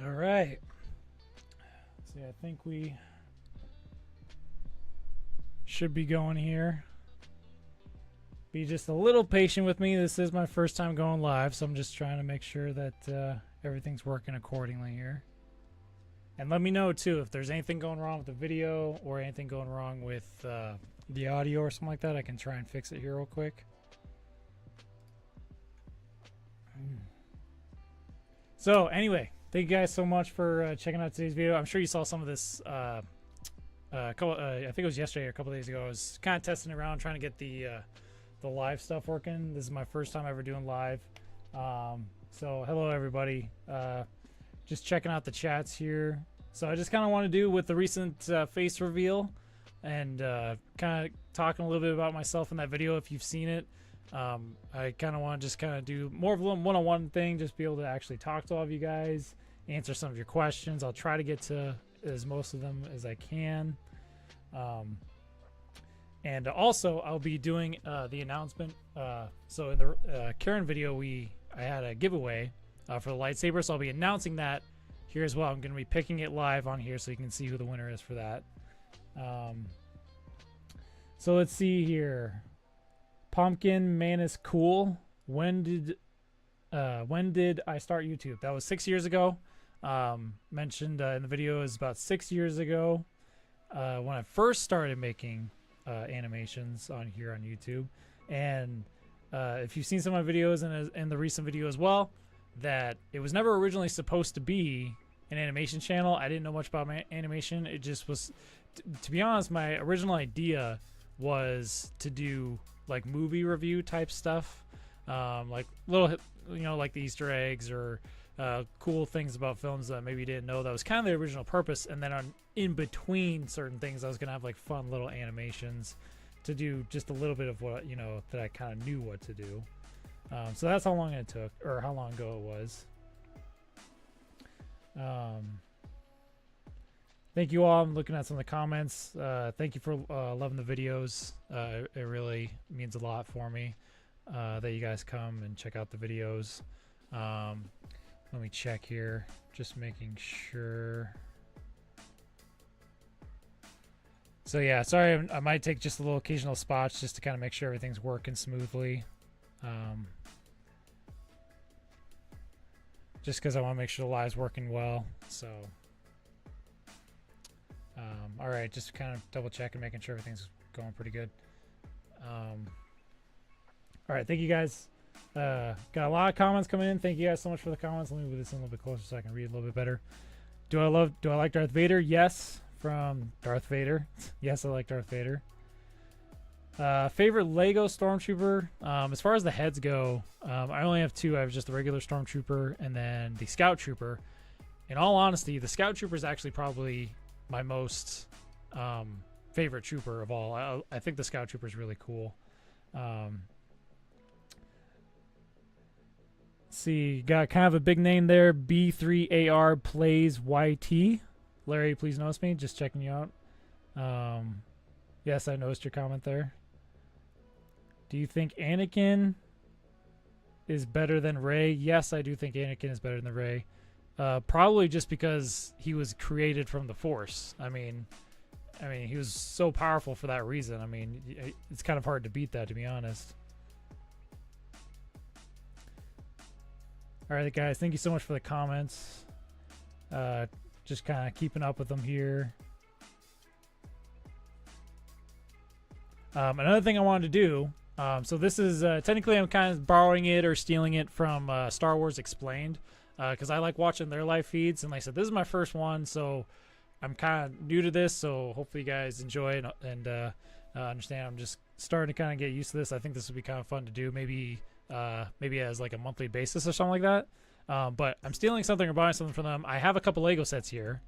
All right. See, I think we should be going here. Be just a little patient with me. This is my first time going live, so I'm just trying to make sure that everything's working accordingly here. And let me know, too, if there's anything going wrong with the video or anything going wrong with the audio or something like that. I can try and fix it here real quick. So, anyway, thank you guys so much for checking out today's video. I'm sure you saw some of this I think it was yesterday or a couple days ago. I was kind of testing around, trying to get the live stuff working. This is my first time ever doing live. So, hello, everybody. Just checking out the chats here. So I just kind of want to do with the recent face reveal and kind of talking a little bit about myself in that video if you've seen it. I kind of want to just kind of do more of a one-on-one thing, just be able to actually talk to all of you guys, answer some of your questions. I'll try to get to as most of them as I can. And also I'll be doing the announcement. So in the Karen video, I had a giveaway for the lightsaber, so I'll be announcing that here as well. I'm going to be picking it live on here so you can see who the winner is for that. So let's see here. Pumpkin Man is cool. When did I start YouTube? That was 6 years ago. Mentioned in the video is about 6 years ago when I first started making animations on here on YouTube. And if you've seen some of my videos and the recent video as well, that it was never originally supposed to be an animation channel. I didn't know much about animation. It just was, to be honest, my original idea was to do like movie review type stuff, like little, like the Easter eggs or cool things about films that maybe you didn't know. That was kind of the original purpose. And then in between certain things, I was gonna have like fun little animations to do just a little bit of what that I kind of knew what to do. So that's how long it took, or how long ago it was. Thank you all. I'm looking at some of the comments. Thank you for loving the videos. It really means a lot for me that you guys come and check out the videos. Let me check here, just making sure. So yeah, sorry, I might take just a little occasional spots just to kind of make sure everything's working smoothly. Just because I want to make sure the live's working well. So, all right, just kind of double checking, making sure everything's going pretty good. All right, thank you guys. Got a lot of comments coming in. Thank you guys so much for the comments. Let me move this in a little bit closer so I can read a little bit better. Do I like Darth Vader? Yes, from Darth Vader. Yes, I like Darth Vader. Favorite Lego Stormtrooper? As far as the heads go, I only have two. I have just the regular Stormtrooper and then the Scout Trooper. In all honesty, the Scout Trooper is actually probably my most favorite trooper of all. I think the Scout Trooper is really cool. See, got kind of a big name there. B3AR plays YT. Larry, please notice me. Just checking you out. Yes, I noticed your comment there. Do you think Anakin is better than Rey? Yes, I do think Anakin is better than Rey. Probably just because he was created from the Force. I mean, he was so powerful for that reason. I mean, it's kind of hard to beat that, to be honest. All right, guys, thank you so much for the comments. Just kind of keeping up with them here. Another thing I wanted to do, so this is technically I'm kind of borrowing it or stealing it from Star Wars Explained, because I like watching their live feeds, and like I said, this is my first one, so I'm kind of new to this, so hopefully you guys enjoy it and understand. I'm just starting to kind of get used to this. I think this would be kind of fun to do, maybe as like a monthly basis or something like that. But I'm stealing something or buying something from them. I have a couple Lego sets here,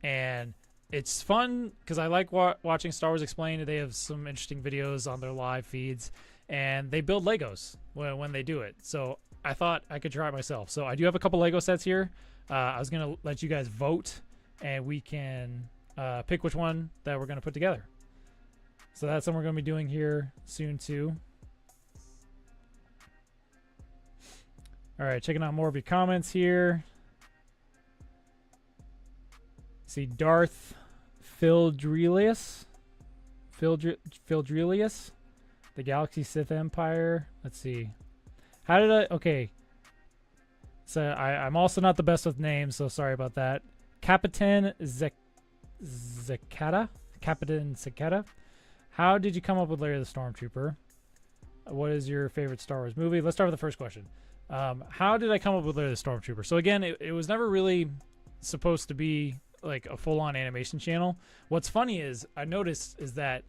and it's fun because I like watching Star Wars Explained. They have some interesting videos on their live feeds, and they build Legos when they do it. So I thought I could try it myself. So I do have a couple Lego sets here. I was going to let you guys vote, and we can pick which one that we're going to put together. So that's what we're going to be doing here soon, too. All right, checking out more of your comments here. See, Darth Fildrelius. Fildrelius. The Galaxy Sith Empire. Let's see. How did I... Okay. So I'm also not the best with names, so sorry about that. Capitan Zakata? Capitan Zakata. How did you come up with Larry the Stormtrooper? What is your favorite Star Wars movie? Let's start with the first question. How did I come up with Larry the Stormtrooper? So again, it was never really supposed to be like a full-on animation channel. What's funny is I noticed is that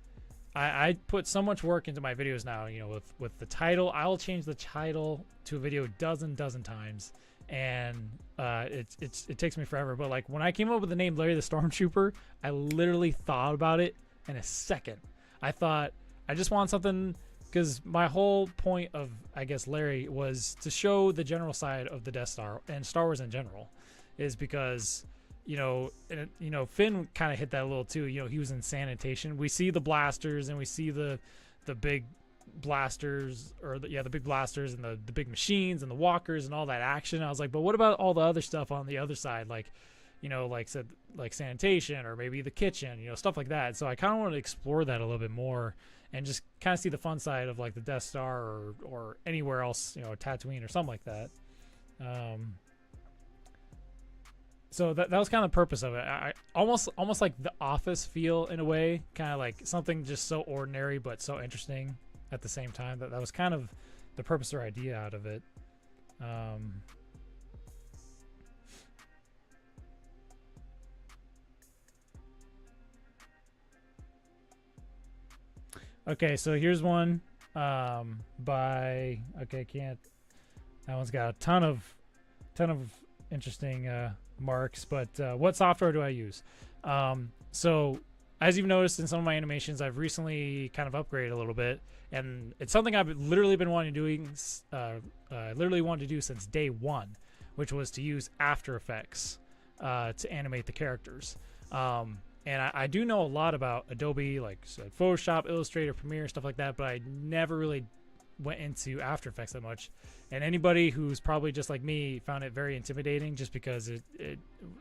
I put so much work into my videos now. You know, with the title, I'll change the title to a video a dozen times, and it takes me forever. But like when I came up with the name Larry the Stormtrooper, I literally thought about it in a second. I thought I just want something, because my whole point of, I guess, Larry was to show the general side of the Death Star and Star Wars in general, is because, you know, Finn kind of hit that a little too. You know, he was in sanitation. We see the blasters and we see the big blasters, or the big blasters and the big machines and the walkers and all that action. I was like, but what about all the other stuff on the other side, like, you know, like sanitation, or maybe the kitchen, you know, stuff like that. So I kind of want to explore that a little bit more and just kind of see the fun side of like the Death Star or anywhere else, you know, Tatooine or something like that. So that was kind of the purpose of it. I almost like The Office feel in a way, kind of like something just so ordinary but so interesting at the same time. That was kind of the purpose or idea out of it. Okay, so here's one by that one's got a ton of interesting marks, but what software do I use? So as you've noticed in some of my animations, I've recently kind of upgraded a little bit, and it's something I've literally been wanting to do since day one, which was to use After Effects to animate the characters. And I do know a lot about Adobe, like Photoshop, Illustrator, Premiere, stuff like that, but I never really went into After Effects that much. And anybody who's probably just like me found it very intimidating, just because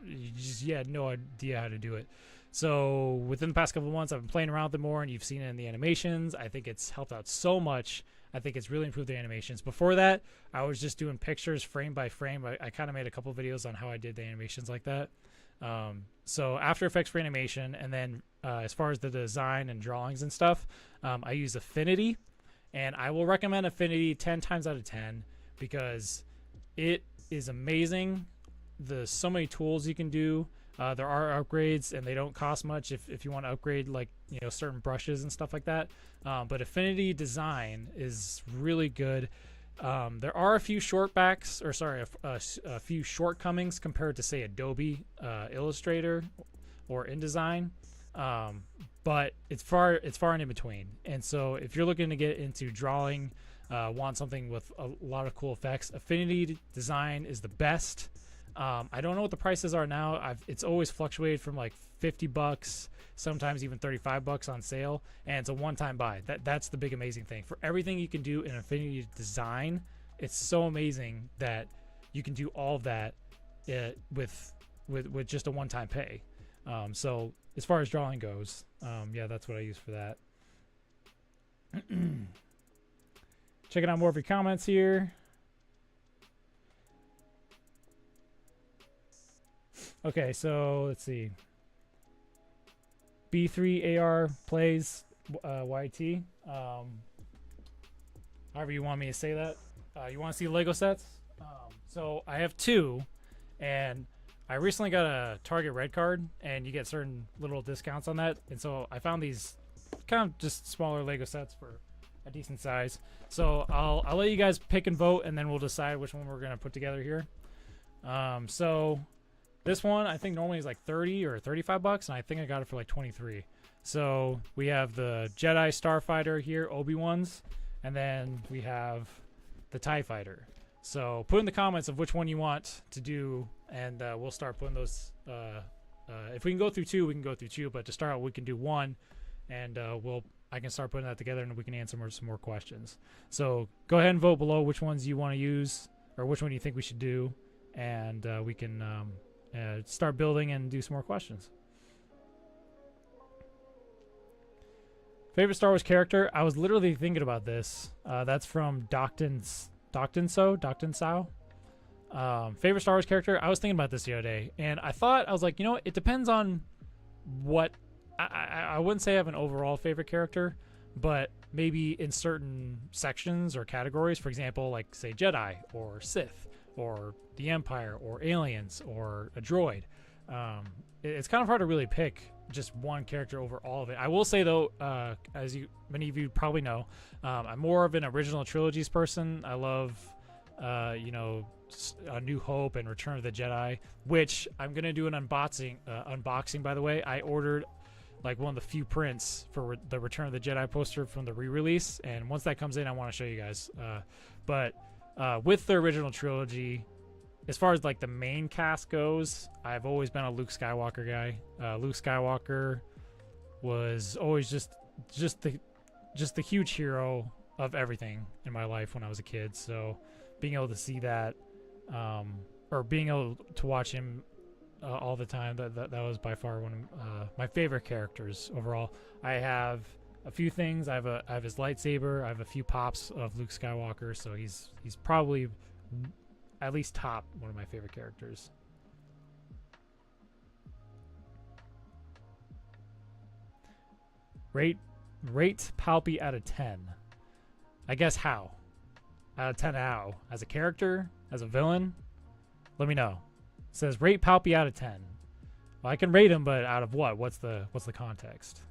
you had no idea how to do it. So within the past couple of months, I've been playing around with it more, and you've seen it in the animations. I think it's helped out so much. I think it's really improved the animations. Before that, I was just doing pictures frame by frame. I kind of made a couple of videos on how I did the animations like that. So After Effects for animation, and then as far as the design and drawings and stuff, I use Affinity, and I will recommend Affinity 10 times out of 10 because it is amazing. There's so many tools you can do. There are upgrades, and they don't cost much if you want to upgrade, like, you know, certain brushes and stuff like that. But Affinity design is really good. There are a few a few shortcomings compared to, say, Adobe Illustrator or InDesign, but it's far and in between. And so if you're looking to get into drawing, want something with a lot of cool effects, Affinity design is the best. I don't know what the prices are now. It's always fluctuated from like $50, sometimes even $35 on sale, and it's a one-time buy. That's the big amazing thing. For everything you can do in Affinity design, it's so amazing that you can do all of that with just a one-time pay. So as far as drawing goes, yeah, that's what I use for that. Checking out more of your comments here. Okay, so let's see. B3AR plays YT. However you want me to say that. You want to see Lego sets? So I have two, and I recently got a Target Red card, and you get certain little discounts on that. And so I found these kind of just smaller Lego sets for a decent size. So I'll let you guys pick and vote, and then we'll decide which one we're gonna put together here. So this one I think normally is like 30 or $35, and I think I got it for like 23. So we have the Jedi Starfighter here, Obi-Wan's, and then we have the TIE Fighter. So put in the comments of which one you want to do, and we'll start putting those. If we can go through two, we can go through two, but to start out, we can do one, and I can start putting that together, and we can answer some more questions. So go ahead and vote below which ones you want to use, or which one you think we should do, and we can start building and do some more questions. Favorite Star Wars character? I was literally thinking about this. That's from Docton Sao. Favorite Star Wars character? I was thinking about this the other day, and I was like, you know, it depends on what. I wouldn't say I have an overall favorite character, but maybe in certain sections or categories. For example, like say Jedi or Sith or the Empire or aliens or a droid. It's kind of hard to really pick just one character over all of it. I will say though, as many of you probably know, I'm more of an original trilogies person. I love, you know, A New Hope and Return of the Jedi, which I'm gonna do an unboxing. By the way, I ordered like one of the few prints for the Return of the Jedi poster from the re-release, and once that comes in, I want to show you guys. But with the original trilogy, as far as like the main cast goes, I've always been a Luke Skywalker guy. Luke Skywalker was always just the huge hero of everything in my life when I was a kid. So being able to see that, or being able to watch him all the time, that was by far one of my favorite characters overall. I have a few things. I have his lightsaber. I have a few pops of Luke Skywalker. So he's probably at least top one of my favorite characters. Rate Palpy out of 10. I guess how? Out of 10 how? As a character? As a villain? Let me know. It says rate Palpy out of 10. Well, I can rate him, but out of what? What's the context?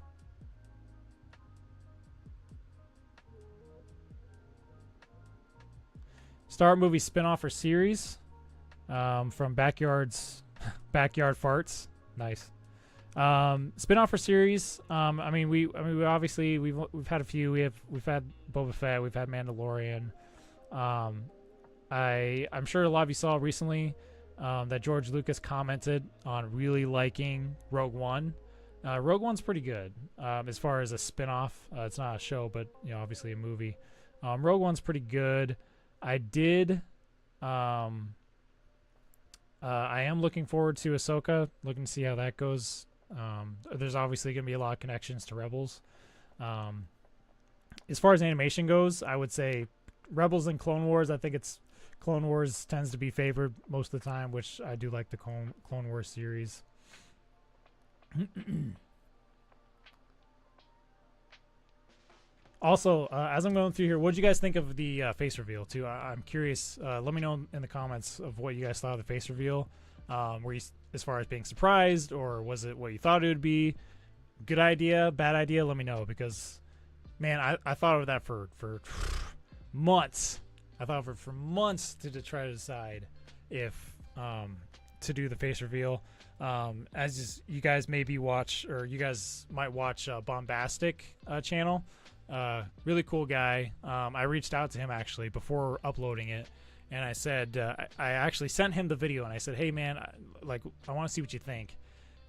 Star movie spinoff or series from Backyard Farts. Nice. Spinoff or series. I mean we obviously we've had a few. We've had Boba Fett. We've had Mandalorian. I'm sure a lot of you saw recently that George Lucas commented on really liking Rogue One. Rogue One's pretty good as far as a spinoff. It's not a show, but you know, obviously a movie. Rogue One's pretty good. I am looking forward to Ahsoka, looking to see how that goes. There's obviously going to be a lot of connections to Rebels. As far as animation goes, I would say Rebels and Clone Wars. I think Clone Wars tends to be favored most of the time, which I do like the Clone Wars series. Also, as I'm going through here, what did you guys think of the face reveal, too? I'm curious. Let me know in the comments of what you guys thought of the face reveal. Were you, as far as being surprised, or was it what you thought it would be? Good idea, bad idea? Let me know, because, man, I thought of that for months. I thought of it for months to try to decide if to do the face reveal. As you guys maybe watch, or you guys might watch Bombastic channel. Really cool guy. I reached out to him actually before uploading it, and I said I actually sent him the video, and I said, hey man, I want to see what you think.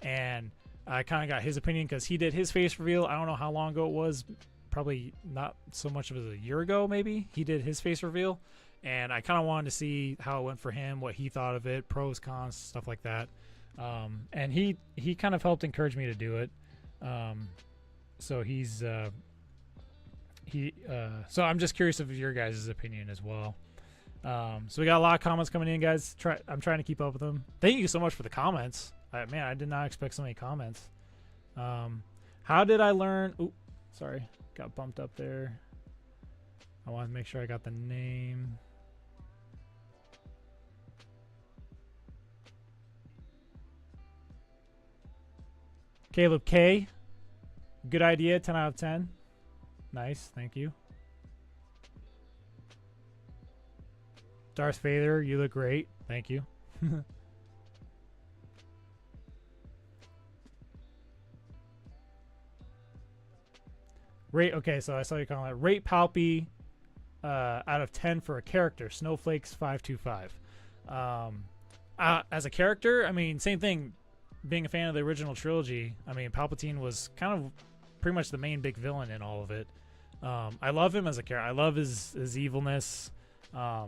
And I kind of got his opinion because he did his face reveal. I don't know how long ago it was, probably not so much as a year ago maybe. He did his face reveal, and I kind of wanted to see how it went for him, what he thought of it, pros, cons, stuff like that. And he kind of helped encourage me to do it. So so I'm just curious of your guys' opinion as well. So we got a lot of comments coming in, guys. I'm trying to keep up with them. Thank you so much for the comments. Man, I did not expect so many comments. How did I learn? Ooh, sorry, got bumped up there. I want to make sure I got the name. Caleb K. Good idea. 10 out of 10. Nice, thank you. Darth Vader, you look great. Thank you. Okay, so I saw you calling it. Rate Palpy out of 10 for a character. Snowflakes 525. As a character, I mean, same thing. Being a fan of the original trilogy, I mean, Palpatine was kind of pretty much the main big villain in all of it. I love him as a character. I love his evilness. I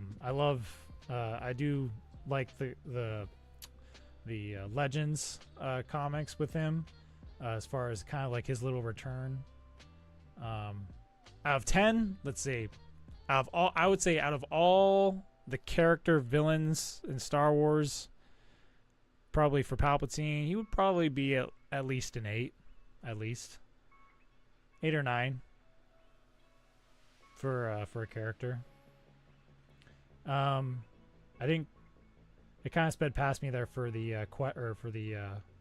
do like the Legends comics with him, as far as kind of like his little return. Out of 10, let's see. I would say out of all the character villains in Star Wars, probably for Palpatine, he would probably be at least an 8, at least 8 or 9 for a character. I think it kind of sped past me there for the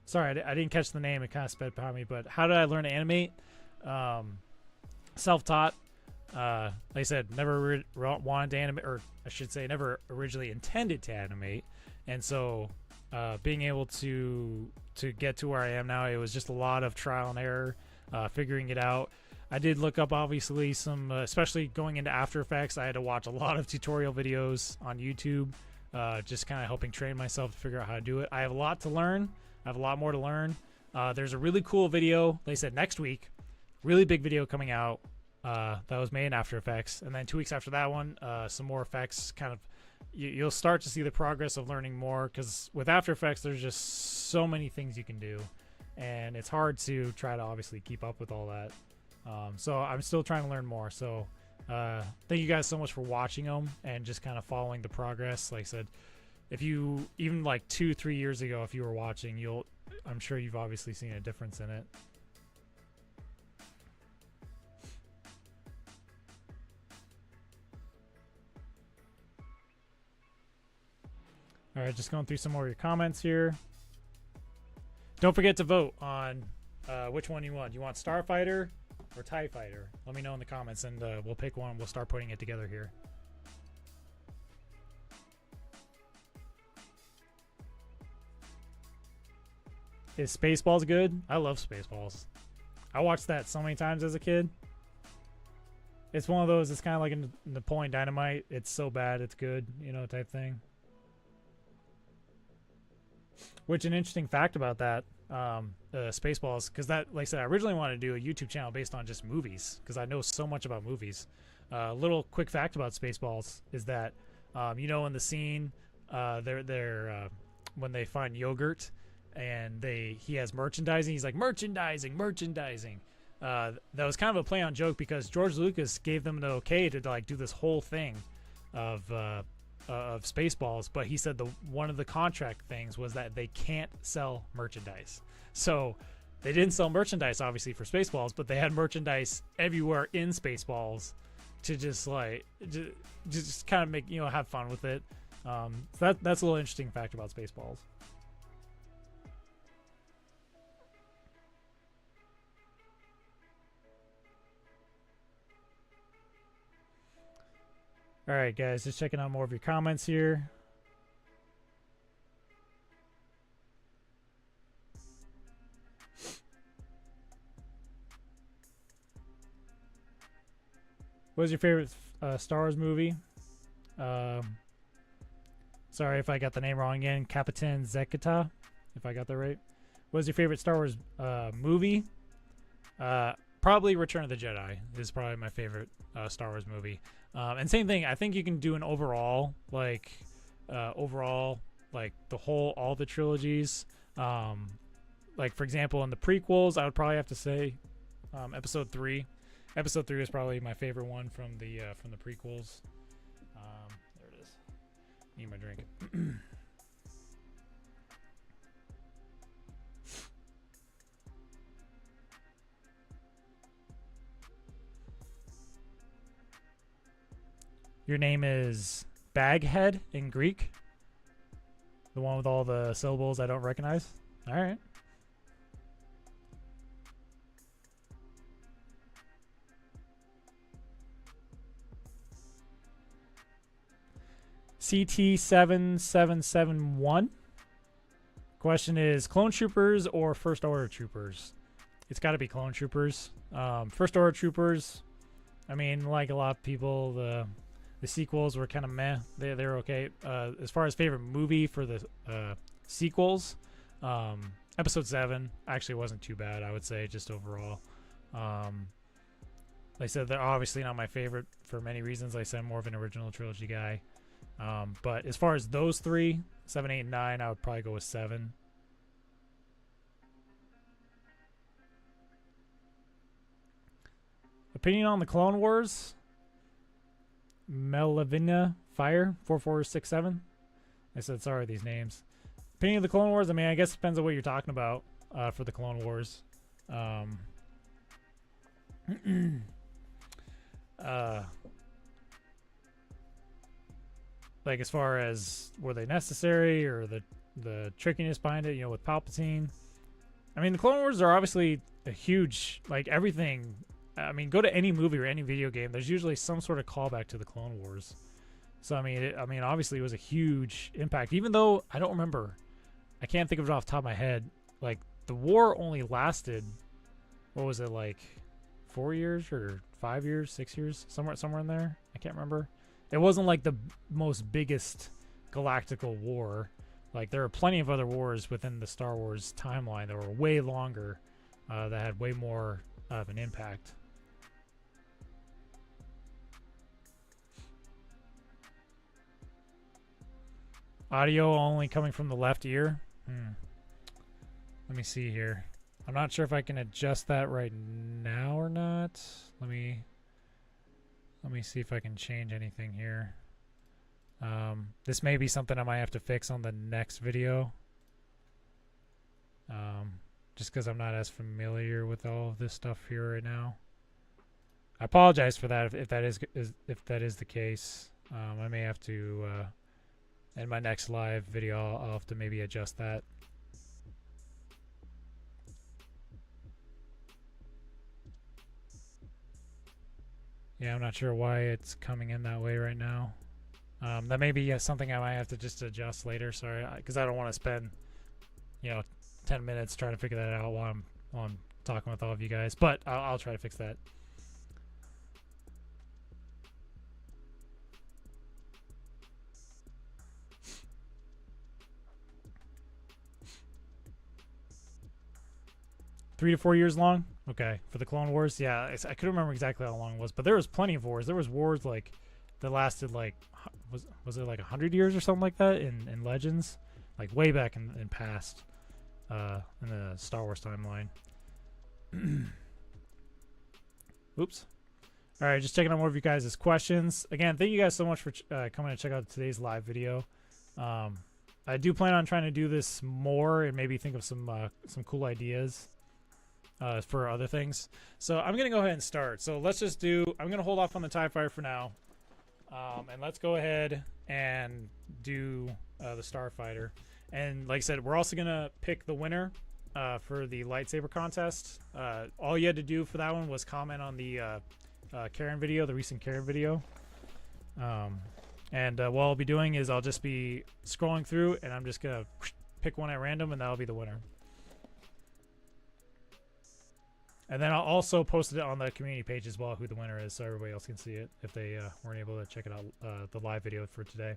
sorry, I didn't catch the name. It kind of sped past me. But how did I learn to animate? Self-taught. Like I said, never wanted to animate, or I should say, never originally intended to animate. And so, being able to get to where I am now, it was just a lot of trial and error, figuring it out. I did look up, obviously, some, especially going into After Effects, I had to watch a lot of tutorial videos on YouTube, just kind of helping train myself to figure out how to do it. I have a lot to learn. I have a lot more to learn. There's a really cool video, they said next week, really big video coming out that was made in After Effects. And then 2 weeks after that one, some more effects, kind of, you'll start to see the progress of learning more, because with After Effects, there's just so many things you can do. And it's hard to try to obviously keep up with all that. So I'm still trying to learn more. So thank you guys so much for watching them and just kind of following the progress. Like I said, if you, even like 2-3 years ago, if you were watching, I'm sure you've obviously seen a difference in it. All right, just going through some more of your comments here. Don't forget to vote on which one you want. You want Starfighter or TIE Fighter? Let me know in the comments, and we'll pick one. We'll start putting it together here. Is Spaceballs good? I love Spaceballs. I watched that so many times as a kid. It's one of those, it's kind of like a Napoleon Dynamite. It's so bad, it's good, you know, type thing. Which, an interesting fact about that, Spaceballs, because that, like I said, I originally wanted to do a YouTube channel based on just movies, because I know so much about movies. Little quick fact about Spaceballs is that, you know, in the scene, when they find yogurt, and he has merchandising, he's like, merchandising. That was kind of a play on joke, because George Lucas gave them the okay to like do this whole thing of Spaceballs, but he said one of the contract things was that they can't sell merchandise. So they didn't sell merchandise obviously for Spaceballs, but they had merchandise everywhere in Spaceballs to just like just kind of make, you know, have fun with it. So that's a little interesting fact about Spaceballs. All right, guys, just checking out more of your comments here. What was your favorite Star Wars movie? Sorry if I got the name wrong again. Capitan Zekata, if I got that right. What was your favorite Star Wars movie? Probably Return of the Jedi is probably my favorite Star Wars movie. And same thing, I think you can do an overall, like all the trilogies. Like, for example, in the prequels, I would probably have to say Episode 3. Episode 3 is probably my favorite one from the prequels. There it is. Need my drink. Your name is Baghead in Greek? The one with all the syllables I don't recognize? Alright. CT7771. Question is, Clone Troopers or First Order Troopers? It's got to be Clone Troopers. First Order Troopers, I mean, like a lot of people, the sequels were kind of meh. They're okay. As far as favorite movie for the sequels, Episode 7 actually wasn't too bad, I would say, just overall. Like I said, they're obviously not my favorite for many reasons. Like I said, I'm more of an original trilogy guy. But as far as those three, 7, 8, and 9, I would probably go with 7. Opinion on the Clone Wars? Melavina Fire 4467. I said sorry these names. Opinion of the Clone Wars? I mean, I guess it depends on what you're talking about for the Clone Wars. Like as far as were they necessary or the trickiness behind it, you know, with Palpatine. I mean, the Clone Wars are obviously a huge, like everything. I mean, go to any movie or any video game. There's usually some sort of callback to the Clone Wars. So I mean, obviously it was a huge impact. Even though I don't remember, I can't think of it off the top of my head. Like the war only lasted, what was it, like 4 years or 5 years, 6 years, somewhere in there. I can't remember. It wasn't like the most biggest galactical war. Like there are plenty of other wars within the Star Wars timeline that were way longer, that had way more of an impact. Audio only coming from the left ear. Let me see here. I'm not sure if I can adjust that right now or not. Let me see if I can change anything here. This may be something I might have to fix on the next video. Just because I'm not as familiar with all of this stuff here right now. I apologize for that if that is the case. I may have to in my next live video I'll have to maybe adjust that. Yeah, I'm not sure why it's coming in that way right now. That may be something I might have to just adjust later. Sorry, because I don't want to spend, 10 minutes trying to figure that out while I'm talking with all of you guys. But I'll try to fix that. Three to 4 years long? Okay, for the Clone Wars? Yeah, I couldn't remember exactly how long it was, but there was plenty of wars. There was wars like that lasted like, was it like 100 years or something like that in Legends? Like way back in past, in the Star Wars timeline. Oops. All right, just checking out more of you guys' questions. Again, thank you guys so much for coming to check out today's live video. I do plan on trying to do this more and maybe think of some cool ideas for other things. So I'm going to go ahead and start. So let's just I'm going to hold off on the TIE Fighter for now. And let's go ahead and do the Starfighter. And like I said, we're also going to pick the winner for the lightsaber contest. All you had to do for that one was comment on the Karen video, the recent Karen video. And what I'll be doing is I'll just be scrolling through and I'm just going to pick one at random and that'll be the winner. And then I'll also post it on the community page as well, who the winner is, so everybody else can see it if they weren't able to check it out, the live video for today.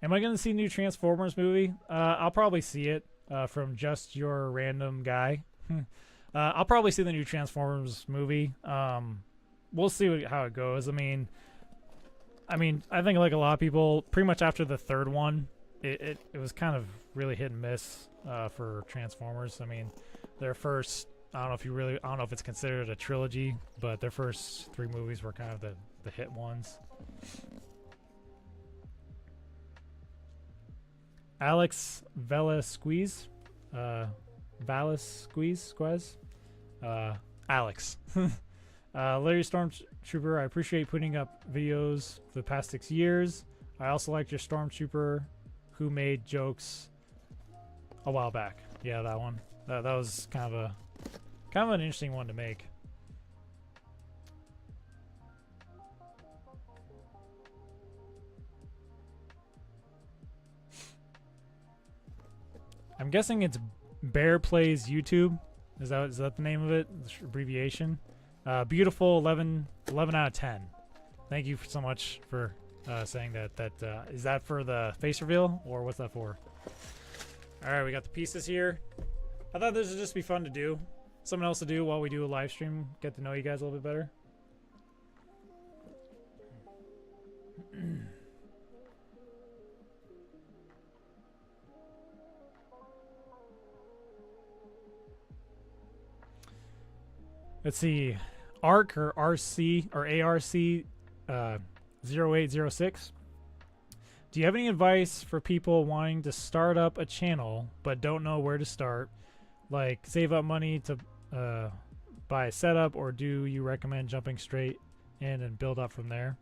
Am I going to see a new Transformers movie? I'll probably see it from just your random guy. I'll probably see the new Transformers movie. We'll see how it goes. I mean, I think like a lot of people, pretty much after the third one, it was kind of really hit and miss for Transformers. I mean, their first, I don't know if it's considered a trilogy, but their first 3 movies were kind of the hit ones. Alex Velasquez, Alex. Larry Stormtrooper, I appreciate putting up videos for the past 6 years. I also liked your Stormtrooper who made jokes a while back. Yeah, that one. That was kind of an interesting one to make. I'm guessing it's Bear Plays YouTube. Is that the name of it? The abbreviation. Beautiful 11 out of 10. Thank you so much for saying that. Is that for the face reveal or what's that for? All right, we got the pieces here. I thought this would just be fun to do. something else to do while we do a live stream. Get to know you guys a little bit better. Let's see, ARC or RC or ARC 0806. Do you have any advice for people wanting to start up a channel but don't know where to start? Like save up money to buy a setup, or do you recommend jumping straight in and build up from there?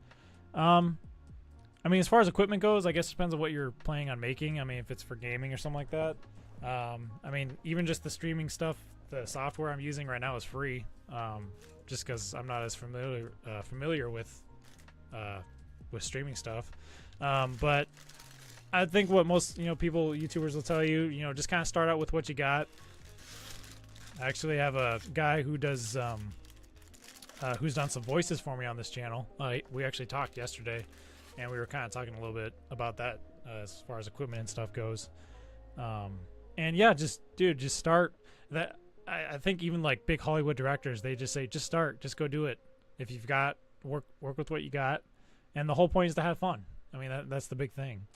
I mean, as far as equipment goes, I guess it depends on what you're planning on making. I mean, if it's for gaming or something like that. I mean, even just the streaming stuff, the software I'm using right now is free. Just because I'm not as familiar with streaming stuff. But I think what most people, YouTubers, will tell you, just kind of start out with what you got. I actually have a guy who does who's done some voices for me on this channel. We actually talked yesterday, and we were kind of talking a little bit about that as far as equipment and stuff goes. And yeah, just start. That I think even like big Hollywood directors, they just say, just start, just go do it. If you've got work with what you got, and the whole point is to have fun. I mean, that's the big thing.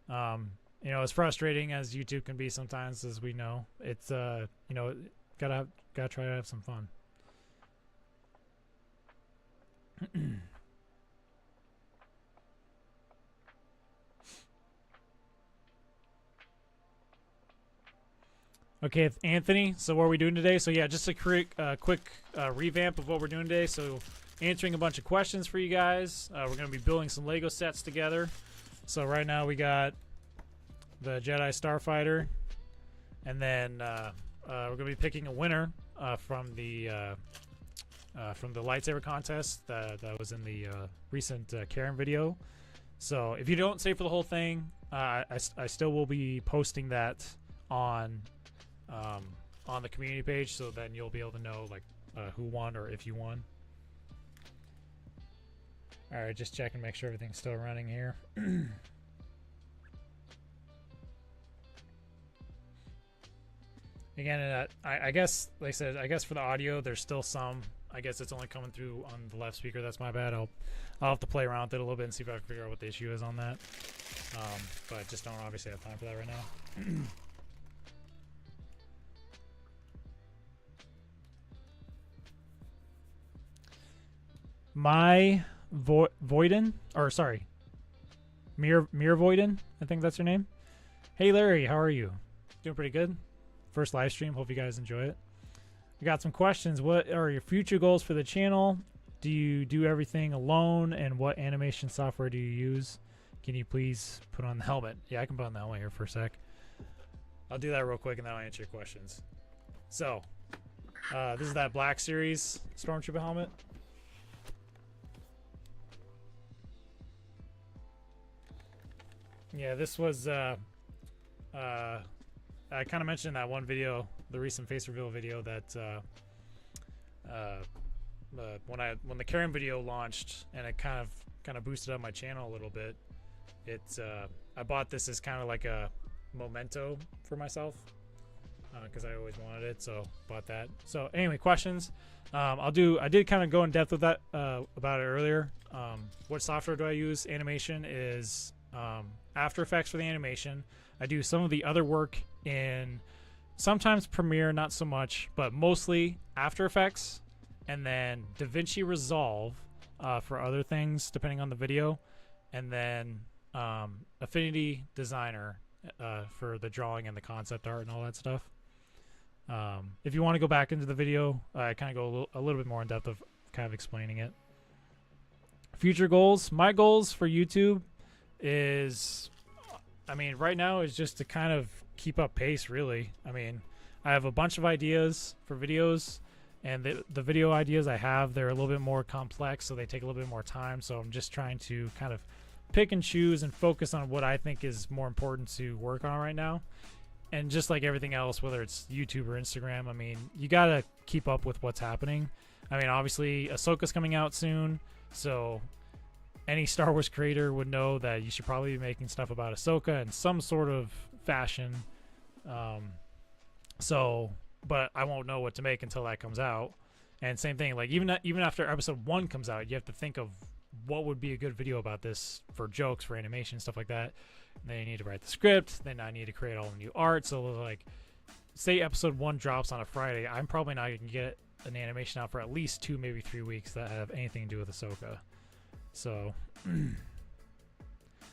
As frustrating as YouTube can be sometimes, as we know, it's gotta try to have some fun. Okay, Anthony, so what are we doing today? So yeah, just a quick revamp of what we're doing today. So answering a bunch of questions for you guys. We're going to be building some Lego sets together. So right now we got the Jedi Starfighter, and then we're going to be picking a winner from the lightsaber contest that was in the recent Karen video. So if you don't stay for the whole thing, I still will be posting that on the community page, so then you'll be able to know like who won or if you won. All right, just checking, make sure everything's still running here. Again, I guess, like I said, I guess for the audio, there's still some. I guess it's only coming through on the left speaker. That's my bad. I'll have to play around with it a little bit and see if I can figure out what the issue is on that. But I just don't obviously have time for that right now. My Voiden, or sorry, Mir Voiden, I think that's your name. Hey Larry, how are you? Doing pretty good. First live stream. Hope you guys enjoy it. We got some questions. What are your future goals for the channel? Do you do everything alone? And what animation software do you use? Can you please put on the helmet? Yeah, I can put on the helmet here for a sec. I'll do that real quick and then I'll answer your questions. So, this is that Black Series Stormtrooper helmet. Yeah, this was, I kind of mentioned in that one video, the recent face reveal video, that when the Karen video launched and it kind of boosted up my channel a little bit, I bought this as kind of like a memento for myself because I always wanted it, so bought that. So anyway, questions. I did kind of go in depth with that about it earlier. What software do I use? Animation is After Effects for the animation. I do some of the other work in sometimes Premiere, not so much, but mostly After Effects, and then DaVinci Resolve for other things depending on the video, and then Affinity Designer for the drawing and the concept art and all that stuff. If you want to go back into the video, I kind of go a little bit more in depth of kind of explaining it. Future goals. My goals for YouTube is, I mean, right now is just to kind of keep up pace, really. I mean, I have a bunch of ideas for videos, and the video ideas I have, they're a little bit more complex, so they take a little bit more time. So I'm just trying to kind of pick and choose and focus on what I think is more important to work on right now. And just like everything else, whether it's YouTube or Instagram, I mean, you got to keep up with what's happening. I mean, obviously, Ahsoka's coming out soon, so any Star Wars creator would know that you should probably be making stuff about Ahsoka in some sort of fashion. So but I won't know what to make until that comes out. And same thing, like even after episode 1 comes out, you have to think of what would be a good video about this for jokes, for animation, stuff like that. And then you need to write the script. Then I need to create all the new art. So like, say episode 1 drops on a Friday, I'm probably not going to get an animation out for at least 2, maybe 3 weeks that have anything to do with Ahsoka. So,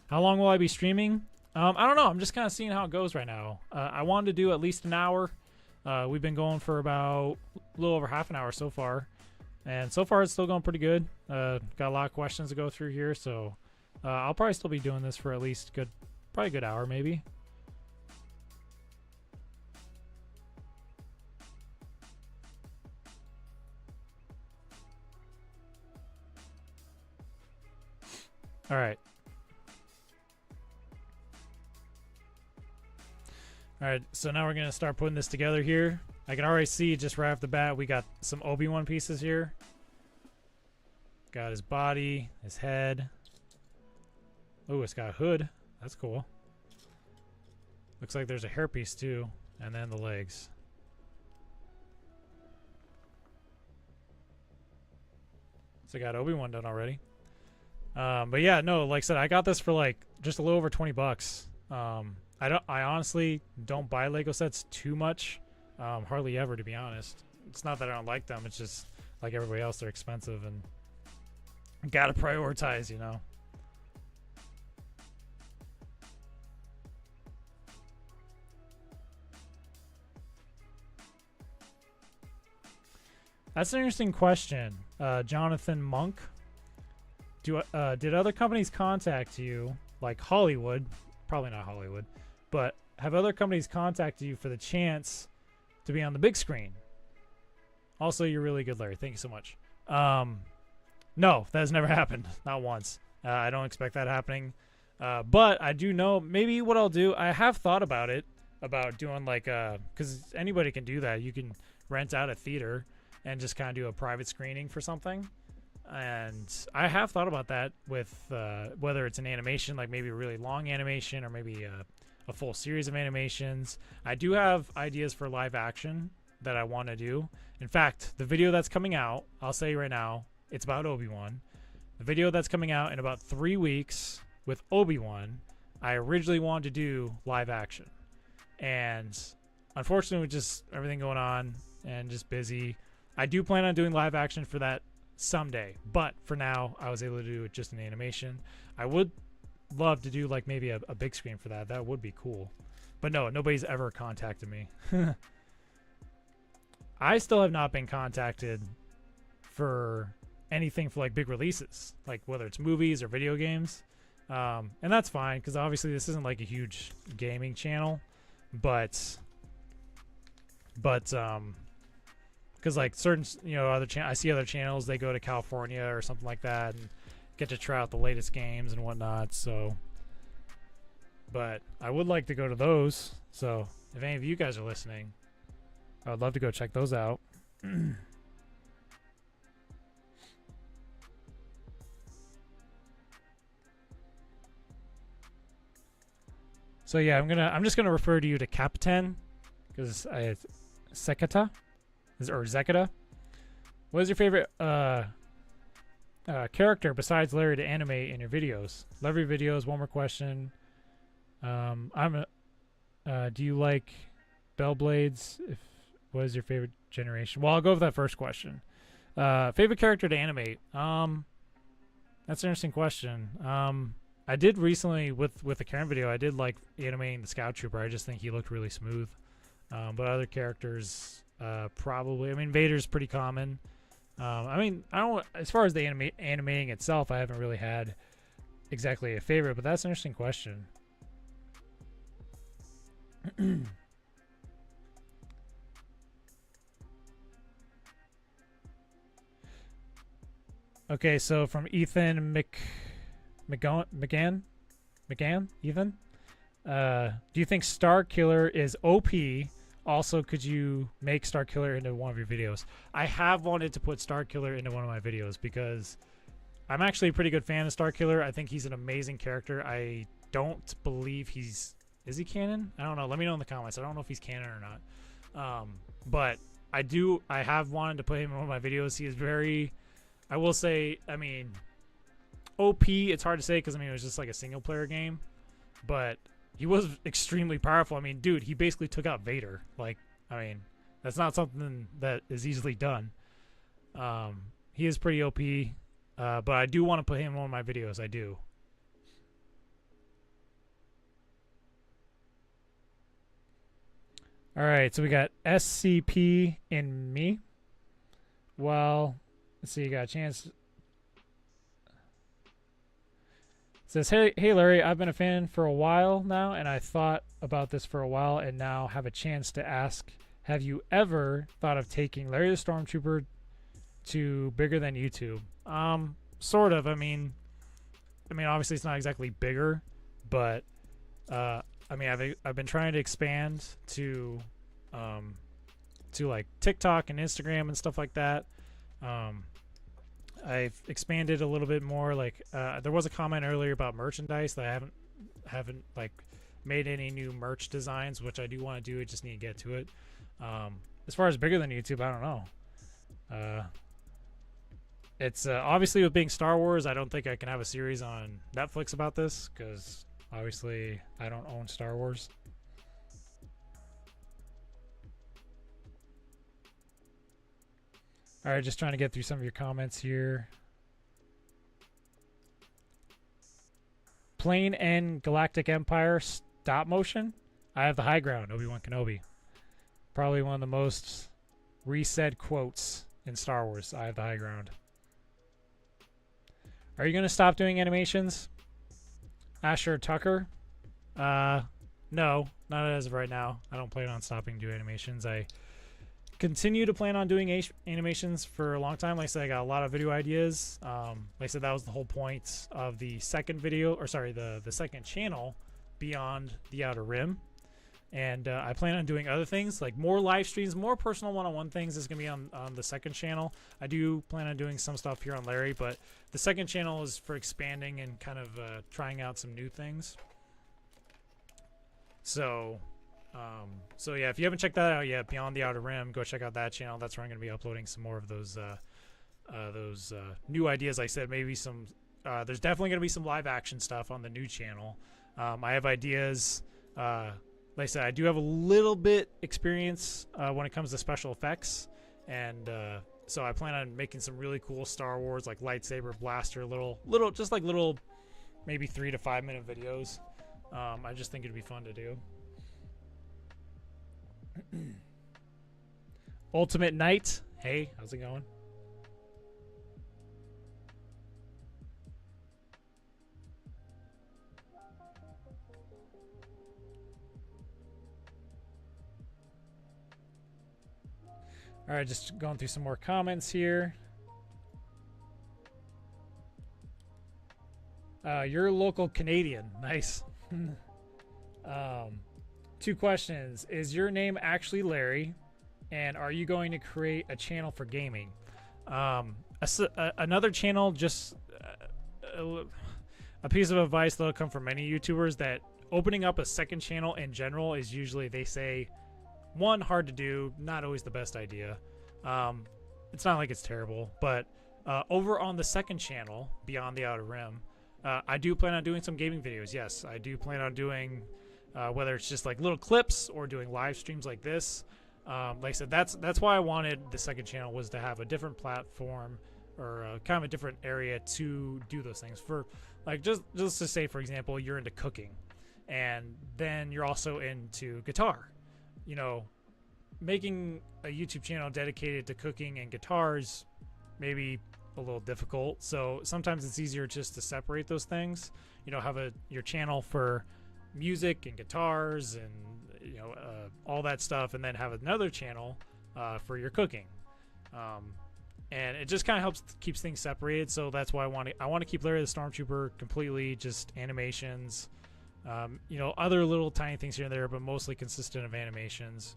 how long will I be streaming? I don't know. I'm just kind of seeing how it goes right now. I wanted to do at least an hour. We've been going for about a little over half an hour so far. And so far, it's still going pretty good. Got a lot of questions to go through here. So, I'll probably still be doing this for at least probably a good hour, maybe. All right. All right, so now we're going to start putting this together here. I can already see just right off the bat we got some Obi-Wan pieces here. Got his body, his head. Oh, it's got a hood. That's cool. Looks like there's a hairpiece too, and then the legs. So I got Obi-Wan done already. But yeah, no, like I said, I got this for like just a little over $20. I honestly don't buy Lego sets too much. Hardly ever, to be honest. It's not that I don't like them. It's just like everybody else, they're expensive and gotta prioritize, you know. That's an interesting question, Jonathan Monk. Did other companies contact you, like Hollywood? Probably not Hollywood, but have other companies contacted you for the chance to be on the big screen? Also, you're really good, Larry. Thank you so much. No, that has never happened. Not once. I don't expect that happening. But I do know maybe what I'll do. I have thought about it, about doing like, because anybody can do that. You can rent out a theater and just kind of do a private screening for something. And I have thought about that with whether it's an animation, like maybe a really long animation or maybe a full series of animations. I do have ideas for live action that I want to do. In fact, the video that's coming out, I'll say right now, it's about Obi-Wan. The video that's coming out in about 3 weeks with Obi-Wan, I originally wanted to do live action. And unfortunately, with just everything going on and just busy, I do plan on doing live action for that someday, but for now I was able to do it just in animation. I would love to do like maybe a big screen for that. That would be cool, but no, nobody's ever contacted me. I still have not been contacted for anything for like big releases, like whether it's movies or video games, and that's fine because obviously this isn't like a huge gaming channel, but because like certain, you know, I see other channels, they go to California or something like that and get to try out the latest games and whatnot. So, but I would like to go to those. So if any of you guys are listening, I would love to go check those out. So yeah, I'm just gonna refer to you to Captain because Sekata. Or Zekata. What is your favorite character besides Larry to animate in your videos? Love your videos. One more question. Do you like Bellblades? What is your favorite generation? Well, I'll go with that first question. Favorite character to animate? That's an interesting question. I did recently with the current video, I did like animating the Scout Trooper. I just think he looked really smooth. But other characters, probably. I mean, Vader's pretty common. I mean, I don't. As far as the animating itself, I haven't really had exactly a favorite, but that's an interesting question. Okay, so from Ethan McGann, Ethan, do you think Star Killer is OP? Also, could you make Star Killer into one of your videos? I have wanted to put Star Killer into one of my videos because I'm actually a pretty good fan of Star Killer. I think he's an amazing character. I don't believe is he canon? I don't know. Let me know in the comments. I don't know if he's canon or not. But I have wanted to put him in one of my videos. He is very, I will say, I mean, OP, it's hard to say because, I mean, it was just like a single player game. But he was extremely powerful. I mean, dude, he basically took out Vader. Like, I mean, that's not something that is easily done. He is pretty OP, but I do want to put him in one of my videos. I do. All right, so we got SCP in me. Well, let's see. You got a chance. It says, hey, Larry, I've been a fan for a while now, and I thought about this for a while, and now have a chance to ask, have you ever thought of taking Larry the Stormtrooper to bigger than YouTube? Sort of. I mean, obviously it's not exactly bigger, but I mean, I've been trying to expand to like TikTok and Instagram and stuff like that. I've expanded a little bit more. Like there was a comment earlier about merchandise that I haven't like made any new merch designs, which I do want to do. I just need to get to it. As far as bigger than YouTube, I don't know. It's obviously with being Star Wars, I don't think I can have a series on Netflix about this because obviously I don't own Star Wars. All right, just trying to get through some of your comments here. Plane and Galactic Empire stop motion. I have the high ground, Obi-Wan Kenobi. Probably one of the most resaid quotes in Star Wars. I have the high ground. Are you going to stop doing animations? Asher Tucker? No, not as of right now. I don't plan on stopping doing animations. I continue to plan on doing animations for a long time. Like I said, I got a lot of video ideas. Like I said, that was the whole point of the second video, or sorry, the second channel, Beyond the Outer Rim. And I plan on doing other things, like more live streams, more personal one-on-one things is going to be on the second channel. I do plan on doing some stuff here on Larry, but the second channel is for expanding and kind of trying out some new things. So yeah, if you haven't checked that out yet, Beyond the Outer Rim, go check out that channel. That's where I'm going to be uploading some more of those new ideas. Like I said, maybe some. There's definitely going to be some live action stuff on the new channel. I have ideas. Like I said, I do have a little bit experience when it comes to special effects, and so I plan on making some really cool Star Wars, like lightsaber, blaster, little, just like little, maybe 3 to 5 minute videos. I just think it'd be fun to do. Ultimate Knight, hey, how's it going? All right, just going through some more comments here. You're a local Canadian. Nice. 2 questions. Is your name actually Larry? And are you going to create a channel for gaming? Another channel, just a piece of advice that'll come from many YouTubers, that opening up a second channel in general is usually, they say, 1, hard to do, not always the best idea. It's not like it's terrible, but over on the second channel, Beyond the Outer Rim, I do plan on doing some gaming videos. Yes, I do plan on doing, whether it's just like little clips or doing live streams like this. Like I said, that's why I wanted the second channel, was to have a different platform or kind of a different area to do those things. For like just to say, for example, you're into cooking, and then you're also into guitar. You know, making a YouTube channel dedicated to cooking and guitars maybe a little difficult. So sometimes it's easier just to separate those things. You know, have your channel for music and guitars and all that stuff, and then have another channel for your cooking. And it just kind of keeps things separated. So that's why I want to keep Larry the Stormtrooper completely just animations. Other little tiny things here and there, but mostly consistent of animations.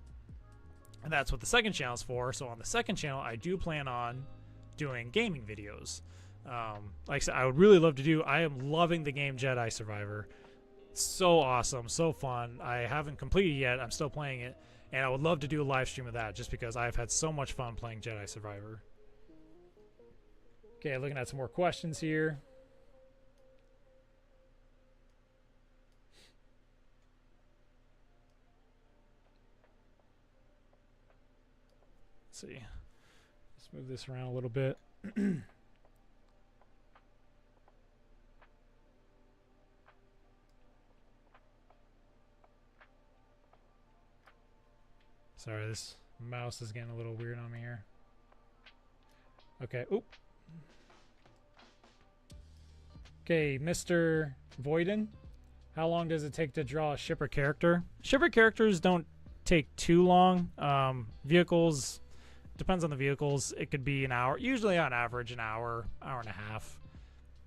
And that's what the second channel is for. So on the second channel, I do plan on doing gaming videos. Like I said, I would really love to do. I am loving the game Jedi Survivor. So awesome, so fun. I haven't completed yet. I'm still playing it, And I would love to do a live stream of that just because I've had so much fun playing Jedi Survivor. Okay, looking at some more questions here. Let's see. Let's move this around a little bit. Sorry, this mouse is getting a little weird on me here. Okay, oop. Okay, Mr. Voiden, how long does it take to draw a shipper character? Shipper characters don't take too long. Vehicles, depends on the vehicles. It could be an hour, usually on average an hour, hour and a half.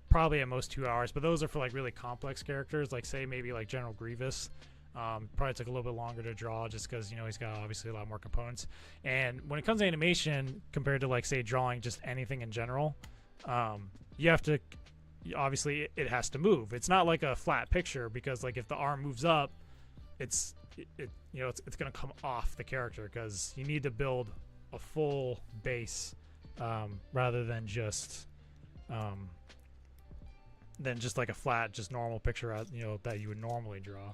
Probably at most 2 hours, but those are for like really complex characters, like say maybe like General Grievous. Probably took a little bit longer to draw just because, you know, he's got obviously a lot more components. And when it comes to animation, compared to like say drawing just anything in general, you have to, obviously it has to move. It's not like a flat picture, because like if the arm moves up, it's gonna come off the character, because you need to build a full base rather than just like a flat, just normal picture, you know, that you would normally draw.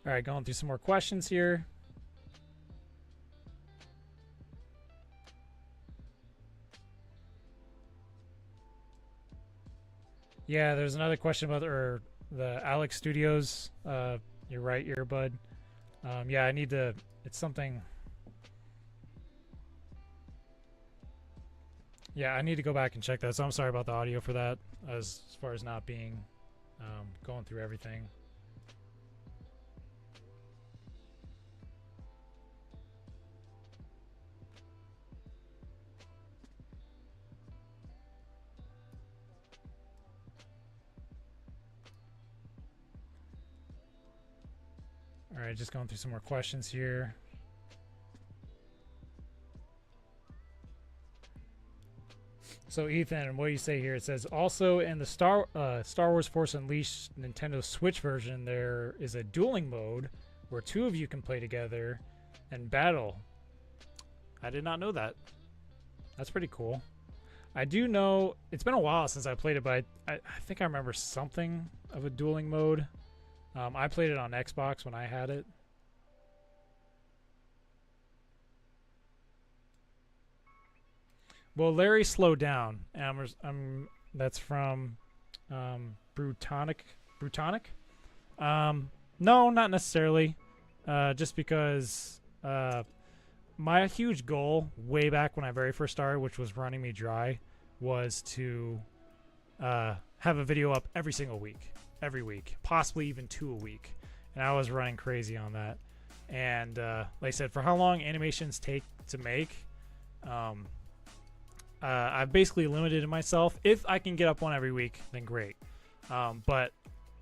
All right, going through some more questions here. Yeah, there's another question about the Alex Studios. You're right, Earbud. Yeah, I need to. It's something. Yeah, I need to go back and check that. So I'm sorry about the audio for that, as far as not being going through everything. All right, just going through some more questions here. So Ethan, what do you say here? It says, also in the Star Wars Force Unleashed Nintendo Switch version, there is a dueling mode where 2 of you can play together and battle. I did not know that. That's pretty cool. I do know, it's been a while since I played it, but I think I remember something of a dueling mode. I played it on Xbox when I had it. Well, Larry slowed down. That's from Brutonic. No, not necessarily. Just because my huge goal way back when I very first started, which was running me dry, was to have a video up every single week. Every week, possibly even 2 a week, and I was running crazy on that. And like I said, for how long animations take to make, I've basically limited myself. If I can get up one every week, then great. But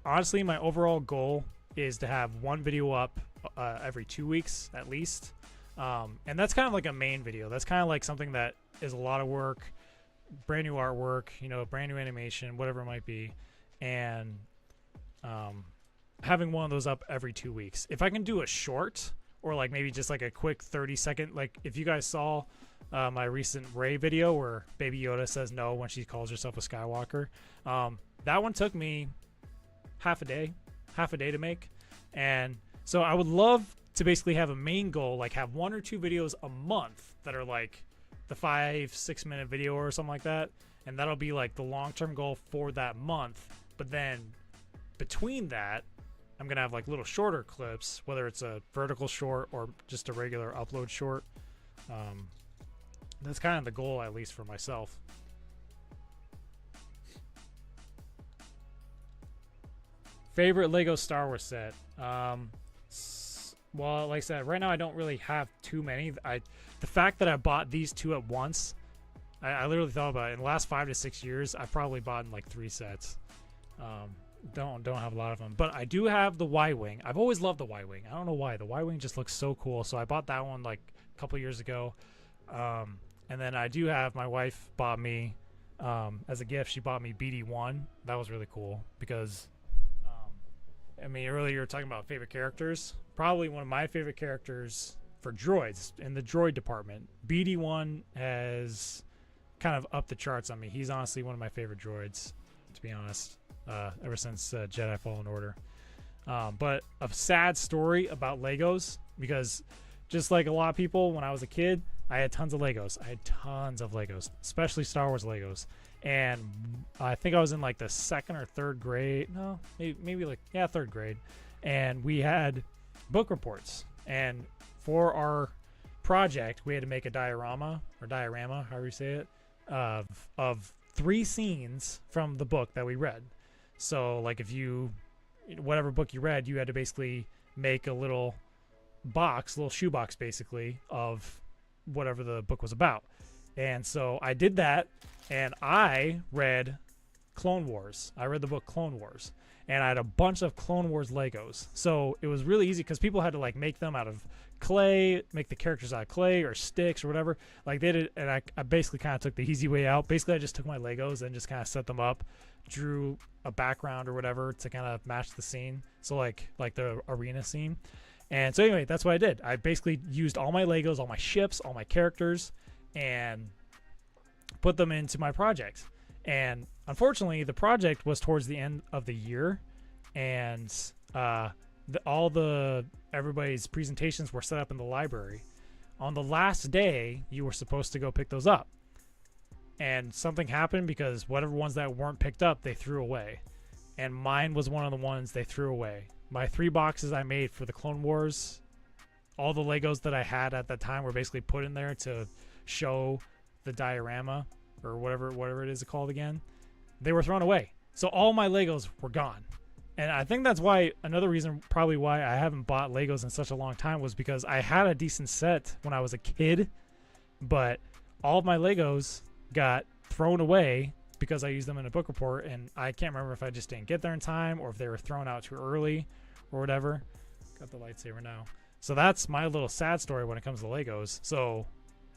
honestly, my overall goal is to have one video up every 2 weeks at least, and that's kind of like a main video. That's kind of like something that is a lot of work, brand new artwork, you know, brand new animation, whatever it might be, and having one of those up every 2 weeks. If I can do a short, or like maybe just like a quick 30-second, like if you guys saw my recent Rey video where Baby Yoda says no when she calls herself a Skywalker, that one took me half a day to make. And so I would love to basically have a main goal, like have 1 or 2 videos a month that are like the 5-6 minute video or something like that, and that'll be like the long-term goal for that month. But then between that, I'm gonna have like little shorter clips, whether it's a vertical short or just a regular upload short. That's kind of the goal, at least for myself. Favorite Lego Star Wars set? Well, like I said, right now I don't really have too many. The fact that I bought these 2 at once, I literally thought about it. In the last 5 to 6 years, I've probably bought like 3 sets. Don't have a lot of them, but I do have the Y-Wing. I've always loved the Y-Wing. I don't know why. The Y-Wing just looks so cool. So I bought that one like a couple years ago. And then I do have, my wife bought me, as a gift, she bought me BD1. That was really cool because, I mean, earlier you were talking about favorite characters. Probably one of my favorite characters for droids in the droid department. BD1 has kind of upped the charts on me. He's honestly one of my favorite droids, to be honest, ever since Jedi Fallen Order. But a sad story about Legos, because just like a lot of people, when I was a kid, I had tons of Legos. Especially Star Wars Legos. And I think I was in like the second or third grade. No, maybe like, yeah, third grade. And we had book reports. And for our project, we had to make a diorama, however you say it, of 3 scenes from the book that we read. So like if you, whatever book you read, you had to basically make a little shoebox basically of whatever the book was about. And so I did that, and I read Clone Wars. I read the book Clone Wars, and I had a bunch of Clone Wars Legos. So it was really easy because people had to like make them out of clay, make the characters out of clay or sticks or whatever. Like they did, and I basically kind of took the easy way out. Basically, I just took my Legos and just kind of set them up, drew a background or whatever to kind of match the scene. So like the arena scene. And so anyway, that's what I did. I basically used all my Legos, all my ships, all my characters, and put them into my project. And unfortunately, the project was towards the end of the year, and everybody's presentations were set up in the library. On the last day, you were supposed to go pick those up. And something happened because whatever ones that weren't picked up, they threw away. And mine was one of the ones they threw away. My 3 boxes I made for the Clone Wars, all the Legos that I had at that time were basically put in there to show the diorama or whatever it is called again. They were thrown away. So all my Legos were gone. And I think that's why, another reason probably why I haven't bought Legos in such a long time was because I had a decent set when I was a kid, but all of my Legos got thrown away because I used them in a book report, and I can't remember if I just didn't get there in time or if they were thrown out too early or whatever. Got the lightsaber now. So that's my little sad story when it comes to Legos. So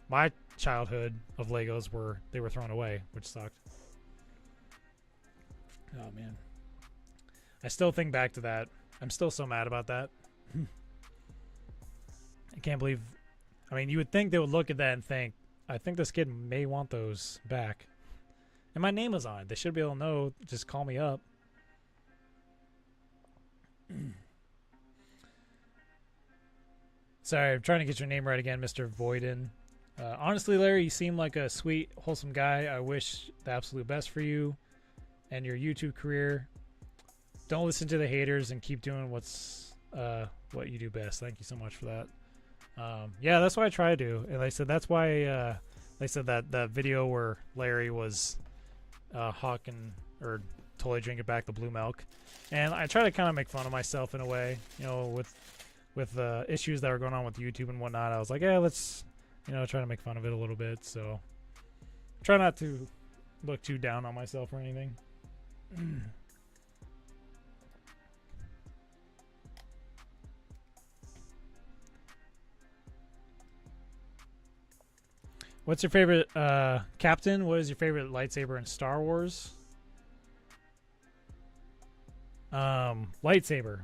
my childhood of Legos they were thrown away, which sucked. Oh man. I still think back to that. I'm still so mad about that. I can't believe, I mean, you would think they would look at that and think, I think this kid may want those back. And my name was on it. They should be able to know. Just call me up. Sorry, I'm trying to get your name right again, Mr. Voiden. Honestly, Larry, you seem like a sweet, wholesome guy. I wish the absolute best for you and your YouTube career. Don't listen to the haters and keep doing what you do best. Thank you so much for that. Yeah, that's what I try to do. And like I said, that's why they said that video where Larry was hawking or totally drinking back the blue milk. And I try to kind of make fun of myself in a way, you know, with the issues that are going on with YouTube and whatnot. I was like, yeah, let's, you know, try to make fun of it a little bit. So try not to look too down on myself or anything. What's your favorite, Captain? What is your favorite lightsaber in Star Wars? Lightsaber.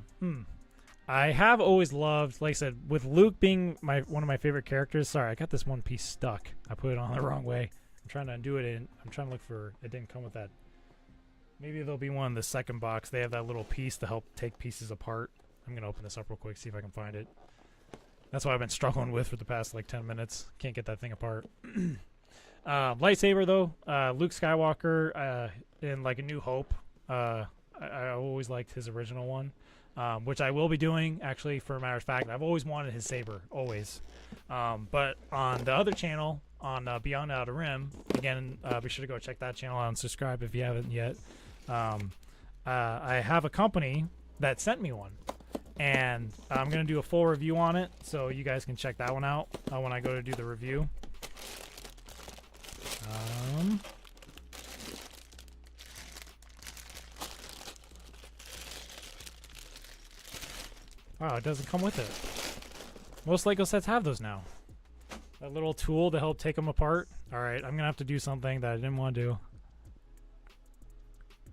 I have always loved, like I said, with Luke being one of my favorite characters. Sorry, I got this one piece stuck. I put it on the wrong way. I'm trying to undo it, and I'm trying to look for, it didn't come with that. Maybe there'll be one in the second box. They have that little piece to help take pieces apart. I'm going to open this up real quick, see if I can find it. That's what I've been struggling with for the past like 10 minutes. Can't get that thing apart. Lightsaber though, Luke Skywalker in like A New Hope. I always liked his original one, which I will be doing actually. For a matter of fact, I've always wanted his saber, always. But on the other channel, on Beyond Outer Rim, again, be sure to go check that channel out and subscribe if you haven't yet. I have a company that sent me one. And I'm going to do a full review on it, so you guys can check that one out when I go to do the review. Wow, it doesn't come with it. Most Lego sets have those now. A little tool to help take them apart. All right, I'm gonna have to do something that I didn't want to do.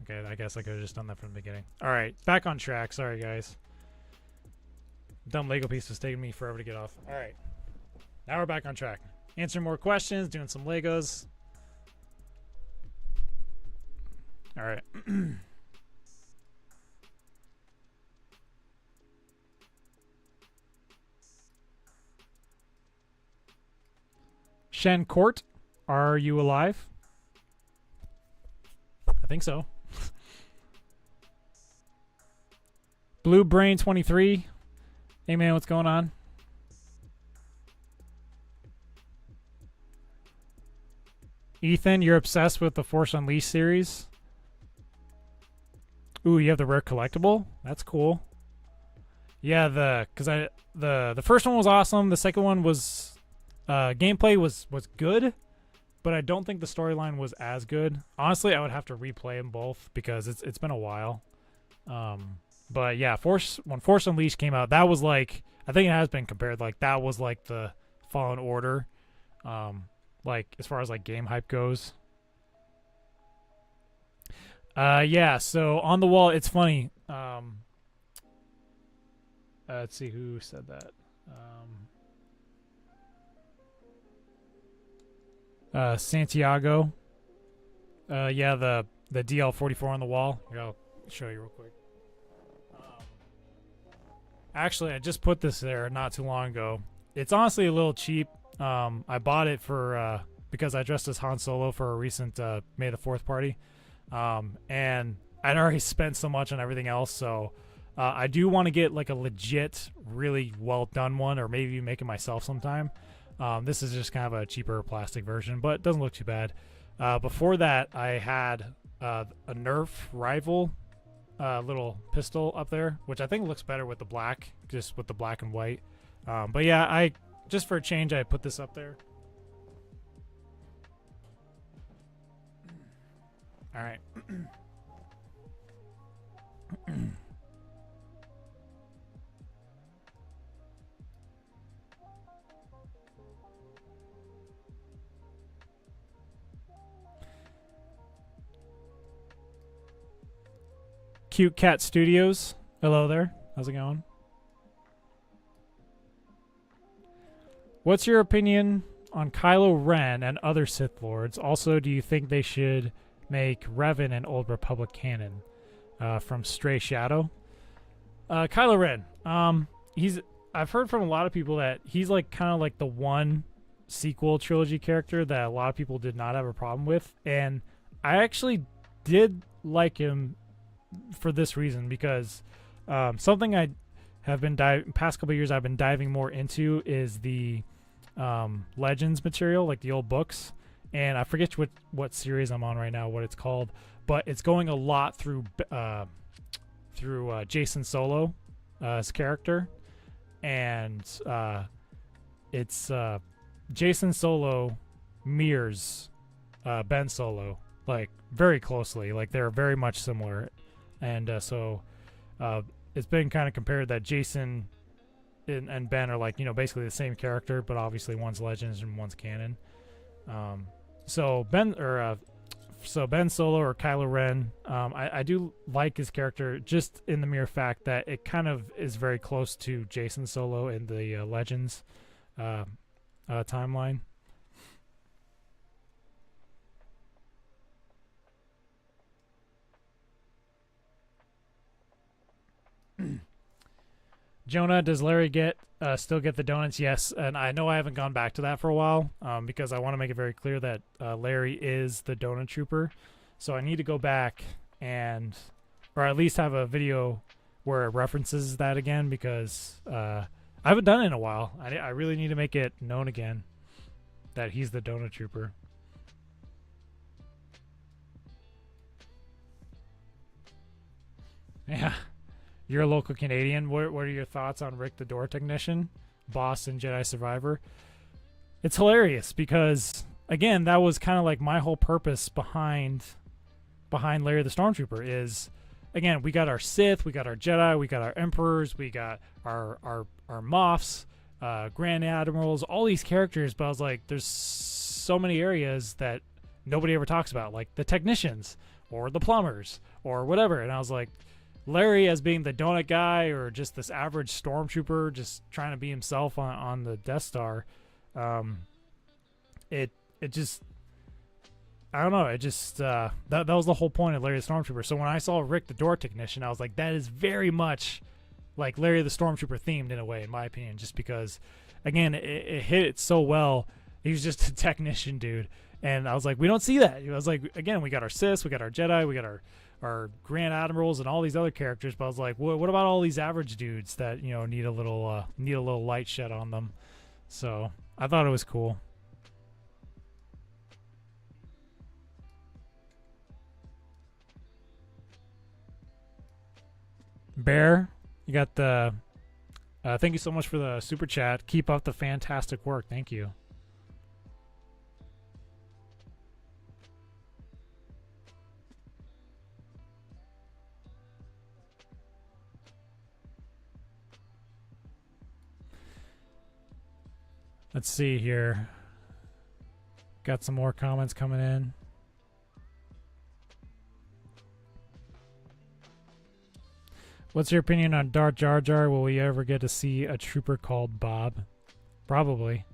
Okay, I guess I could have just done that from the beginning. All right, back on track. Sorry, guys. Dumb Lego piece was taking me forever to get off. All right, now we're back on track. Answering more questions, doing some Legos. All right. Shen Court, are you alive? I think so. Blue Brain 23. Hey man, what's going on? Ethan, you're obsessed with the Force Unleashed series. Ooh, you have the rare collectible? That's cool. Yeah, the first one was awesome. The second one was gameplay was good, but I don't think the storyline was as good. Honestly, I would have to replay them both because it's been a while. But yeah, when Force Unleashed came out, that was like, I think it has been compared, like that was like the Fallen Order, like as far as like game hype goes. Yeah, so on the wall, it's funny. Let's see who said that. Santiago. Yeah, the DL44 on the wall. Here, I'll show you real quick. Actually, I just put this there not too long ago. It's honestly a little cheap. I bought it for because I dressed as Han Solo for a recent May the 4th party. And I'd already spent so much on everything else, so I do want to get like a legit, really well done one, or maybe make it myself sometime. This is just kind of a cheaper plastic version, but it doesn't look too bad. Before that, I had a Nerf rival little pistol up there, which I think looks better with the black, just with the black and white. But yeah, just for a change, I put this up there. All right. Cute Cat Studios. Hello there. How's it going? What's your opinion on Kylo Ren and other Sith Lords? Also, do you think they should make Revan an Old Republic canon? From Stray Shadow. Kylo Ren. I've heard from a lot of people that he's like kind of like the one sequel trilogy character that a lot of people did not have a problem with, and I actually did like him for this reason, because something I have been past couple of years I've been diving more into is the Legends material, like the old books, and I forget what series I'm on right now, what it's called, but it's going a lot through Jason Solo's character, and it's Jason Solo mirrors Ben Solo like very closely, like they're very much similar, and so it's been kind of compared that Jason and Ben are like, you know, basically the same character, but obviously one's Legends and one's canon. So Ben Solo or Kylo Ren, I do like his character just in the mere fact that it kind of is very close to Jason Solo in the Legends timeline. Jonah, does Larry still get the donuts? Yes, and I know I haven't gone back to that for a while because I want to make it very clear that Larry is the donut trooper. So I need to go back or at least have a video where it references that again, because I haven't done it in a while. I really need to make it known again that he's the donut trooper. Yeah. You're a local Canadian. What are your thoughts on Rick the Door Technician, boss in Jedi Survivor? It's hilarious because, again, that was kind of like my whole purpose behind Larry the Stormtrooper is, again, we got our Sith, we got our Jedi, we got our Emperors, we got our Moffs, Grand Admirals, all these characters, but I was like, there's so many areas that nobody ever talks about, like the technicians or the plumbers or whatever. And I was like, Larry as being the donut guy or just this average stormtrooper just trying to be himself on the Death Star, it just, I don't know, it just that was the whole point of Larry the Stormtrooper. So when I saw Rick the door technician, I was like, that is very much like Larry the Stormtrooper themed in a way, in my opinion, just because, again, it hit it so well. He was just a technician dude, and I was like, we don't see that. I was like, again, we got our Sith, we got our Jedi, we got our Grand Admirals and all these other characters, but I was like, what about all these average dudes that, you know, need a little light shed on them? So I thought it was cool. Bear, you got the thank you so much for the super chat. Keep up the fantastic work. Thank you. Let's see here. Got some more comments coming in. What's your opinion on Darth Jar Jar? Will we ever get to see a trooper called Bob? Probably.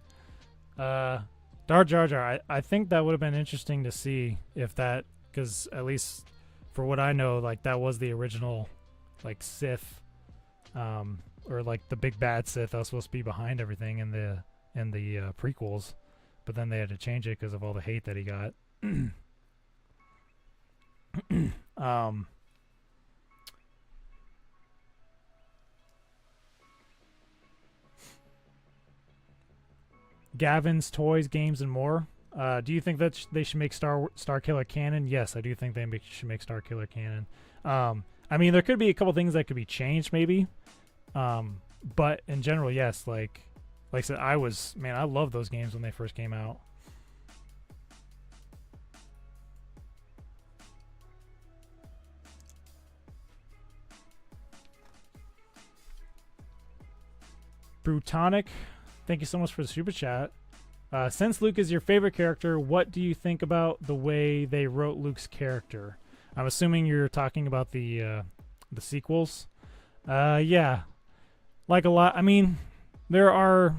Darth Jar Jar, I think that would have been interesting to see if that, because at least for what I know, like that was the original like Sith, or like the big bad Sith that was supposed to be behind everything in the prequels, but then they had to change it because of all the hate that he got. Gavin's Toys, Games, and More. Do you think that they should make Starkiller canon? Yes, I do think they should make Starkiller canon. I mean, there could be a couple things that could be changed, maybe. But in general, yes. Like I said, I love those games when they first came out. Brutonic, thank you so much for the super chat. Since Luke is your favorite character, what do you think about the way they wrote Luke's character? I'm assuming you're talking about the sequels. Yeah, like a lot. I mean, there are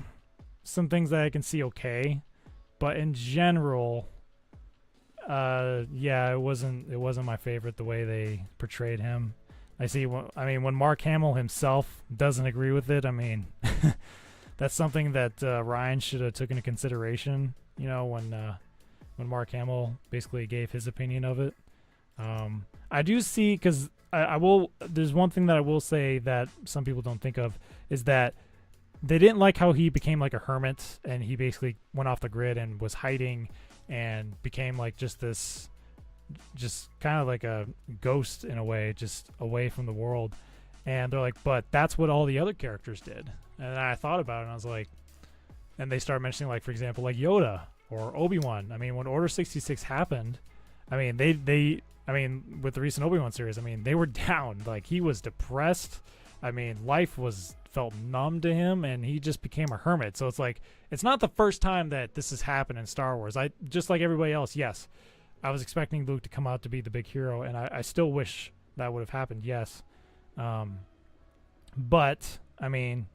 some things that I can see okay, but in general, yeah, it wasn't my favorite the way they portrayed him. When Mark Hamill himself doesn't agree with it, I mean, that's something that Ryan should have took into consideration, you know, when Mark Hamill basically gave his opinion of it. I do see, because there's one thing that I will say that some people don't think of, is that they didn't like how he became like a hermit, and he basically went off the grid and was hiding and became like just kind of like a ghost in a way, just away from the world. And they're like, but that's what all the other characters did. And I thought about it, and I was like, and they started mentioning, like, for example, like Yoda or Obi-Wan. I mean, when Order 66 happened, I mean, with the recent Obi-Wan series, I mean, they were down. Like, he was depressed. I mean, life felt numb to him, and he just became a hermit. So it's like, it's not the first time that this has happened in Star Wars. Just like everybody else, yes, I was expecting Luke to come out to be the big hero, and I still wish that would have happened, yes. But, I mean,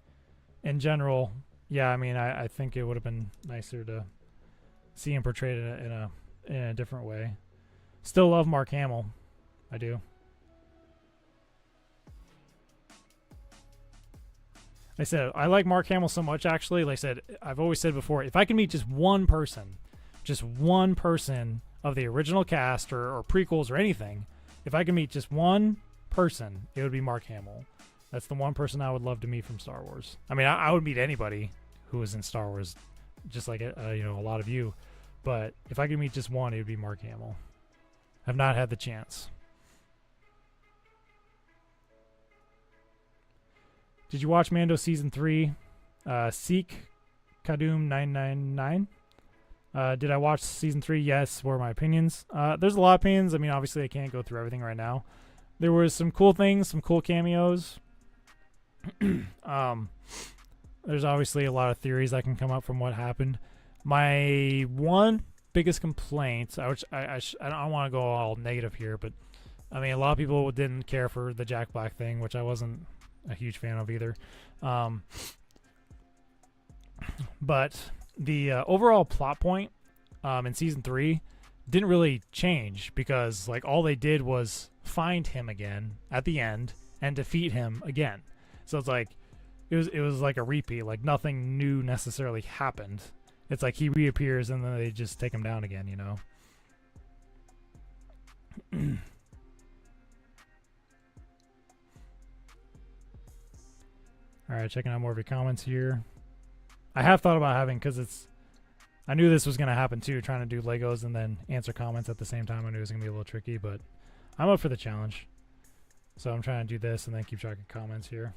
in general, yeah, I mean, I think it would have been nicer to see him portrayed in a different way. Still love Mark Hamill. I do. I said, I like Mark Hamill so much, actually. Like I said, I've always said before, if I can meet just one person of the original cast or prequels or anything, if I can meet just one person, it would be Mark Hamill. That's the one person I would love to meet from Star Wars. I mean, I would meet anybody who was in Star Wars, just like a lot of you. But if I could meet just one, it would be Mark Hamill. I've not had the chance. Did you watch Mando Season 3? Seek Kadum 999. Did I watch Season 3? Yes. What are my opinions? There's a lot of opinions. I mean, obviously, I can't go through everything right now. There was some cool things, some cool cameos. There's obviously a lot of theories that can come up from what happened. My one biggest complaint, I don't want to go all negative here, but I mean, a lot of people didn't care for the Jack Black thing, which I wasn't a huge fan of either. But the overall plot point in season 3 didn't really change, because like all they did was find him again at the end and defeat him again. So it's like it was like a repeat. Like nothing new necessarily happened. It's like he reappears and then they just take him down again, you know. All right, checking out more of your comments here. I have thought about having, because I knew this was going to happen too, trying to do Legos and then answer comments at the same time. I knew it was going to be a little tricky, but I'm up for the challenge. So I'm trying to do this and then keep track of comments here.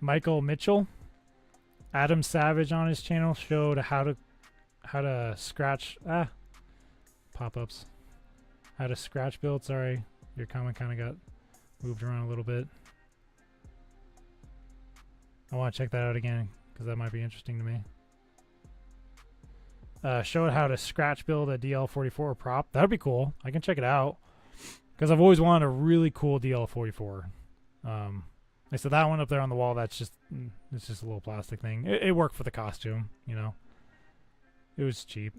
Michael Mitchell, Adam Savage on his channel showed how to scratch pop-ups. How to scratch build. Sorry, your comment kind of got moved around a little bit. I want to check that out again because that might be interesting to me. Showed how to scratch build a DL44 prop. That would be cool. I can check it out because I've always wanted a really cool DL44. I said that one up there on the wall. It's just a little plastic thing. It worked for the costume, you know. It was cheap.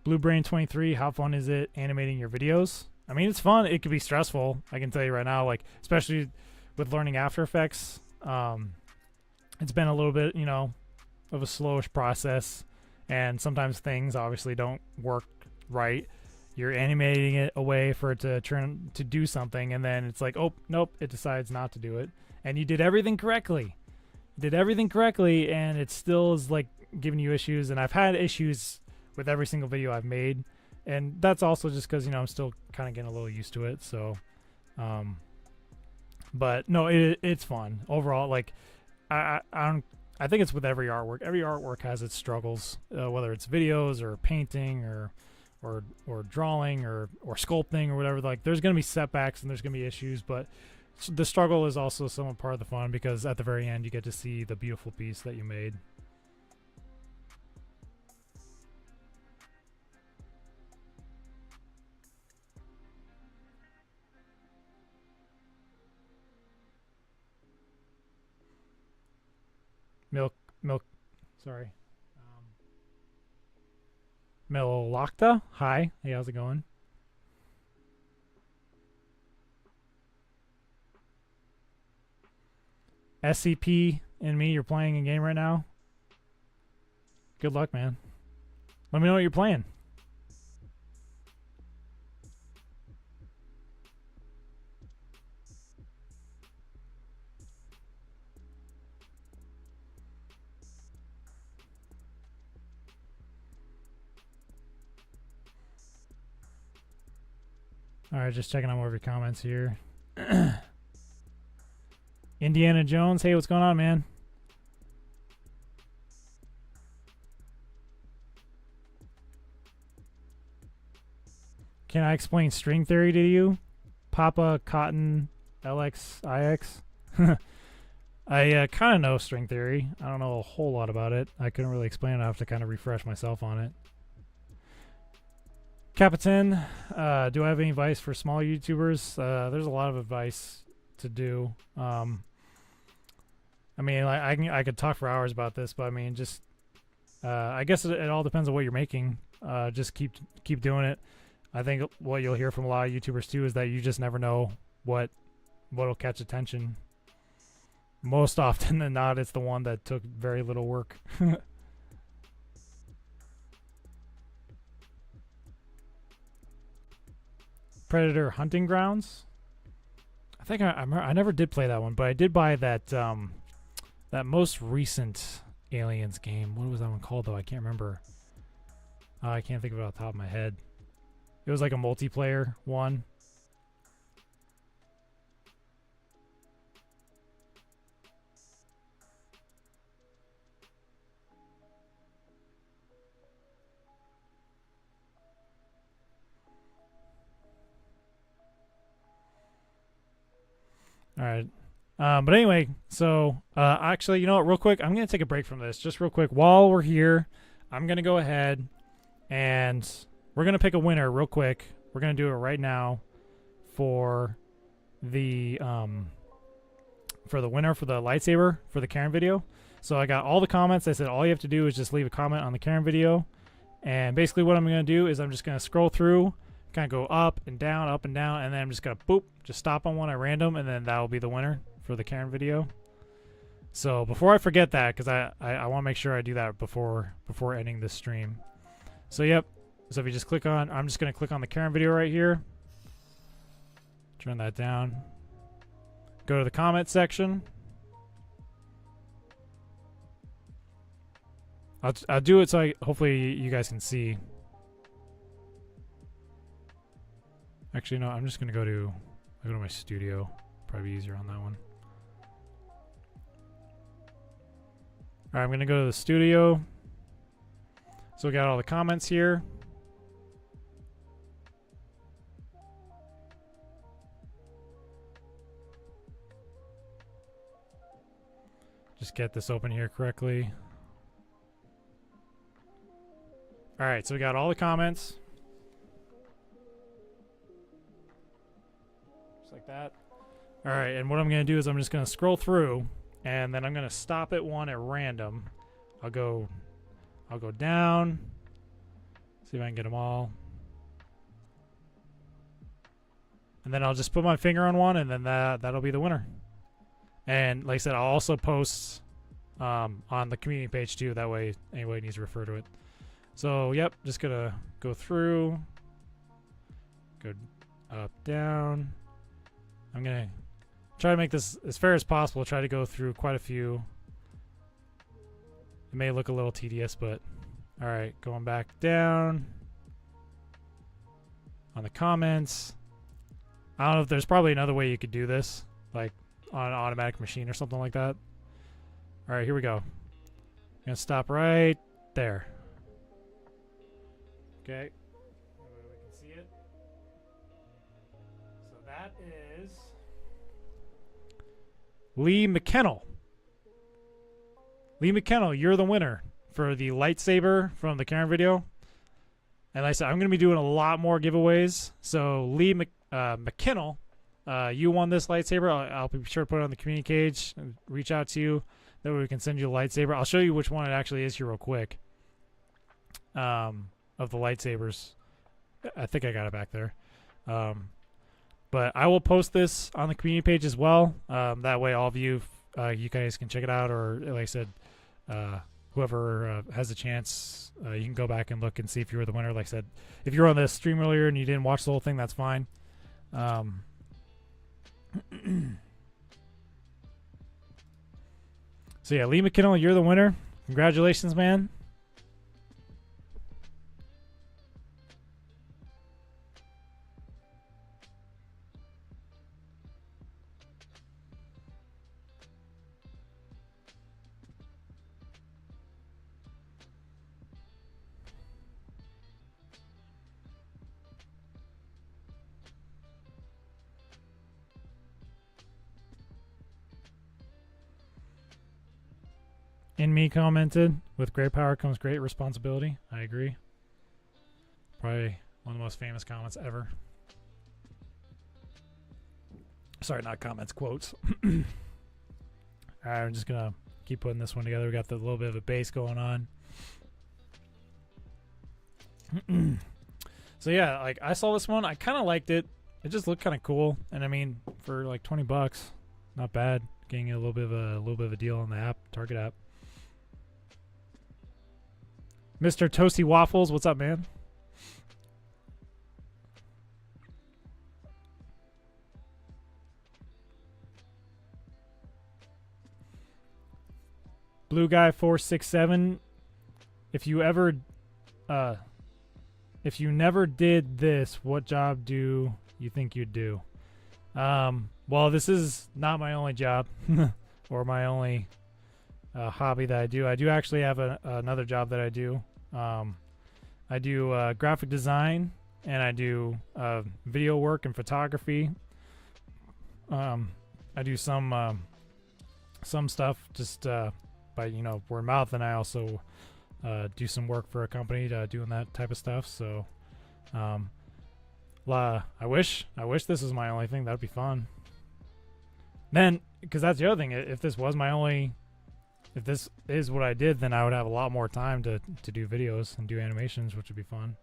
Blue Brain 23. How fun is it animating your videos? I mean, it's fun. It could be stressful. I can tell you right now, like especially with learning After Effects. It's been a little bit, you know, of a slowish process, and sometimes things obviously don't work right. You're animating it away for it to turn to do something, and then it's like, oh, nope, it decides not to do it. And you did everything correctly. You did everything correctly, and it still is like giving you issues. And I've had issues with every single video I've made, and that's also just because, you know, I'm still kind of getting a little used to it. So, but no, it's fun overall. Like, I think it's with every artwork. Every artwork has its struggles, whether it's videos or painting or drawing or sculpting or whatever. Like there's going to be setbacks and there's going to be issues, but the struggle is also somewhat part of the fun, because at the very end you get to see the beautiful piece that you made. Sorry. Melocta, hi. Hey, how's it going? SCP and me, you're playing a game right now? Good luck, man. Let me know what you're playing. Alright, just checking out more of your comments here. Indiana Jones, hey, what's going on, man? Can I explain string theory to you? Papa Cotton LXIX? I kind of know string theory. I don't know a whole lot about it. I couldn't really explain it. I have to kind of refresh myself on it. Capitan, do I have any advice for small YouTubers? There's a lot of advice to do. I mean, I could talk for hours about this, but I mean, just I guess it all depends on what you're making. Just keep doing it. I think what you'll hear from a lot of YouTubers too is that you just never know what'll catch attention. Most often than not, it's the one that took very little work. Predator Hunting Grounds. I think I never did play that one, but I did buy that that most recent Aliens game. What was that one called though? I can't remember. I can't think of it off the top of my head. It was like a multiplayer one. All right. But anyway, so actually, you know what? Real quick, I'm gonna take a break from this, just real quick. While we're here, I'm gonna go ahead and we're gonna pick a winner real quick. We're gonna do it right now for the winner for the lightsaber for the Karen video. So I got all the comments. I said all you have to do is just leave a comment on the Karen video, and basically what I'm gonna do is I'm just gonna scroll through, kind of go up and down, and then I'm just gonna boop, just stop on one at random, and then that will be the winner for the Karen video. So before I forget that, because I want to make sure I do that before ending this stream. So yep. So if you just click on, I'm just gonna click on the Karen video right here. Turn that down. Go to the comment section. I'll do it so hopefully you guys can see. Actually, no, I'm just gonna go to my studio. Probably easier on that one. All right, I'm gonna go to the studio. So we got all the comments here. Just get this open here correctly. All right, so we got all the comments. Just like that. All right, and what I'm going to do is I'm just going to scroll through, and then I'm going to stop at one at random. I'll go down. See if I can get them all. And then I'll just put my finger on one, and then that'll be the winner. And like I said, I'll also post on the community page too. That way anybody needs to refer to it. So yep, just gonna go through, go up, down. I'm gonna try to make this as fair as possible. Try to go through quite a few. It may look a little tedious, but all right, going back down on the comments. I don't know if there's probably another way you could do this, like on an automatic machine or something like that. All right, here we go. I'm gonna stop right there. Okay. We can see it. So that is Lee McKennell. Lee McKennell, you're the winner for the lightsaber from the Karen video. And like I said, I'm going to be doing a lot more giveaways. So Lee McKennell, you won this lightsaber. I'll be sure to put it on the community page and reach out to you. That way we can send you a lightsaber. I'll show you which one it actually is here real quick. Of the lightsabers. I think I got it back there. But I will post this on the community page as well. That way all of you, you guys can check it out. Or like I said, whoever has a chance, you can go back and look and see if you were the winner. Like I said, if you were on the stream earlier and you didn't watch the whole thing, that's fine. So yeah, Lee McKinnell, you're the winner. Congratulations, man. In Me commented, with great power comes great responsibility. I agree. Probably one of the most famous comments ever. Sorry, not comments, quotes. Alright, I'm just gonna keep putting this one together. We got the little bit of a bass going on. So yeah, like I saw this one, I kind of liked it. It just looked kind of cool, and I mean, for like $20, not bad. Getting a little bit of a deal on the app, Target app. Mr. Toasty Waffles, what's up, man? Blue Guy 467. If you never did this, what job do you think you'd do? Well, this is not my only job or my only hobby that I do. I do actually have another job that I do. I do graphic design, and I do video work and photography. I do some stuff just by word of mouth, and I also do some work for a company doing that type of stuff. So I wish this was my only thing. That'd be fun. Then, because that's the other thing, if this is what I did, then I would have a lot more time to do videos and do animations, which would be fun.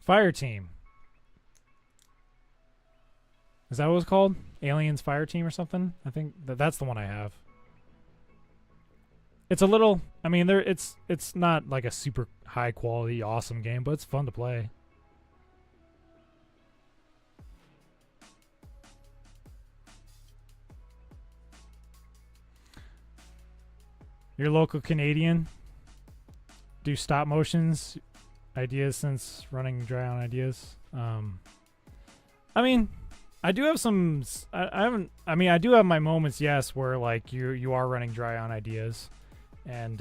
Fire Team. Is that what it's called? Aliens Fire Team or something? I think that's the one I have. It's a little, I mean, it's not like a super high quality, awesome game, but it's fun to play. Your local Canadian? Do stop motions ideas since running dry on ideas. I mean, I do have some. I do have my moments, yes, where like you are running dry on ideas, and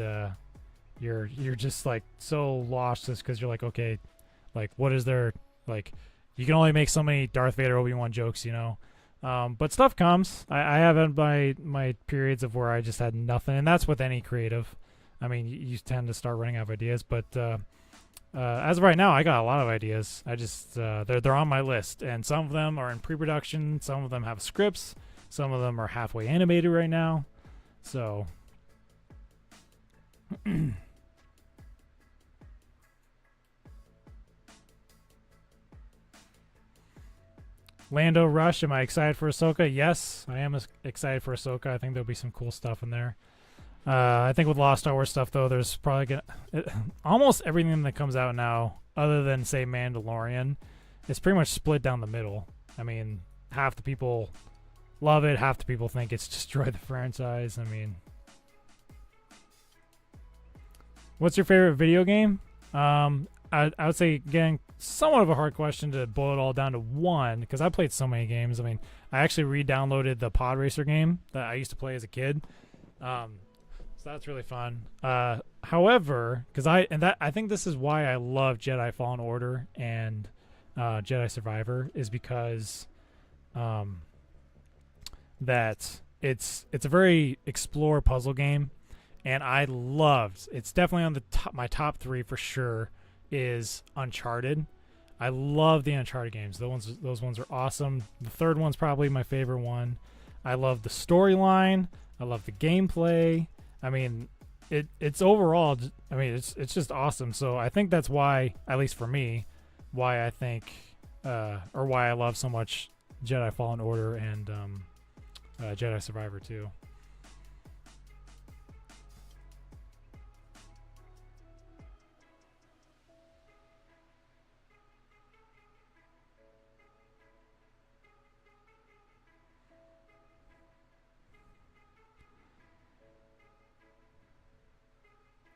you're just like so lost just because you're like, okay, like what is there, like you can only make so many Darth Vader Obi-Wan jokes, but stuff comes. I have had my periods of where I just had nothing, and that's with any creative. I mean, you tend to start running out of ideas, but as of right now, I got a lot of ideas. I just they're on my list, and some of them are in pre-production. Some of them have scripts. Some of them are halfway animated right now. So, Lando Rush. Am I excited for Ahsoka? Yes, I am excited for Ahsoka. I think there'll be some cool stuff in there. I think with Lost Star Wars stuff, though, there's probably almost everything that comes out now, other than, say, Mandalorian, is pretty much split down the middle. I mean, half the people love it, half the people think it's destroyed the franchise. I mean, what's your favorite video game? I would say, again, somewhat of a hard question to boil it all down to one, because I played so many games. I mean, I actually re-downloaded the Pod Racer game that I used to play as a kid. So that's really fun. However, because I think this is why I love Jedi Fallen Order and Jedi Survivor, is because that it's a very explore puzzle game, and I loved. It's definitely on the top, my top 3 for sure is Uncharted. I love the Uncharted games. Those ones are awesome. The third one's probably my favorite one. I love the storyline. I love the gameplay. I mean, it's overall. I mean, it's just awesome. So I think that's why, at least for me, why I think or why I love so much Jedi Fallen Order and Jedi Survivor too.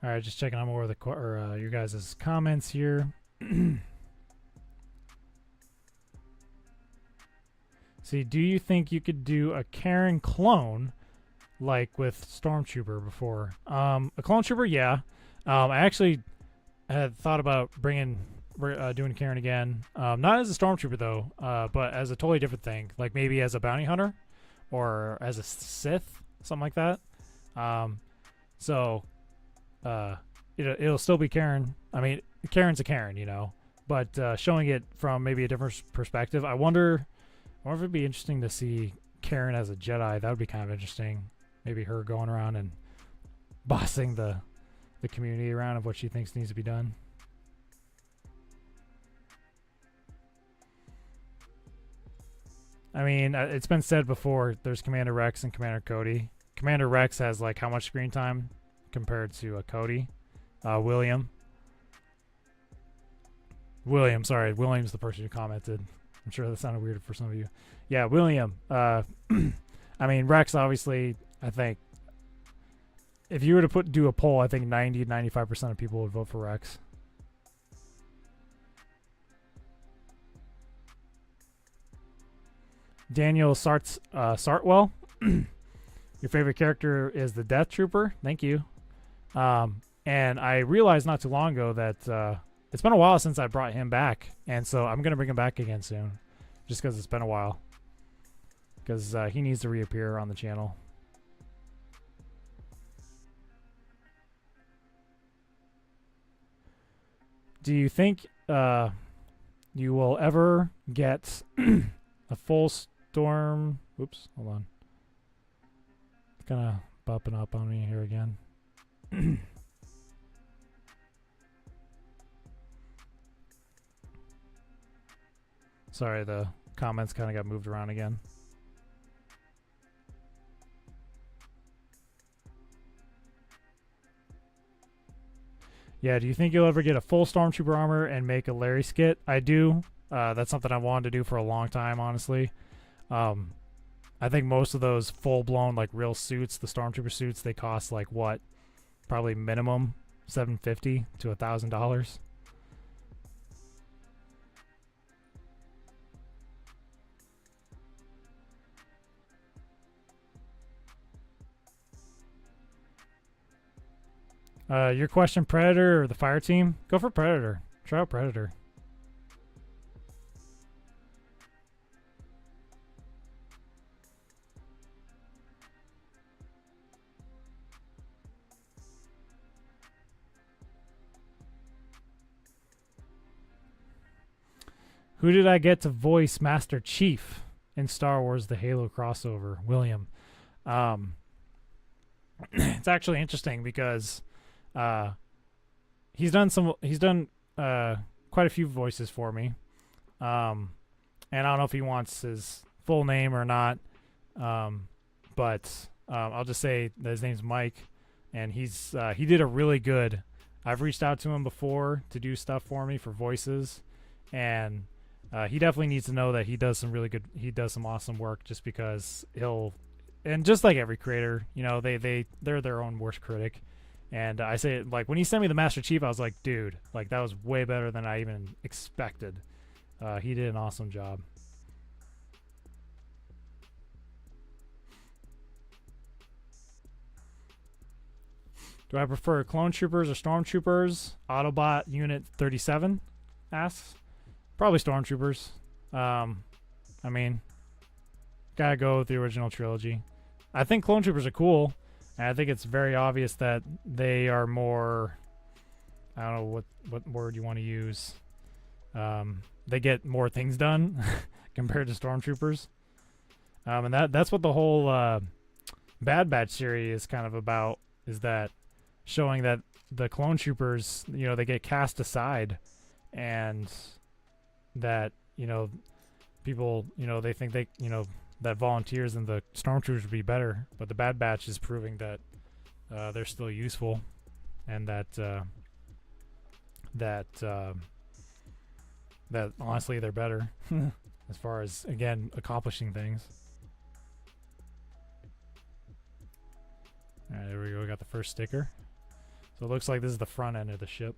All right, just checking on more of the your guys' comments here. See, do you think you could do a Karen clone like with Stormtrooper before? A clone trooper, yeah. I actually had thought about doing Karen again. Not as a Stormtrooper though, but as a totally different thing, like maybe as a bounty hunter or as a Sith, something like that. It'll still be Karen. I mean, Karen's a Karen, but showing it from maybe a different perspective. I wonder if it'd be interesting to see Karen as a Jedi. That would be kind of interesting. Maybe her going around and bossing the community around of what she thinks needs to be done. I mean, it's been said before, there's Commander Rex and Commander Cody. Commander Rex has like how much screen time compared to Cody? William, sorry. William's the person who commented. I'm sure that sounded weird for some of you. Yeah, William. I mean, Rex, obviously, I think if you were to do a poll, I think 90-95% of people would vote for Rex. Daniel Sartwell. Your favorite character is the Death Trooper. Thank you. And I realized not too long ago that it's been a while since I brought him back, and so I'm gonna bring him back again soon, just because it's been a while. Because he needs to reappear on the channel. Do you think you will ever get a full storm? Oops, hold on. It's kind of popping up on me here again. Sorry, the comments kind of got moved around again. Yeah, do you think you'll ever get a full Stormtrooper armor and make a Larry skit? I do. That's something I've wanted to do for a long time, honestly. I think most of those full-blown, like, real suits, the Stormtrooper suits, they cost, like, what? Probably minimum $750 to $1,000. Your question, Predator or the Fire Team? Go for Predator. Try out Predator. Who did I get to voice Master Chief in Star Wars The Halo crossover? William. It's actually interesting because he's done quite a few voices for me. And I don't know if he wants his full name or not. But I'll just say that his name's Mike, and he did a really good. I've reached out to him before to do stuff for me for voices, and he definitely needs to know that he does some awesome work, just because and just like every creator, you know, they're their own worst critic. And I say, like, when he sent me the Master Chief, I was like, dude, like, that was way better than I even expected. He did an awesome job. Do I prefer clone troopers or stormtroopers? Autobot Unit 37 asks. Probably stormtroopers. I mean, gotta go with the original trilogy. I think clone troopers are cool. And I think it's very obvious that they are more, I don't know what word you want to use. They get more things done compared to stormtroopers. And that's what the whole Bad Batch series is kind of about, is that showing that the clone troopers, you know, they get cast aside, and that, you know, people, you know, they think that volunteers and the stormtroopers would be better, but the Bad Batch is proving that they're still useful, and that honestly they're better as far as, again, accomplishing things. All right, there we go. We got the first sticker. So it looks like this is the front end of the ship.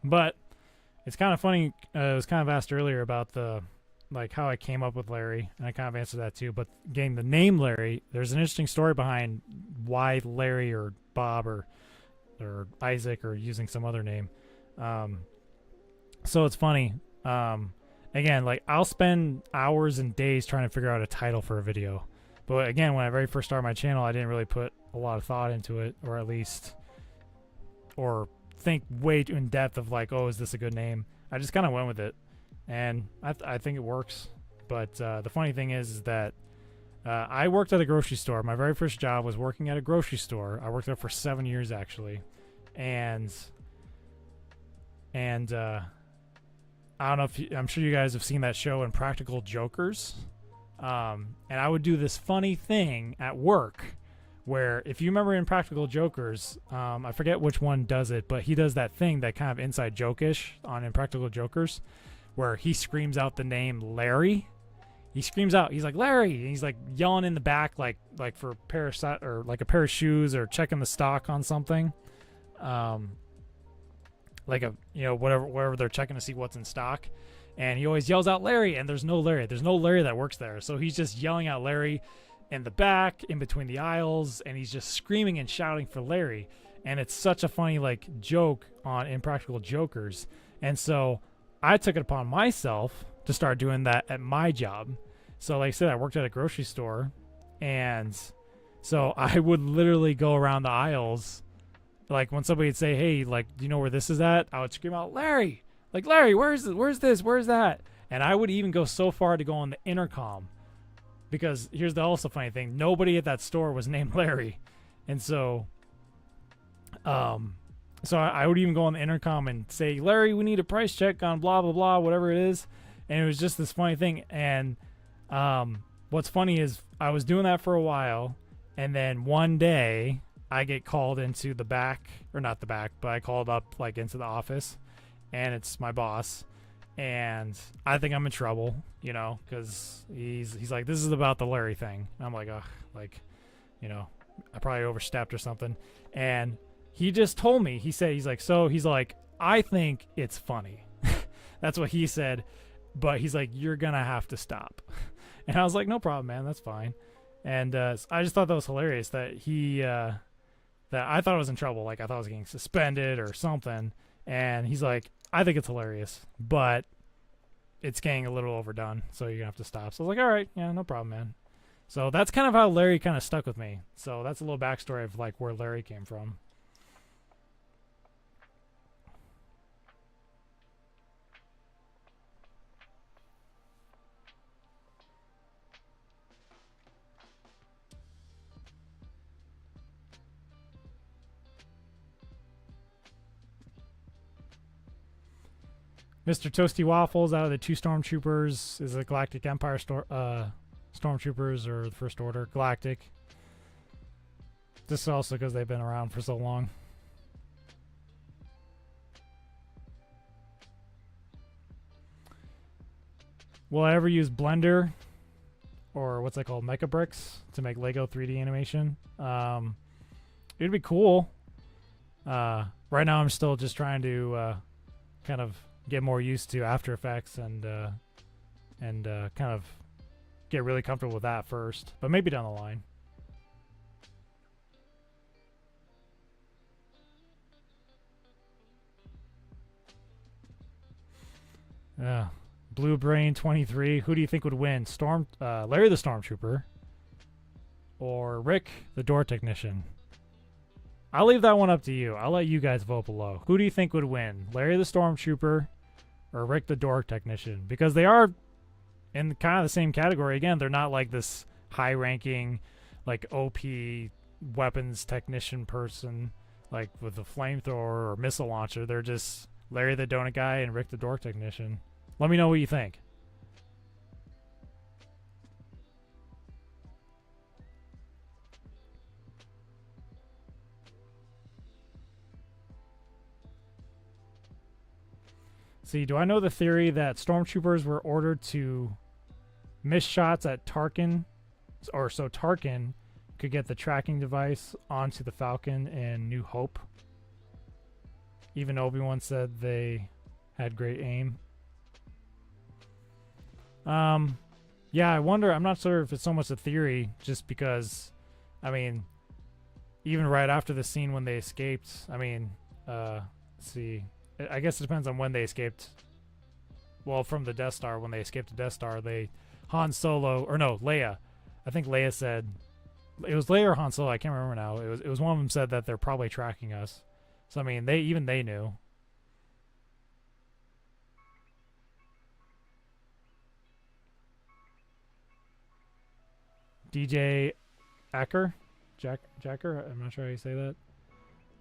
But it's kind of funny. It was kind of asked earlier about how I came up with Larry, and I kind of answered that too. But getting the name Larry, there's an interesting story behind why Larry or Bob or Isaac, or using some other name. So it's funny. Again, like, I'll spend hours and days trying to figure out a title for a video. But again, when I very first started my channel, I didn't really put a lot of thought into it, or think way too in depth of, like, oh, is this a good name? I just kind of went with it, and I think it works. But the funny thing is that I worked at a grocery store. My very first job was working at a grocery store. I worked there for 7 years, actually, and I don't know if I'm sure you guys have seen that show, Impractical Jokers. And I would do this funny thing at work, where, if you remember Impractical Jokers, I forget which one does it, but he does that thing, that kind of inside joke-ish on Impractical Jokers, where he screams out the name Larry. He screams out, he's like, Larry, and he's like yelling in the back, like for a pair of shoes, or checking the stock on something. like a whatever wherever they're checking to see what's in stock, and he always yells out Larry, and there's no Larry that works there, so he's just yelling out Larry in the back in between the aisles, and he's just screaming and shouting for Larry. And it's such a funny like joke on Impractical Jokers. And so I took it upon myself to start doing that at my job. So like I said, I worked at a grocery store, and so I would literally go around the aisles. Like when somebody would say, hey, like, do you know where this is at? I would scream out, Larry! Like, Larry, where's this? Where's that? And I would even go so far to go on the intercom. Because here's the also funny thing. Nobody at that store was named Larry. And so I would even go on the intercom and say, Larry, we need a price check on blah, blah, blah, whatever it is. And it was just this funny thing. And what's funny is I was doing that for a while. And then one day I get called into the back, or not the back, but I called up like into the office, and it's my boss. And I think I'm in trouble, because he's like, this is about the Larry thing. And I'm like, ugh, like, I probably overstepped or something. And he just told me, he's like, I think it's funny. That's what he said. But he's like, you're going to have to stop. And I was like, no problem, man. That's fine. And I just thought that was hilarious that that I thought I was in trouble. Like, I thought I was getting suspended or something. And he's like, I think it's hilarious, but it's getting a little overdone, so you're going to have to stop. So I was like, all right, yeah, no problem, man. So that's kind of how Larry kind of stuck with me. So that's a little backstory of, like, where Larry came from. Mr. Toasty Waffles out of the 2 Stormtroopers is the Galactic Empire Stormtroopers, or the First Order. Galactic. This is also because they've been around for so long. Will I ever use Blender, or what's that called, Mecha Bricks, to make Lego 3D animation? It'd be cool. Right now I'm still just trying to kind of get more used to After Effects and kind of get really comfortable with that first, but maybe down the line. Blue Brain 23. Who do you think would win? Larry the Stormtrooper or Rick the Door Technician? I'll leave that one up to you. I'll let you guys vote below. Who do you think would win? Larry the Stormtrooper or Rick the Door Technician? Because they are in kind of the same category. Again, they're not like this high-ranking, like OP weapons technician person, like with a flamethrower or missile launcher. They're just Larry the Donut Guy and Rick the Door Technician. Let me know what you think. See, do I know the theory that Stormtroopers were ordered to miss shots at Tarkin, or so Tarkin could get the tracking device onto the Falcon in New Hope? Even Obi-Wan said they had great aim. Yeah, I wonder, I'm not sure if it's so much a theory, just because, I mean, even right after the scene when they escaped, I mean, let's see, I guess it depends on when they escaped. Well, from the Death Star, when they escaped the Death Star, Han Solo, or no, Leia. I think Leia said, it was Leia or Han Solo, I can't remember now. It was one of them said that they're probably tracking us. So, I mean, they knew. DJ Jacker? I'm not sure how you say that.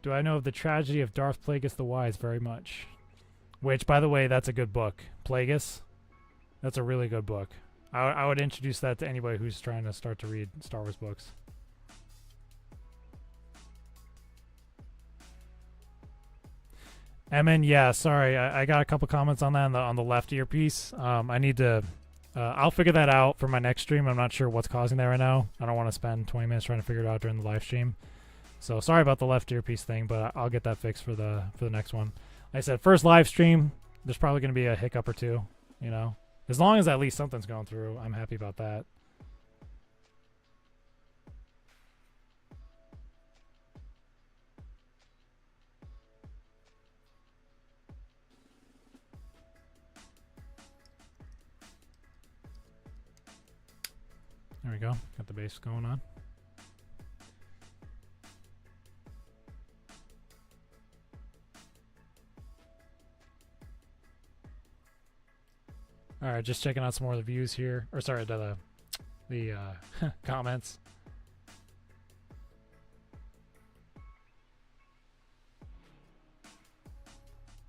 Do I know of the tragedy of Darth Plagueis the Wise? Very much. Which, by the way, that's a good book. Plagueis? That's a really good book. I would introduce that to anybody who's trying to start to read Star Wars books. Emin, yeah, sorry. I got a couple comments on that on the left earpiece. I need to... I'll figure that out for my next stream. I'm not sure what's causing that right now. I don't want to spend 20 minutes trying to figure it out during the live stream. So sorry about the left earpiece thing, but I'll get that fixed for the next one. I said first live stream. There's probably going to be a hiccup or two. You know, as long as at least something's going through, I'm happy about that. There we go. Got the bass going on. All right, just checking out some more of the views here, or sorry, the comments.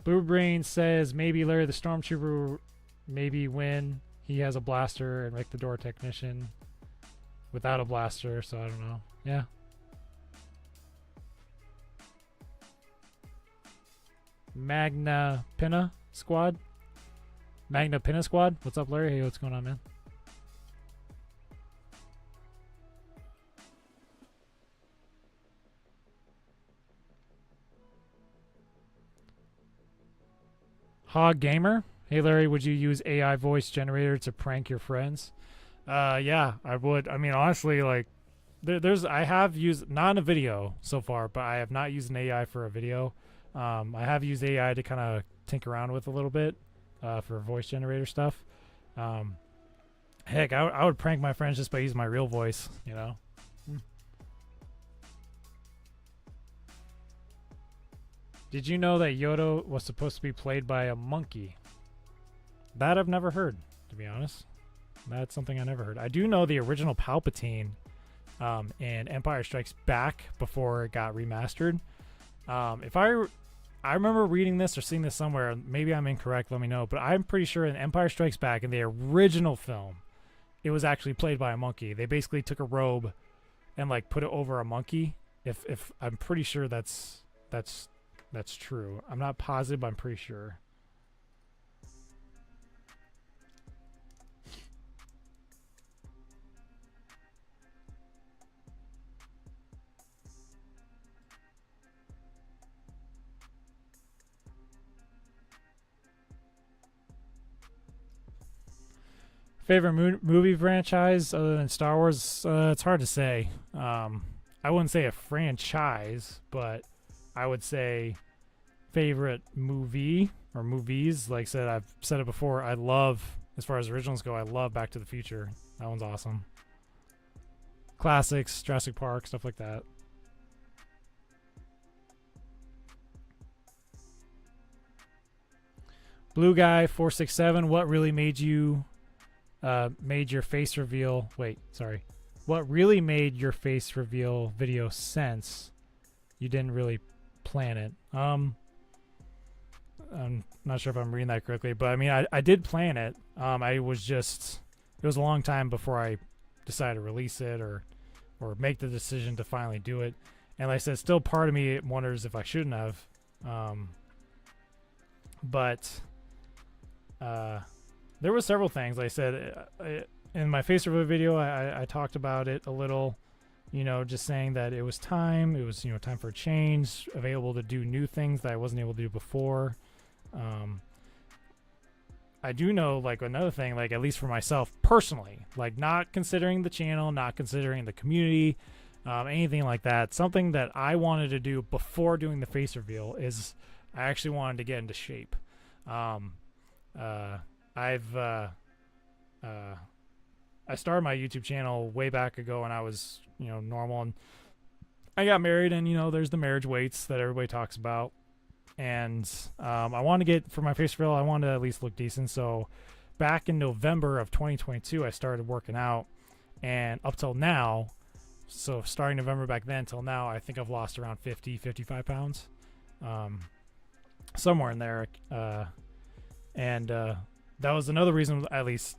Blue Brain says maybe Larry the Stormtrooper maybe win. He has a blaster and Rick the door technician without a blaster, so I don't know. Yeah. Magna Pinna Squad. Magna Pinna Squad. What's up, Larry? Hey, what's going on, man? Hog Gamer. Hey, Larry, would you use AI voice generator to prank your friends? Yeah, I would. I mean, honestly, like, I have used, not in a video so far, but I have not used an AI for a video. I have used AI to kind of tinker around with a little bit for voice generator stuff. Heck, I would prank my friends just by using my real voice, you know? Did you know that Yoda was supposed to be played by a monkey? That I've never heard, to be honest. That's something I never heard. I do know the original Palpatine in Empire Strikes Back before it got remastered. If I remember reading this or seeing this somewhere, maybe I'm incorrect, let me know, but I'm pretty sure in Empire Strikes Back, in the original film, it was actually played by a monkey. They basically took a robe and like put it over a monkey. If I'm pretty sure that's true. I'm not positive, but I'm pretty sure. Favorite movie franchise other than Star Wars? It's hard to say. I wouldn't say a franchise, but I would say favorite movie or movies. Like I said, I've said it before. I love, as far as originals go, I love Back to the Future. That one's awesome. Classics, Jurassic Park, stuff like that. Blue Guy 467. What really made you made your face reveal? Wait, sorry. What really made your face reveal video sense? You didn't really plan it. I'm not sure if I'm reading that correctly, but I mean, I did plan it. I was just, it was a long time before I decided to release it or make the decision to finally do it. And like I said, still part of me wonders if I shouldn't have. But there was several things. Like I said, in my face reveal video, I talked about it a little. You know, just saying that it was time. It was, you know, time for a change, available to do new things that I wasn't able to do before. I do know, like, another thing, like, at least for myself personally, like, not considering the channel, not considering the community, anything like that, something that I wanted to do before doing the face reveal is I actually wanted to get into shape. I started my YouTube channel way back ago when I was, you know, normal, and I got married, and, you know, there's the marriage weights that everybody talks about. And I want to get, for my face reveal, I wanted to at least look decent. So back in November of 2022, I started working out. And up till now, so starting November back then till now, I think I've lost around 55 pounds. Somewhere in there. And that was another reason, at least,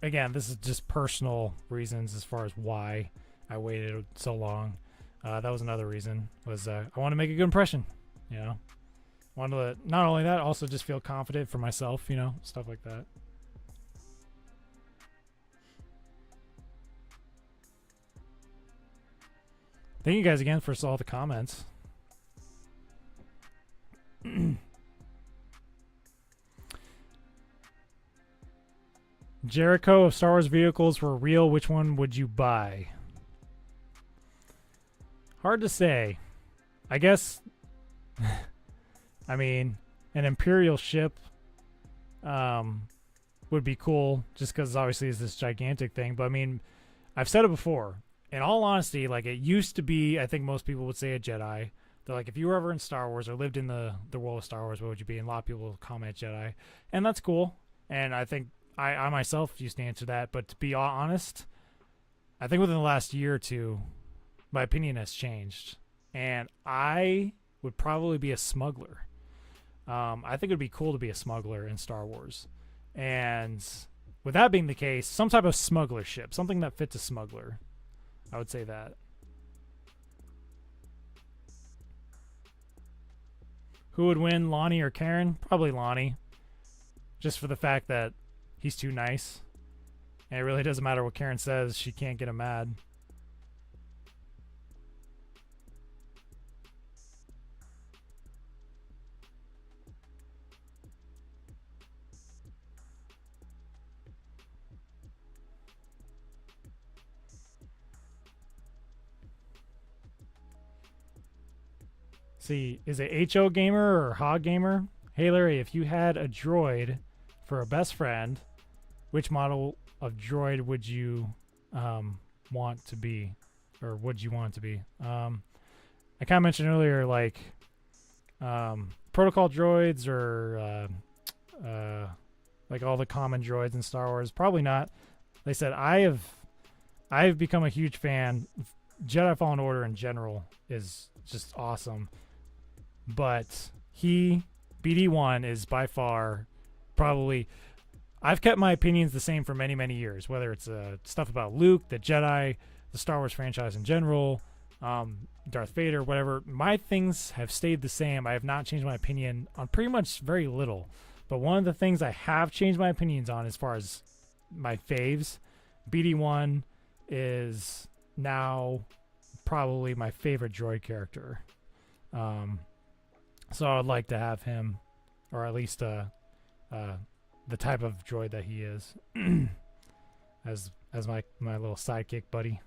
again, this is just personal reasons as far as why I waited so long. That was another reason, was I want to make a good impression, you know. Wanted to, not only that, also just feel confident for myself, you know, stuff like that. Thank you guys again for all the comments. Jericho, if Star Wars vehicles were real, which one would you buy? Hard to say. I guess, I mean, an Imperial ship would be cool just because obviously it's this gigantic thing. But I mean, I've said it before. In all honesty, like it used to be, I think most people would say a Jedi. They're like, if you were ever in Star Wars or lived in the world of Star Wars, what would you be? And a lot of people comment Jedi. And that's cool. And I think I myself used to answer that. But to be honest, I think within the last year or two, my opinion has changed. And I would probably be a smuggler. I think it would be cool to be a smuggler in Star Wars. And with that being the case, some type of smuggler ship, something that fits a smuggler. I would say that. Who would win, Lonnie or Karen? Probably Lonnie. Just for the fact that he's too nice. And it really doesn't matter what Karen says. She can't get him mad. See, is it HO Gamer or Hog Gamer? Hey Larry, if you had a droid for a best friend, which model of droid would you want to be? Or would you want to be? I kind of mentioned earlier, like, protocol droids or like all the common droids in Star Wars. Probably not. Like I said, I've become a huge fan. Jedi Fallen Order in general is just awesome. But BD1 is by far probably... I've kept my opinions the same for many, many years, whether it's stuff about Luke, the Jedi, the Star Wars franchise in general, Darth Vader, whatever. My things have stayed the same. I have not changed my opinion on pretty much very little. But one of the things I have changed my opinions on as far as my faves, BD1 is now probably my favorite droid character. So I'd like to have him, or at least the type of droid that he is, as my little sidekick buddy.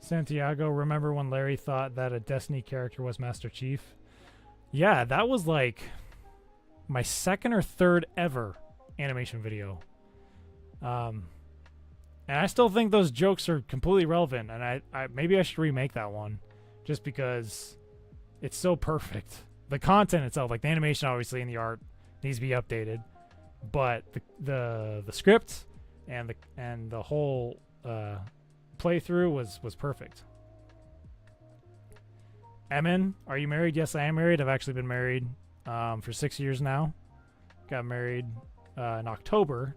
Santiago, remember when Larry thought that a Destiny character was Master Chief? Yeah, that was like my second or third ever animation video. And I still think those jokes are completely relevant, and I maybe I should remake that one just because it's so perfect. The content itself, like the animation obviously and the art needs to be updated, but the script and the whole playthrough was perfect. Emin, are you married? Yes, I am married. I've actually been married for 6 years now. Got married in October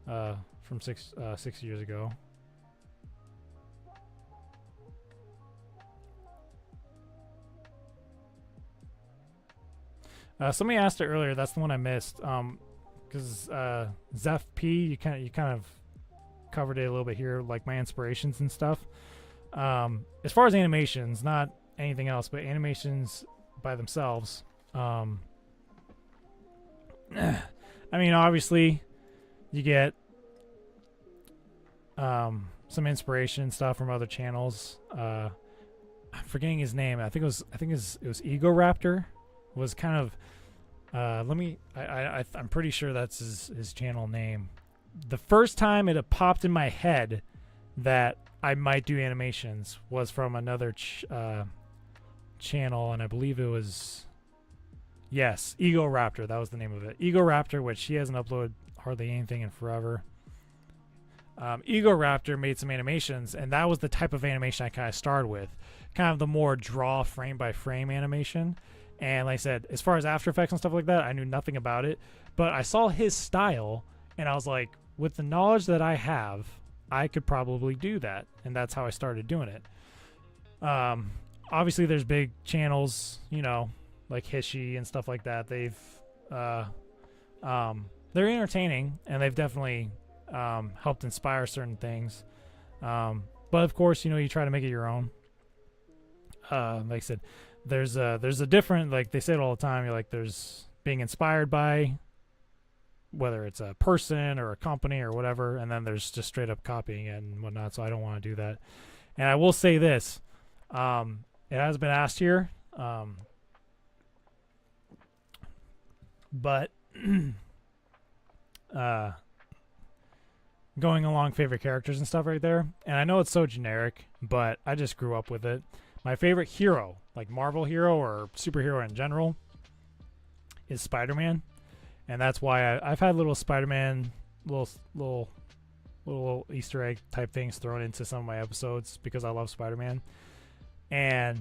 from 6 years ago. Somebody asked it earlier. That's the one I missed. Because Zeph P, you kind of covered it a little bit here, like my inspirations and stuff. As far as animations, not anything else, but animations by themselves. I mean, obviously, you get some inspiration stuff from other channels. I'm forgetting his name. I think it was Ego Raptor. Was kind of I'm pretty sure that's his channel name. The first time it had popped in my head that I might do animations was from another channel, and I believe it was, yes, Ego Raptor. That was the name of it. Ego Raptor, which he hasn't uploaded hardly anything in forever. Ego Raptor made some animations, and that was the type of animation I kind of started with, kind of the more draw frame by frame animation. And like I said, as far as After Effects and stuff like that, I knew nothing about it, but I saw his style, and I was like, with the knowledge that I have, I could probably do that, and that's how I started doing it. Obviously, there's big channels, you know, like Hishi and stuff like that. They're entertaining, and they've definitely helped inspire certain things. But of course, you try to make it your own. Like I said, there's a different, like they say it all the time. You're like, there's being inspired by, whether it's a person or a company or whatever, and then there's just straight up copying it and whatnot. So I don't want to do that. And I will say this, it has been asked here, but going along favorite characters and stuff right there, and I know it's so generic, but I just grew up with it. My favorite hero, like Marvel hero or superhero in general, is Spider-Man, and that's why I've had little Spider-Man little Easter egg type things thrown into some of my episodes because I love Spider-Man. And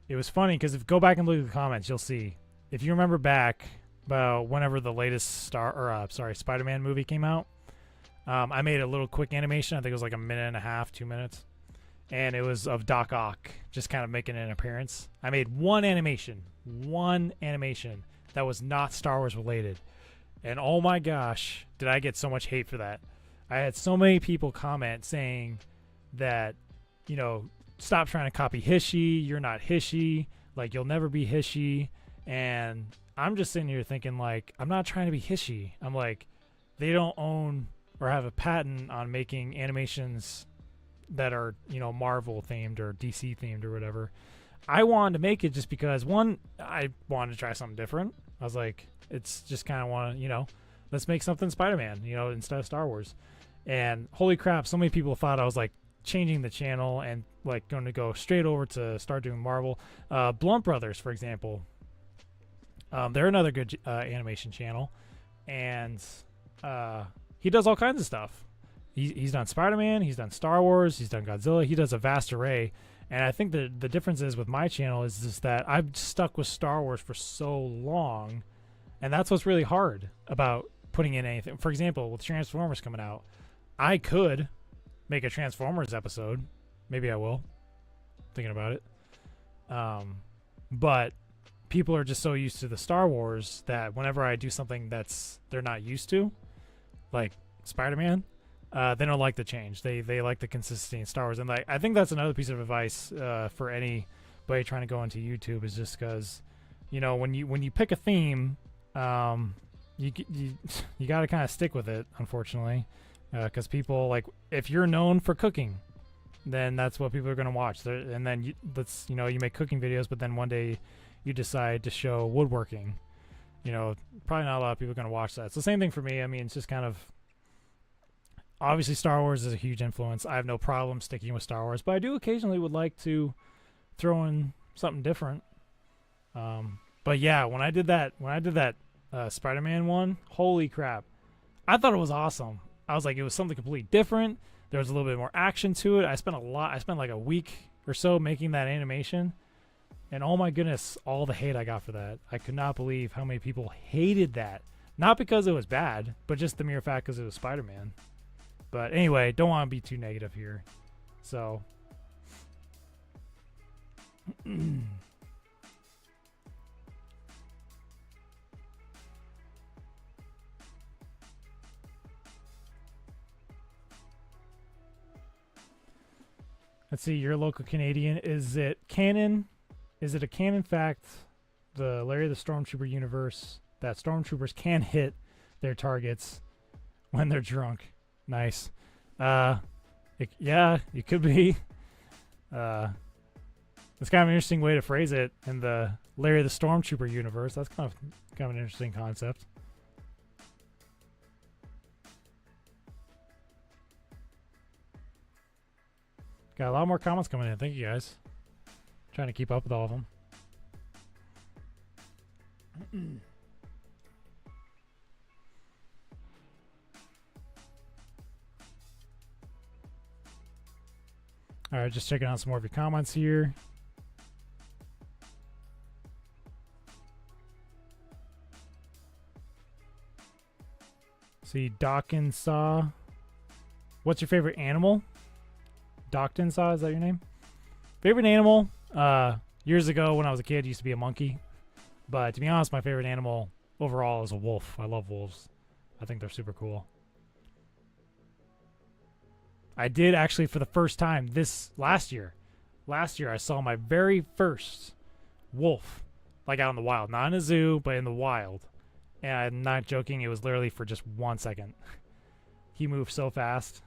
it was funny because if you go back and look at the comments, you'll see, if you remember back about whenever the latest Spider-Man movie came out, I made a little quick animation. I think it was like a minute and a half, 2 minutes. And it was of Doc Ock just kind of making an appearance. I made one animation that was not Star Wars related. And oh my gosh, did I get so much hate for that. I had so many people comment saying that, stop trying to copy Hishy. You're not Hishy. Like, you'll never be Hishy. And I'm just sitting here thinking, like, I'm not trying to be Hishy. I'm like, they don't own or have a patent on making animations that are, Marvel themed or DC themed or whatever. I wanted to make it just because, one, I wanted to try something different. I was like, it's just kind of want to, let's make something Spider-Man, instead of Star Wars. And holy crap, so many people thought I was like changing the channel and like going to go straight over to start doing Marvel. Blunt Brothers, for example, they're another good animation channel, and he does all kinds of stuff. He's done Spider-Man, he's done Star Wars, he's done Godzilla. He does a vast array. And I think the difference is with my channel is just that I've stuck with Star Wars for so long, and that's what's really hard about putting in anything. For example, with Transformers coming out, I could make a Transformers episode. Maybe I will. Thinking about it. But people are just so used to the Star Wars that whenever I do something that's they're not used to, like Spider-Man, they don't like the change. They like the consistency in Star Wars. And I think that's another piece of advice for anybody trying to go into YouTube, is just because, when you pick a theme, you got to kind of stick with it, unfortunately, because people, like, if you're known for cooking, then that's what people are going to watch. And then you make cooking videos, but then one day you decide to show woodworking. Probably not a lot of people are going to watch that. It's the same thing for me. I mean, it's just kind of, obviously Star Wars is a huge influence. I have no problem sticking with Star Wars, but I do occasionally would like to throw in something different. But yeah, when I did that Spider-Man one, holy crap, I thought it was awesome. I was like, it was something completely different. There was a little bit more action to it. I spent like a week or so making that animation, and oh my goodness, all the hate I got for that. I could not believe how many people hated that. Not because it was bad, but just the mere fact because it was Spider-Man. But anyway, don't want to be too negative here. So let's see, you're a local Canadian. Is it canon? Is it a canon fact, the Larry the Stormtrooper universe, that Stormtroopers can hit their targets when they're drunk? Nice. Yeah, it could be. It's kind of an interesting way to phrase it in the Larry the Stormtrooper universe. That's kind of an interesting concept. Got a lot more comments coming in. Thank you guys. Trying to keep up with all of them. All right, just checking out some more of your comments here. See, Dawkins Saw. What's your favorite animal? Dawkins Saw, is that your name? Favorite animal? Years ago when I was a kid, it used to be a monkey. But to be honest, my favorite animal overall is a wolf. I love wolves. I think they're super cool. I did actually for the first time last year. Last year I saw my very first wolf, like out in the wild, not in a zoo, but in the wild. And I'm not joking, it was literally for just 1 second. He moved so fast.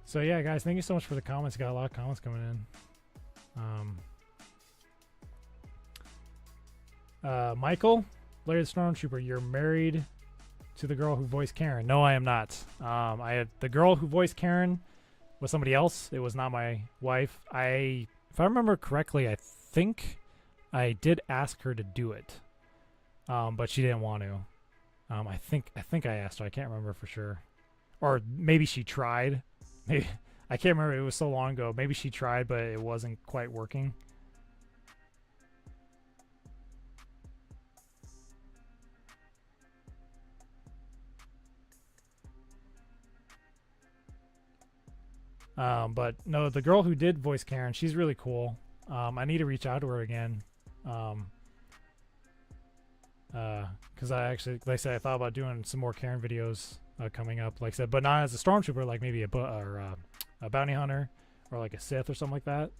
So yeah, guys, thank you so much for the comments. Got a lot of comments coming in. Michael, Larry the Stormtrooper, you're married to the girl who voiced Karen. No, I am not. I had the girl who voiced Karen was somebody else. It was not my wife. If I remember correctly, I think I did ask her to do it, but she didn't want to. I think I asked her. I can't remember for sure, or maybe she tried. Maybe I can't remember. It was so long ago. Maybe she tried, but it wasn't quite working. But no, the girl who did voice Karen, she's really cool. I need to reach out to her again. Because I actually, like I said, I thought about doing some more Karen videos coming up, like I said, but not as a Stormtrooper, like maybe a bounty hunter or like a Sith or something like that.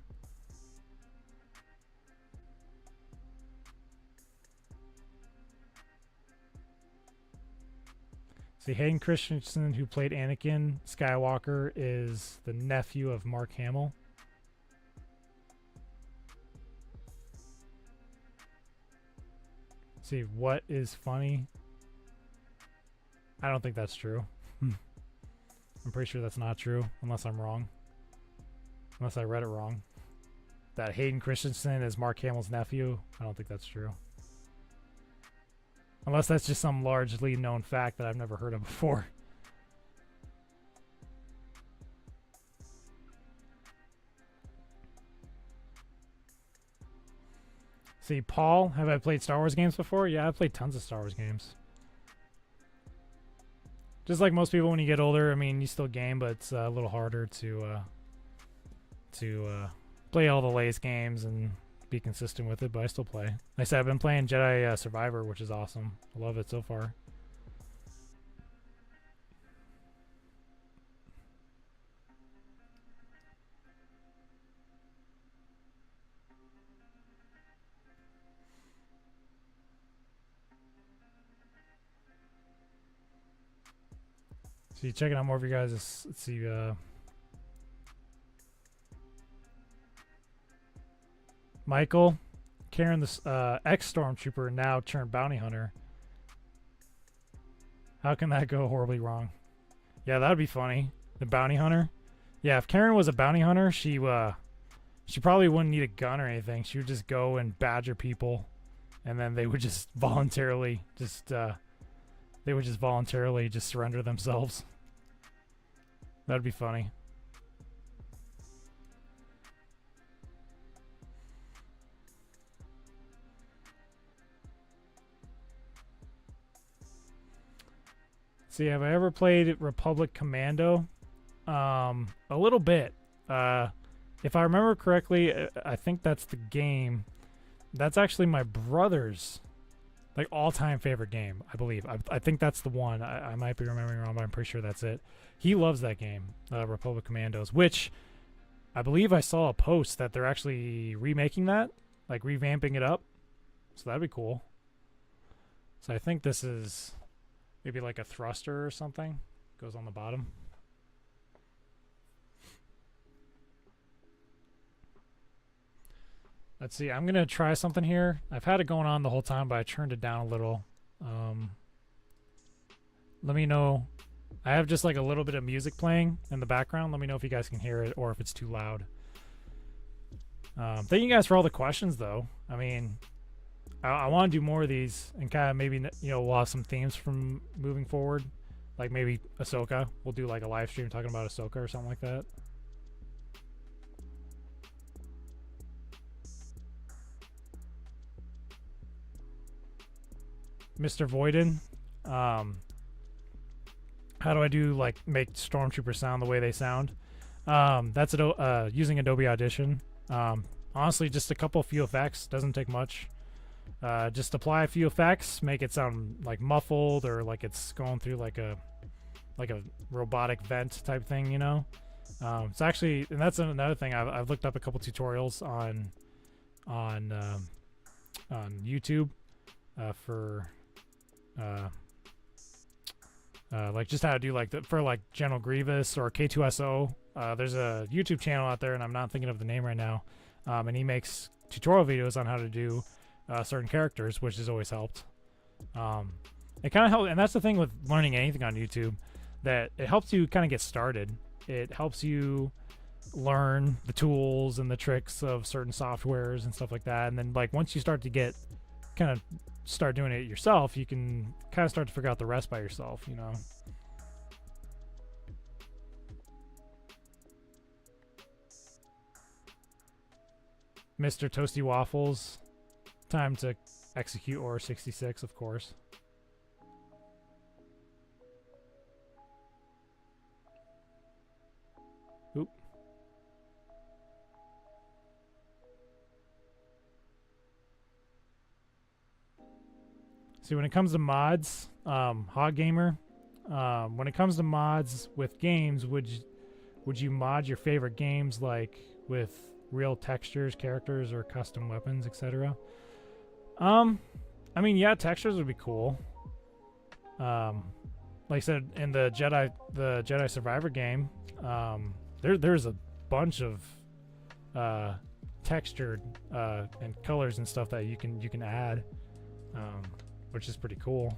See, Hayden Christensen, who played Anakin Skywalker, is the nephew of Mark Hamill. See, what is funny? I don't think that's true. I'm pretty sure that's not true, unless I'm wrong. Unless I read it wrong. That Hayden Christensen is Mark Hamill's nephew. I don't think that's true. Unless that's just some largely known fact that I've never heard of before. See, Paul, have I played Star Wars games before? Yeah, I've played tons of Star Wars games. Just like most people when you get older, I mean, you still game, but it's a little harder to play all the latest games and be consistent with it, but I still play. Like I said, I've been playing Jedi Survivor, which is awesome. I love it so far. See, checking out more of you guys. Let's see. Michael, Karen, the ex-Stormtrooper, now turned bounty hunter. How can that go horribly wrong? Yeah, that'd be funny. The bounty hunter. Yeah, if Karen was a bounty hunter, she probably wouldn't need a gun or anything. She would just go and badger people, and then they would just voluntarily surrender themselves. That'd be funny. See, have I ever played Republic Commando? A little bit. If I remember correctly, I think that's the game. That's actually my brother's like all-time favorite game, I believe. I think that's the one. I might be remembering wrong, but I'm pretty sure that's it. He loves that game, Republic Commandos, which I believe I saw a post that they're actually remaking that, like revamping it up. So that'd be cool. So I think this is maybe like a thruster or something. Goes on the bottom. Let's see. I'm going to try something here. I've had it going on the whole time, but I turned it down a little. Let me know. I have just like a little bit of music playing in the background. Let me know if you guys can hear it or if it's too loud. Thank you guys for all the questions, though. I mean, I want to do more of these and kind of maybe, you know, we'll have some themes from moving forward. Like maybe Ahsoka. We'll do like a live stream talking about Ahsoka or something like that. Mr. Voiden. how do I do like make Stormtrooper sound the way they sound? That's using Adobe Audition. Honestly, just a few effects, doesn't take much. Just apply a few effects, make it sound like muffled or like it's going through like a robotic vent type thing, you know. It's actually, and that's another thing. I've looked up a couple tutorials on YouTube for like just how to do like for like General Grievous or K2SO. There's a YouTube channel out there, and I'm not thinking of the name right now. And he makes tutorial videos on how to do certain characters, which has always helped. It kind of helps, and that's the thing with learning anything on YouTube, that it helps you kind of get started. It helps you learn the tools and the tricks of certain softwares and stuff like that. And then like once you start to start doing it yourself, you can kind of start to figure out the rest by yourself, you know. Mr. Toasty Waffles, time to execute Order 66, of course. Oop. See, when it comes to mods, Hog Gamer, when it comes to mods with games, would you mod your favorite games like with real textures, characters, or custom weapons, etc.? I mean, yeah, textures would be cool. Like I said, in the Jedi Survivor game, there's a bunch of textured and colors and stuff that you can add, which is pretty cool.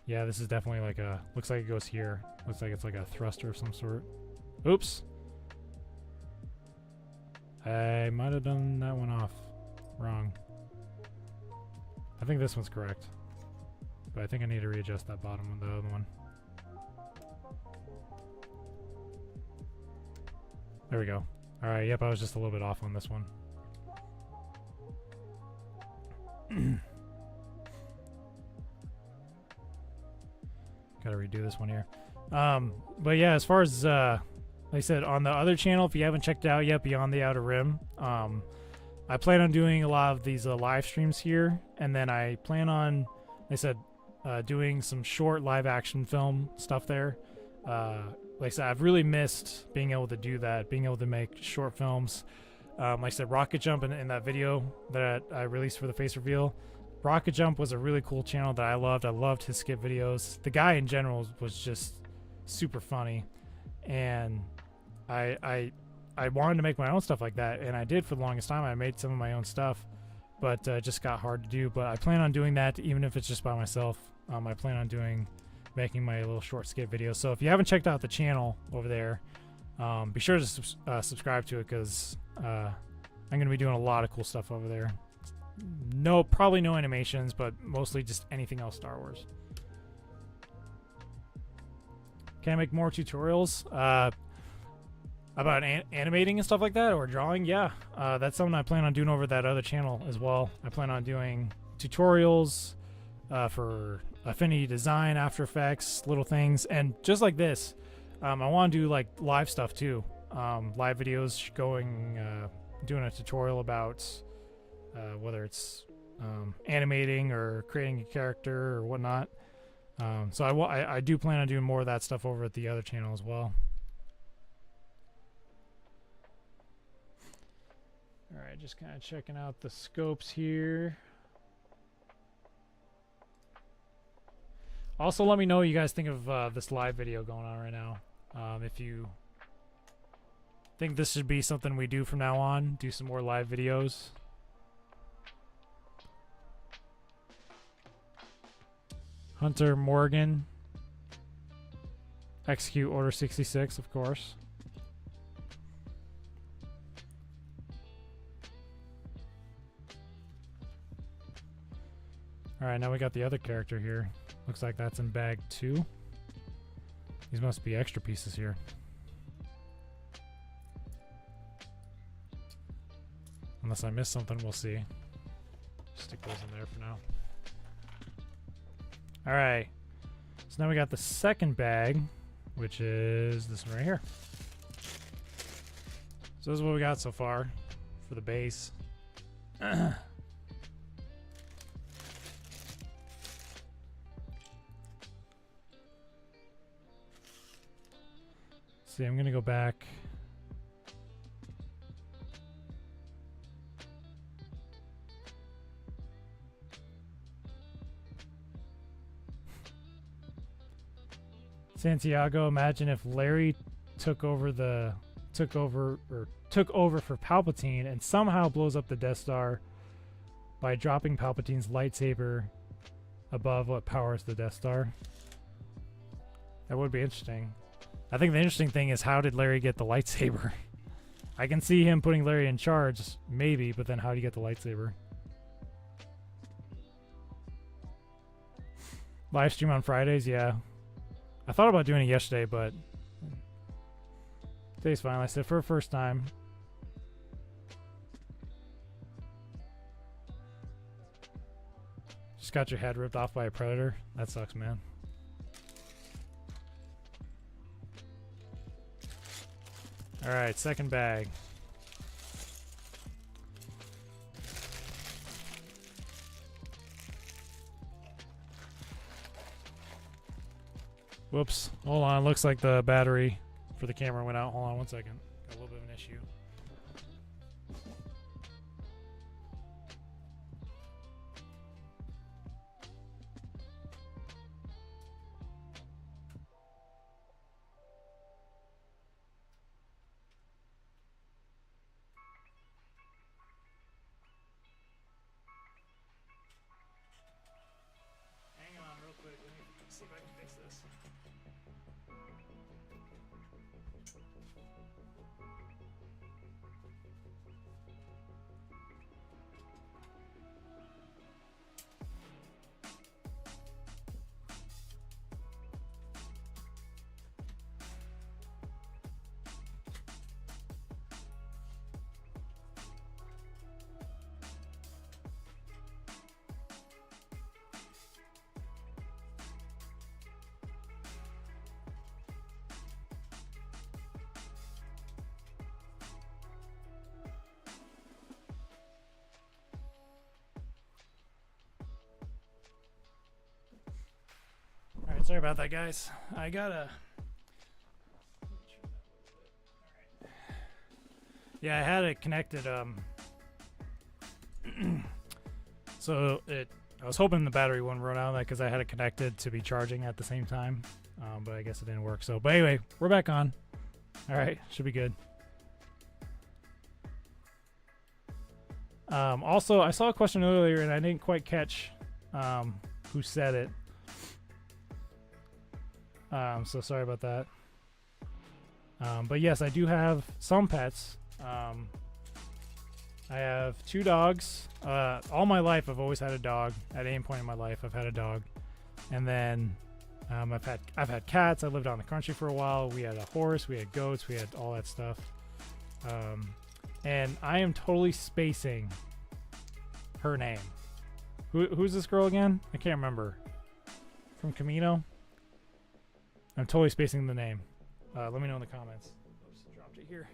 Yeah, this is definitely like looks like it goes here. Looks like it's like a thruster of some sort. Oops. I might have done that one off wrong. I think this one's correct, but I think I need to readjust that bottom one, the other one. There we go. All right, yep, I was just a little bit off on this one. Gotta redo this one here. But yeah, as far as like I said, on the other channel, if you haven't checked it out yet, Beyond the Outer Rim, I plan on doing a lot of these live streams here, and then I plan on, like I said, doing some short live action film stuff there. Like I said, I've really missed being able to do that, being able to make short films. Like I said, Rocket Jump in that video that I released for the face reveal, Rocket Jump was a really cool channel that I loved. I loved his skit videos. The guy in general was just super funny, and I wanted to make my own stuff like that, and I did for the longest time. I made some of my own stuff, but it just got hard to do. But I plan on doing that, even if it's just by myself. I plan on making my little short skit videos. So if you haven't checked out the channel over there, be sure to subscribe to it, because I'm going to be doing a lot of cool stuff over there. Probably no animations, but mostly just anything else Star Wars. Can I make more tutorials about animating and stuff like that, or drawing? Yeah, that's something I plan on doing over that other channel as well. I plan on doing tutorials for Affinity Design, After Effects, little things, and just like this, I want to do like live stuff too. Live videos doing a tutorial about whether it's animating or creating a character or whatnot. So I do plan on doing more of that stuff over at the other channel as well. All right, just kind of checking out the scopes here. Also, let me know what you guys think of this live video going on right now. If you think this should be something we do from now on, do some more live videos. Hunter Morgan. Execute Order 66, of course. Alright, now we got the other character here. Looks like that's in bag 2. These must be extra pieces here. Unless I missed something, we'll see. Stick those in there for now. Alright. So now we got the second bag. which is this one right here. So this is what we got so far for the base. See, I'm gonna go back. Santiago, imagine if Larry took over for Palpatine and somehow blows up the Death Star by dropping Palpatine's lightsaber above what powers the Death Star. That would be interesting. I think the interesting thing is, how did Larry get the lightsaber? I can see him putting Larry in charge, maybe, but then how do you get the lightsaber? Live stream on Fridays, yeah. I thought about doing it yesterday, but today's fine. I said for the first time. Just got your head ripped off by a predator. That sucks, man. Alright, second bag. Whoops. Hold on. Looks like the battery for the camera went out. Hold on one second. Got a little bit of an issue. Hang on real quick. Let me see if I can fix this. Alright, sorry about that, guys. I gotta... Yeah, I had it connected, so I was hoping the battery wouldn't run out of that because I had it connected to be charging at the same time, but I guess it didn't work. So, but anyway, we're back on. Alright, should be good. Also, I saw a question earlier and I didn't quite catch who said it. So sorry about that. But yes, I do have some pets. I have 2 dogs. All my life, I've always had a dog. At any point in my life, I've had a dog. And then I've had cats. I lived out in the country for a while. We had a horse. We had goats. We had all that stuff. And I am totally spacing her name. Who's this girl again? I can't remember. From Camino. I'm totally spacing the name. Let me know in the comments. Oops, dropped it here.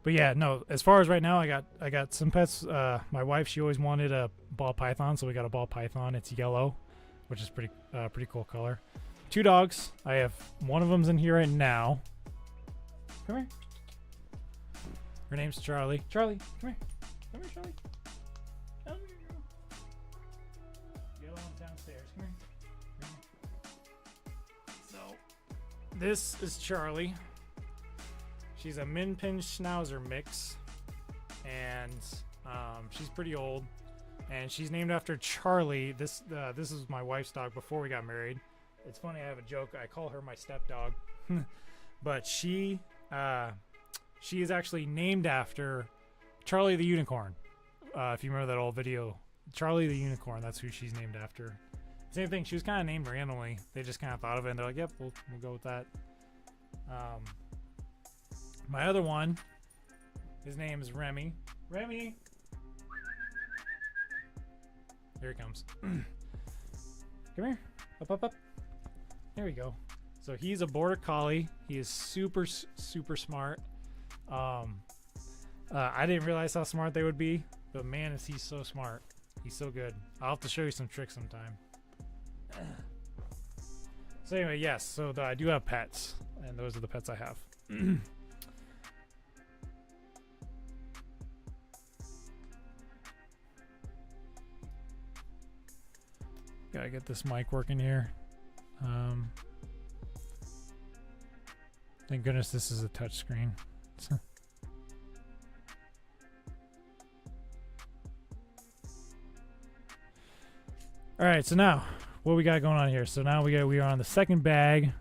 But yeah, no, as far as right now, I got some pets. My wife, she always wanted a ball python, so we got a ball python. It's yellow, which is pretty cool color. 2 dogs. I have one of them's in here right now. Come here. Her name's Charlie. Charlie, come here. Come here, Charlie. Come here, girl. Yellow one's downstairs. Come here. So, this is Charlie. She's a Min Pin Schnauzer mix, and she's pretty old, and she's named after Charlie. This is my wife's dog before we got married. It's funny, I have a joke. I call her my stepdog, but she is actually named after Charlie the Unicorn. If you remember that old video, Charlie the Unicorn, that's who she's named after. Same thing, she was kind of named randomly. They just kind of thought of it, and they're like, yep, we'll go with that. My other one, His name is Remy. Remy! Here he comes. Come here. Up, up, up. There we go. So he's a border collie. He is super, super smart. I didn't realize how smart they would be, but man, is he so smart. He's so good. I'll have to show you some tricks sometime. So anyway, yes. So I do have pets, and those are the pets I have. Gotta get this mic working here. Thank goodness this is a touch screen. All right, so now what we got going on here? So now we are on the second bag.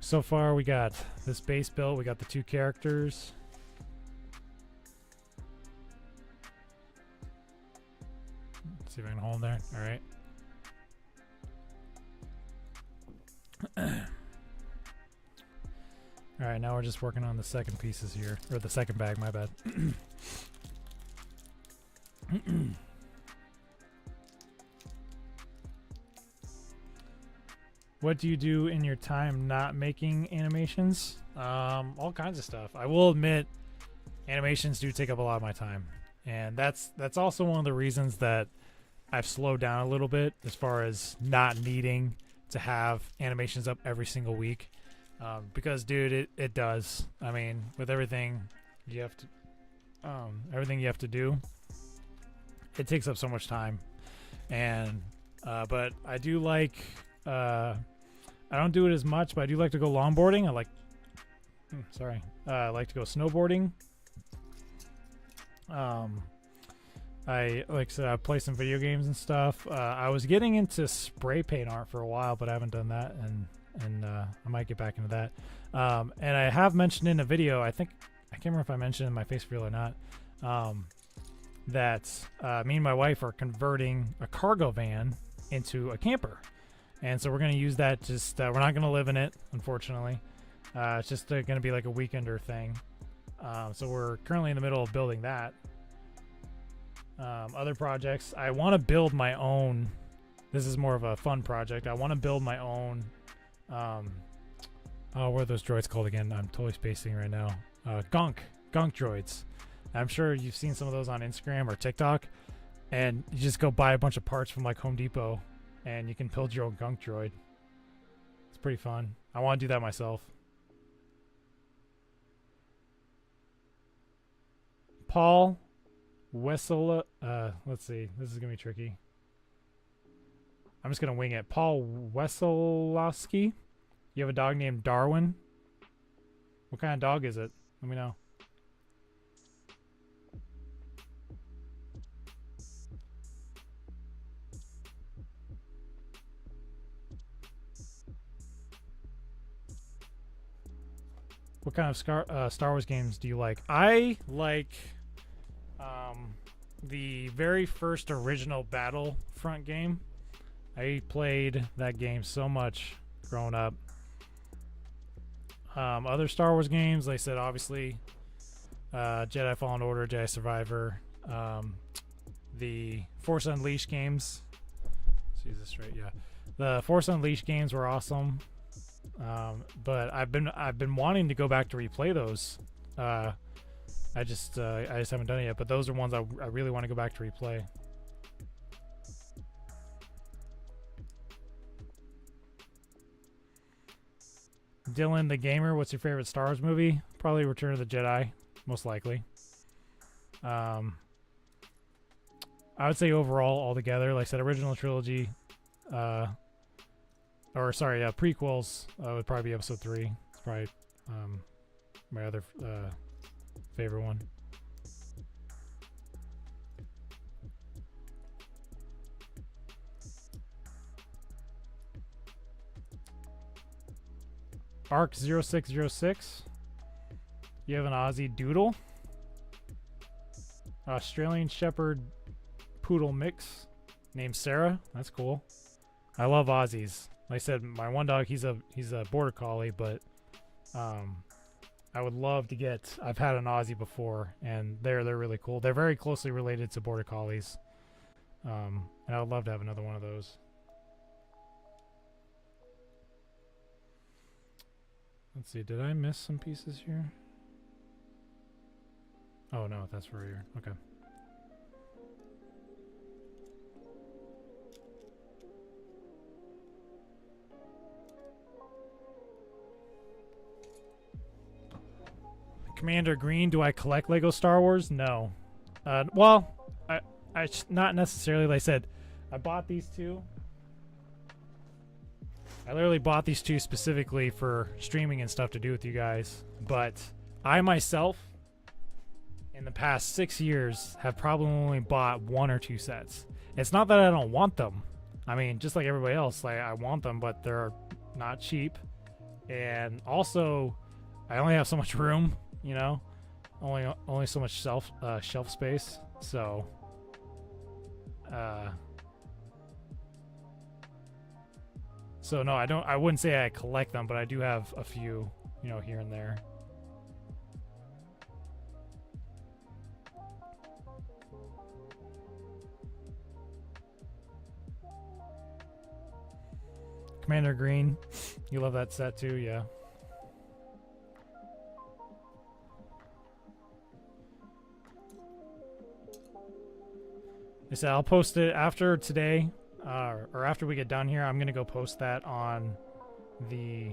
So far we got this base built. We got the 2 characters. Let's see if I can hold there. All right. All right, now we're just working on the second pieces here, or the second bag, my bad. What do you do in your time not making animations? All kinds of stuff. I will admit, animations do take up a lot of my time. And that's also one of the reasons that I've slowed down a little bit as far as not needing to have animations up every single week. Because dude, it does. I mean, with everything you have to do, it takes up so much time. And but I do like I don't do it as much, but I do like to go longboarding. I like to go snowboarding. I like to play some video games and stuff. I was getting into spray paint art for a while, but I haven't done that, and I might get back into that. And I have mentioned in a video, I can't remember if I mentioned in my face reel or not, that me and my wife are converting a cargo van into a camper. And so we're going to use that. Just we're not going to live in it, unfortunately. It's just going to be like a weekender thing. So we're currently in the middle of building that. Other projects, I want to build my own. This is more of a fun project. I want to build my own. What are those droids called again? I'm totally spacing right now. Gunk droids. I'm sure you've seen some of those on Instagram or TikTok. And you just go buy a bunch of parts from like Home Depot. And you can build your own gunk droid. It's pretty fun. I want to do that myself. Paul Wessel. Let's see. This is going to be tricky. I'm just going to wing it. Paul Weselowski. You have a dog named Darwin. What kind of dog is it? Let me know. What kind of Star Wars games do you like? I like the very first original Battlefront game. I played that game so much growing up. Other Star Wars games, like I said, obviously Jedi Fallen Order, Jedi Survivor, the Force Unleashed games. See this right? Yeah, the Force Unleashed games were awesome. But I've been wanting to go back to replay those. I just haven't done it yet. But those are ones I really want to go back to replay. Dylan the Gamer, what's your favorite Star Wars movie? Probably Return of the Jedi, most likely. I would say overall, altogether, like I said, original trilogy, prequels would probably be episode 3. It's probably my other favorite one. Arc 0606. You have an Aussie Doodle. Australian Shepherd Poodle mix named Sarah. That's cool. I love Aussies. Like I said, my one dog, he's a border collie, but I I would love to get. I've had an Aussie before, and they're really cool. They're very closely related to Border Collies, and I would love to have another one of those. Let's see. Did I miss some pieces here? Oh no, that's for here. Okay. Commander Green, do I collect Lego Star Wars? No. Well, I not necessarily. Like I said, I bought these two. I literally bought these two specifically for streaming and stuff to do with you guys. But I myself, in the past 6 years, have probably only bought 1 or 2 sets. It's not that I don't want them. I mean, just like everybody else, like I want them, but they're not cheap. And also, I only have so much room. You know, only so much shelf space. So, no, I wouldn't say I collect them, but I do have a few, you know, here and there. Commander Green, you love that set too, yeah. I said I'll post it after today, or after we get done here. I'm gonna go post that on the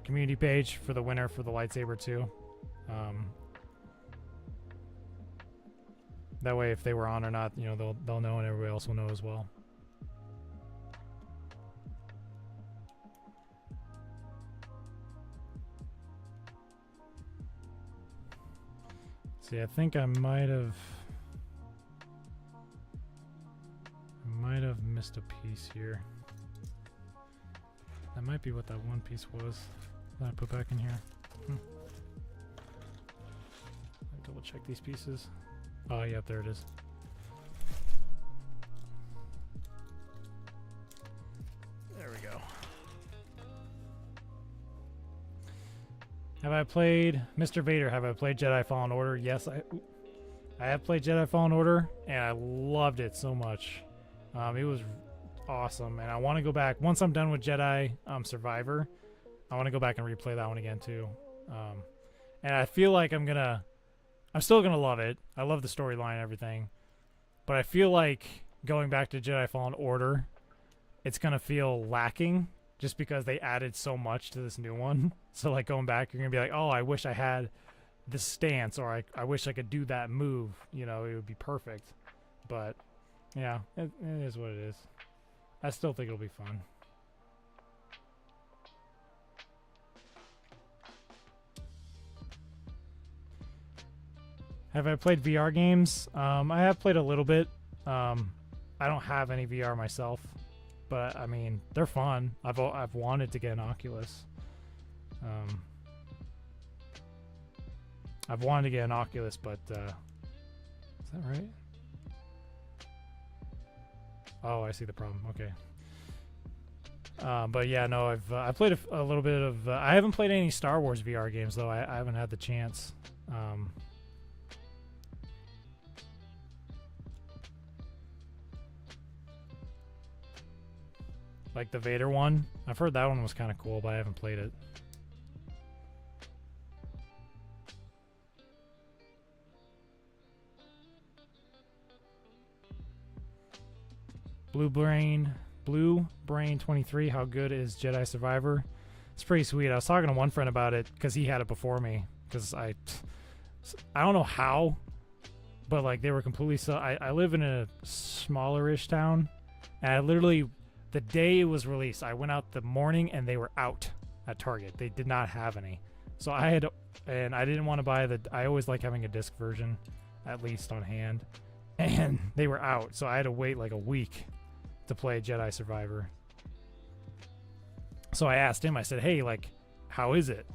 community page for the winner for the lightsaber too. That way, if they were on or not, you know, they'll know, and everybody else will know as well. See, I think I might have missed a piece here. That might be what that one piece was that I put back in here. I'll double check these pieces. Oh, yeah, there it is. There we go. Have I played Mr. Vader? Have I played Jedi Fallen Order? Yes, I have played Jedi Fallen Order, and I loved it so much. It was awesome, and I want to go back once I'm done with Jedi Survivor. I want to go back and replay that one again too. And I feel like I'm still gonna love it. I love the storyline and everything, but I feel like going back to Jedi Fallen Order, it's gonna feel lacking just because they added so much to this new one. So like going back, you're gonna be like, oh, I wish I had this stance, or I wish I could do that move. You know, it would be perfect. But yeah, it is what it is. I still think it'll be fun. Have I played VR games? I have played a little bit. I don't have any VR myself, but I mean, they're fun. I've wanted to get an Oculus. I've wanted to get an Oculus, but is that right? Oh, I see the problem. Okay. But yeah, no, I've played a little bit of. I haven't played any Star Wars VR games though. I haven't had the chance. Like the Vader one. I've heard that one was kind of cool, but I haven't played it. Blue Brain 23. How good is Jedi Survivor? It's pretty sweet. I was talking to one friend about it because he had it before me. Because I don't know how, but like they were completely. So I live in a smallerish town, and I literally the day it was released, I went out the morning and they were out at Target. They did not have any, so I didn't want to buy the. I always like having a disc version, at least on hand, and they were out, so I had to wait like a week to play Jedi Survivor. So I asked him, I said, hey, like, how is it?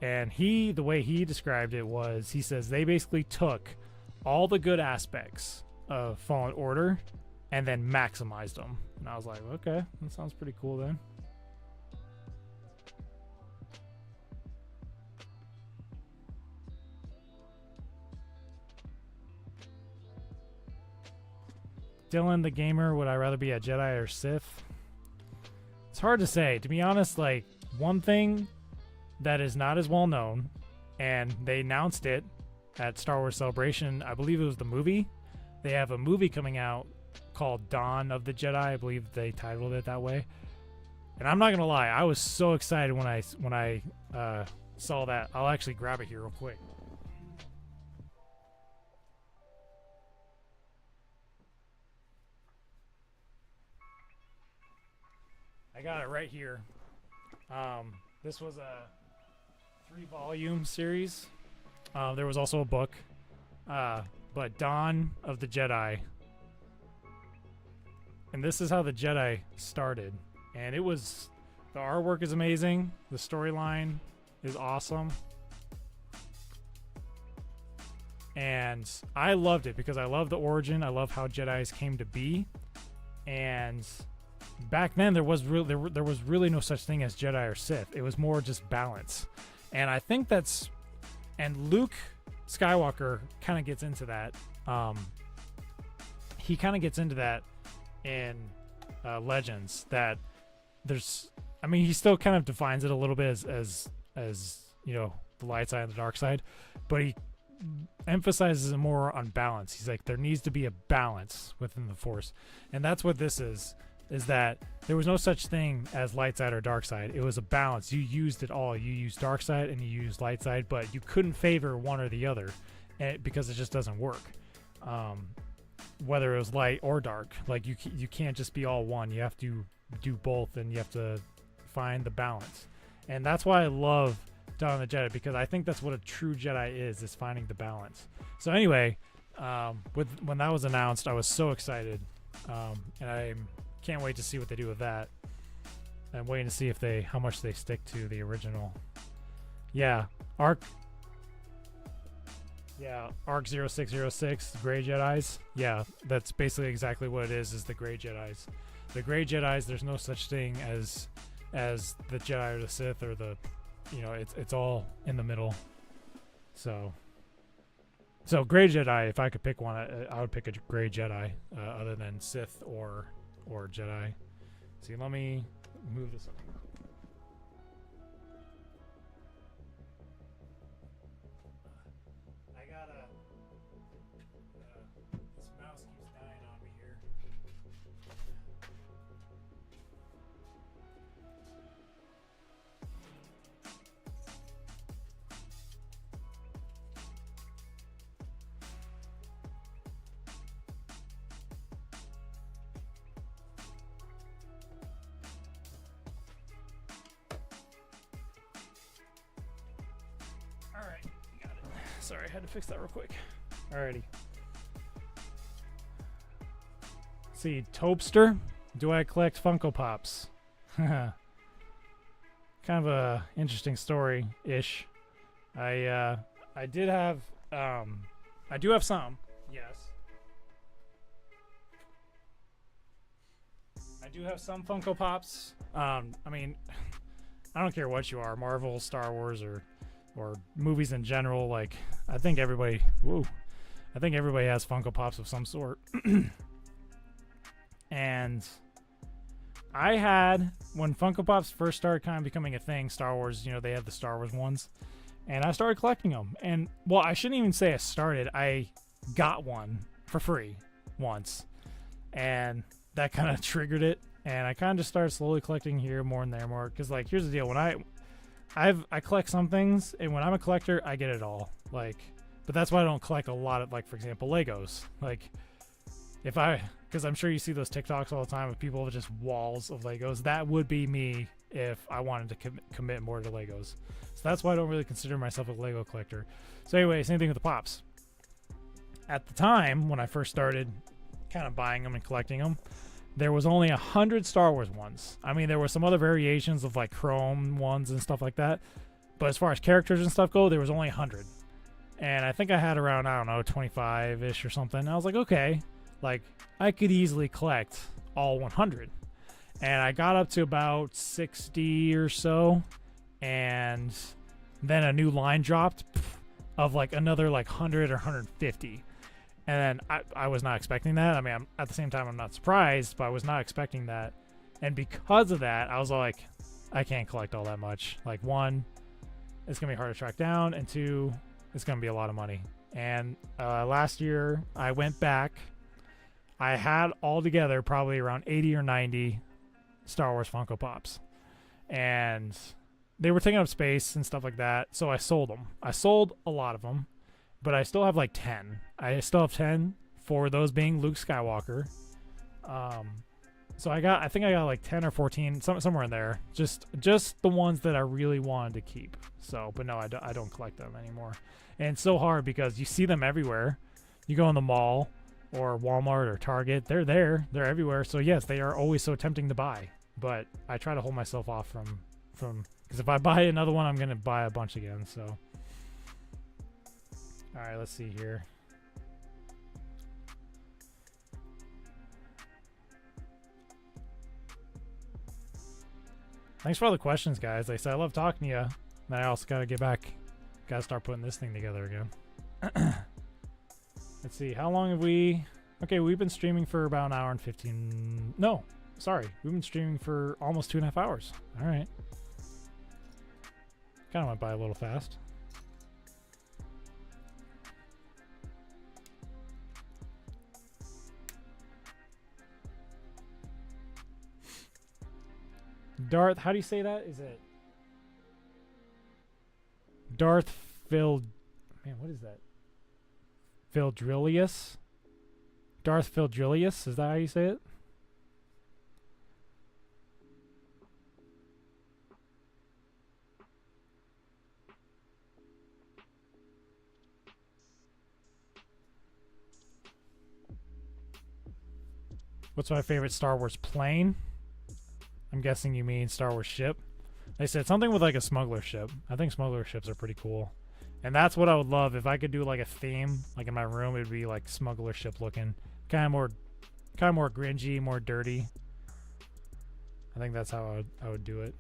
And the way he described it was, he says they basically took all the good aspects of Fallen Order and then maximized them. And I was like, okay, that sounds pretty cool then. Dylan the gamer, would I rather be a Jedi or Sith? It's hard to say. To be honest, like, one thing that is not as well known, and they announced it at Star Wars Celebration, I believe it was the movie. They have a movie coming out called Dawn of the Jedi. I believe they titled it that way. And I'm not gonna lie, I was so excited when I saw that. I'll actually grab it here real quick. I got it right here. This was a 3-volume series. There was also a book, but Dawn of the Jedi. And this is how the Jedi started. And the artwork is amazing. The storyline is awesome. And I loved it because I love the origin. I love how Jedis came to be. And back then there was really no such thing as Jedi or Sith. It was more just balance. And I think and Luke Skywalker kind of gets into that. He kind of gets into that in Legends, that he still kind of defines it a little bit as you know, the light side and the dark side, but he emphasizes it more on balance. He's like, there needs to be a balance within the Force, and that's what this is that there was no such thing as light side or dark side. It was a balance. You used it all. You used dark side and you used light side, but you couldn't favor one or the other, because it just doesn't work. Whether it was light or dark, like you can't just be all one. You have to do both, and you have to find the balance. And that's why I love Dawn of the Jedi, because I think that's what a true Jedi is finding the balance. So anyway, when that was announced, I was so excited, and I can't wait to see what they do with that. I'm waiting to see how much they stick to the original. Yeah, Arc 0606, Gray Jedis. Yeah, that's basically exactly what it is the Gray Jedis. The Gray Jedis, there's no such thing as the Jedi or the Sith or the, you know, it's all in the middle. So Gray Jedi, if I could pick one, I would pick a Gray Jedi, other than Sith or Jedi. See, let me move this up. This mouse keeps dying on me here. Alright, got it. Sorry, I had to fix that real quick. Alrighty. See, Topster. Do I collect Funko Pops? Kind of a interesting story-ish. I do have some. Yes. I do have some Funko Pops. I mean, I don't care what you are, Marvel, Star Wars, or movies in general. Like, I think everybody has Funko Pops of some sort. And I had, when Funko Pops first started kind of becoming a thing, Star Wars, you know, they had the Star Wars ones, and I started collecting them. And, well, I shouldn't even say I started. I got one for free once, and that kind of triggered it. And I kind of just started slowly collecting here, more and there, more. Because, like, here's the deal. When I collect some things, and when I'm a collector, I get it all. Like, but that's why I don't collect a lot of, like, for example, Legos. Like, because I'm sure you see those TikToks all the time of people with just walls of Legos. That would be me if I wanted to commit more to Legos. So that's why I don't really consider myself a Lego collector. So anyway, same thing with the Pops. At the time, when I first started kind of buying them and collecting them, there was only 100 Star Wars ones. I mean, there were some other variations of, like, Chrome ones and stuff like that. But as far as characters and stuff go, there was only 100. And I think I had around, I don't know, 25-ish or something. And I was like, okay. Like, I could easily collect all 100. And I got up to about 60 or so. And then a new line dropped of, like, another, like, 100 or 150. And then I was not expecting that. I mean, at the same time, I'm not surprised, but I was not expecting that. And because of that, I was like, I can't collect all that much. Like, one, it's going to be hard to track down, and two, it's going to be a lot of money. And last year, I went back. I had altogether probably around 80 or 90 Star Wars Funko Pops. And they were taking up space and stuff like that, so I sold them. I sold a lot of them, but I still have like 10. I still have 10, for those being Luke Skywalker. So I think I got like 10 or 14, somewhere in there. Just the ones that I really wanted to keep. So, but no, I don't collect them anymore. And it's so hard because you see them everywhere. You go in the mall or Walmart or Target, they're there, they're everywhere. So yes, they are always so tempting to buy. But I try to hold myself off from because if I buy another one, I'm gonna buy a bunch again. So, all right, let's see here. Thanks for all the questions, guys. Like I said, I love talking to you. And I also gotta get back. Gotta start putting this thing together again. Let's see. How long have we? Okay, we've been streaming for about an hour and 15. No, sorry. We've been streaming for almost 2.5 hours. All right. Kind of went by a little fast. Darth, how do you say that? Is it Darth Phil? Man, what is that? Phildrilius? Darth Phildrilius? Is that how you say it? What's my favorite Star Wars plane? I'm guessing you mean Star Wars ship. They said something with like a smuggler ship. I think smuggler ships are pretty cool. And that's what I would love. If I could do like a theme, like in my room, it would be like smuggler ship looking. Kind of more grungy, more dirty. I think that's how I would do it.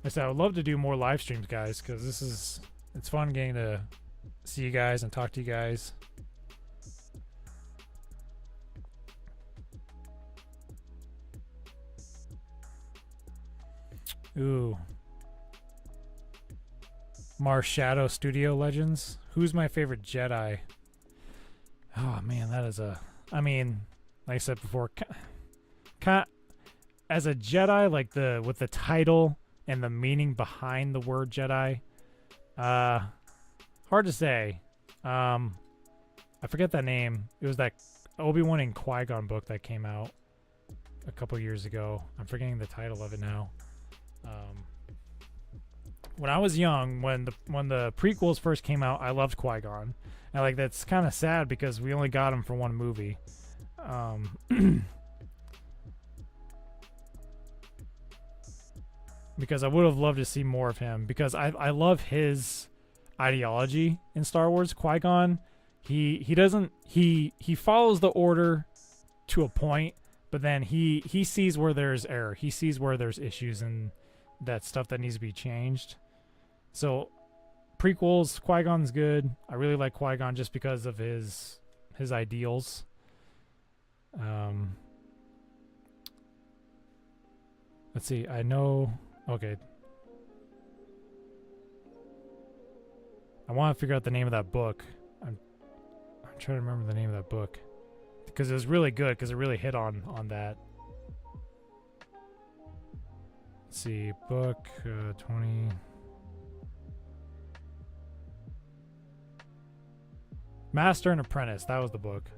I said I would love to do more live streams, guys, because it's fun getting to see you guys and talk to you guys. Ooh. Mars Shadow Studio Legends. Who's my favorite Jedi? Oh man, that is a... I mean, like I said before, as a Jedi, like with the title and the meaning behind the word Jedi, hard to say. I forget that name. It was that Obi-Wan and Qui-Gon book that came out a couple years ago. I'm forgetting the title of it now. When I was young, when the prequels first came out, I loved Qui-Gon. And like that's kind of sad because we only got him for one movie. Because I would have loved to see more of him, because I love his ideology in Star Wars. Qui-Gon, he follows the order to a point, but then he sees where there's error. He sees where there's issues and that stuff that needs to be changed. So prequels, Qui-Gon's good. I really like Qui-Gon just because of his ideals. Let's see. I know. Okay. I want to figure out the name of that book. I'm trying to remember the name of that book because it was really good, because it really hit on that. Let's see, book 20. Master and Apprentice. That was the book.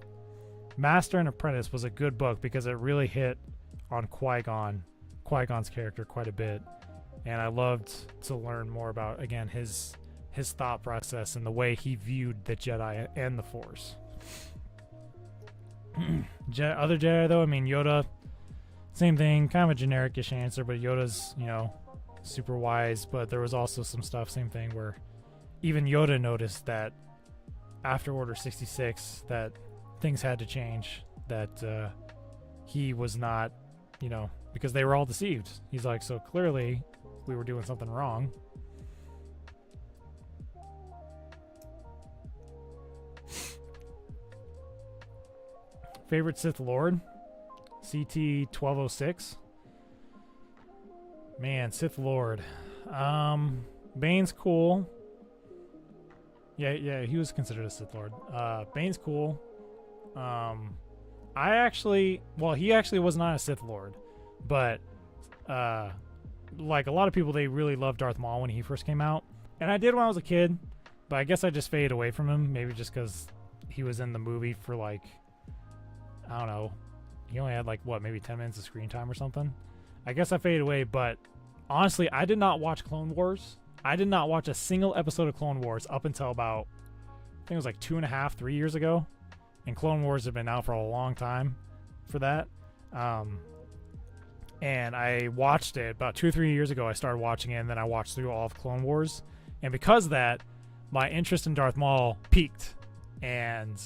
Master and Apprentice was a good book because it really hit on Qui-Gon's character quite a bit, and I loved to learn more about, again, his thought process and the way he viewed the Jedi and the Force. Other Jedi, though, I mean, Yoda, same thing, kind of a generic-ish answer, but Yoda's, super wise, but there was also some stuff, same thing, where even Yoda noticed that after Order 66 that things had to change, that he was not, because they were all deceived. He's like, so clearly we were doing something wrong. Favorite Sith Lord? CT 1206. Man, Sith Lord. Bane's cool. Yeah, he was considered a Sith Lord. Bane's cool. He actually was not a Sith Lord, but like a lot of people, they really loved Darth Maul when he first came out, and I did when I was a kid, but I guess I just faded away from him, maybe just because he was in the movie for like, I don't know, he only had like what, maybe 10 minutes of screen time or something. I guess I faded away, but honestly, I did not watch Clone Wars. I did not watch a single episode of Clone Wars up until about, I think it was like 2.5, 3 years ago. And Clone Wars have been out for a long time for that. And I watched it about 2 or 3 years ago. I started watching it, and then I watched through all of Clone Wars. And because of that, my interest in Darth Maul peaked. And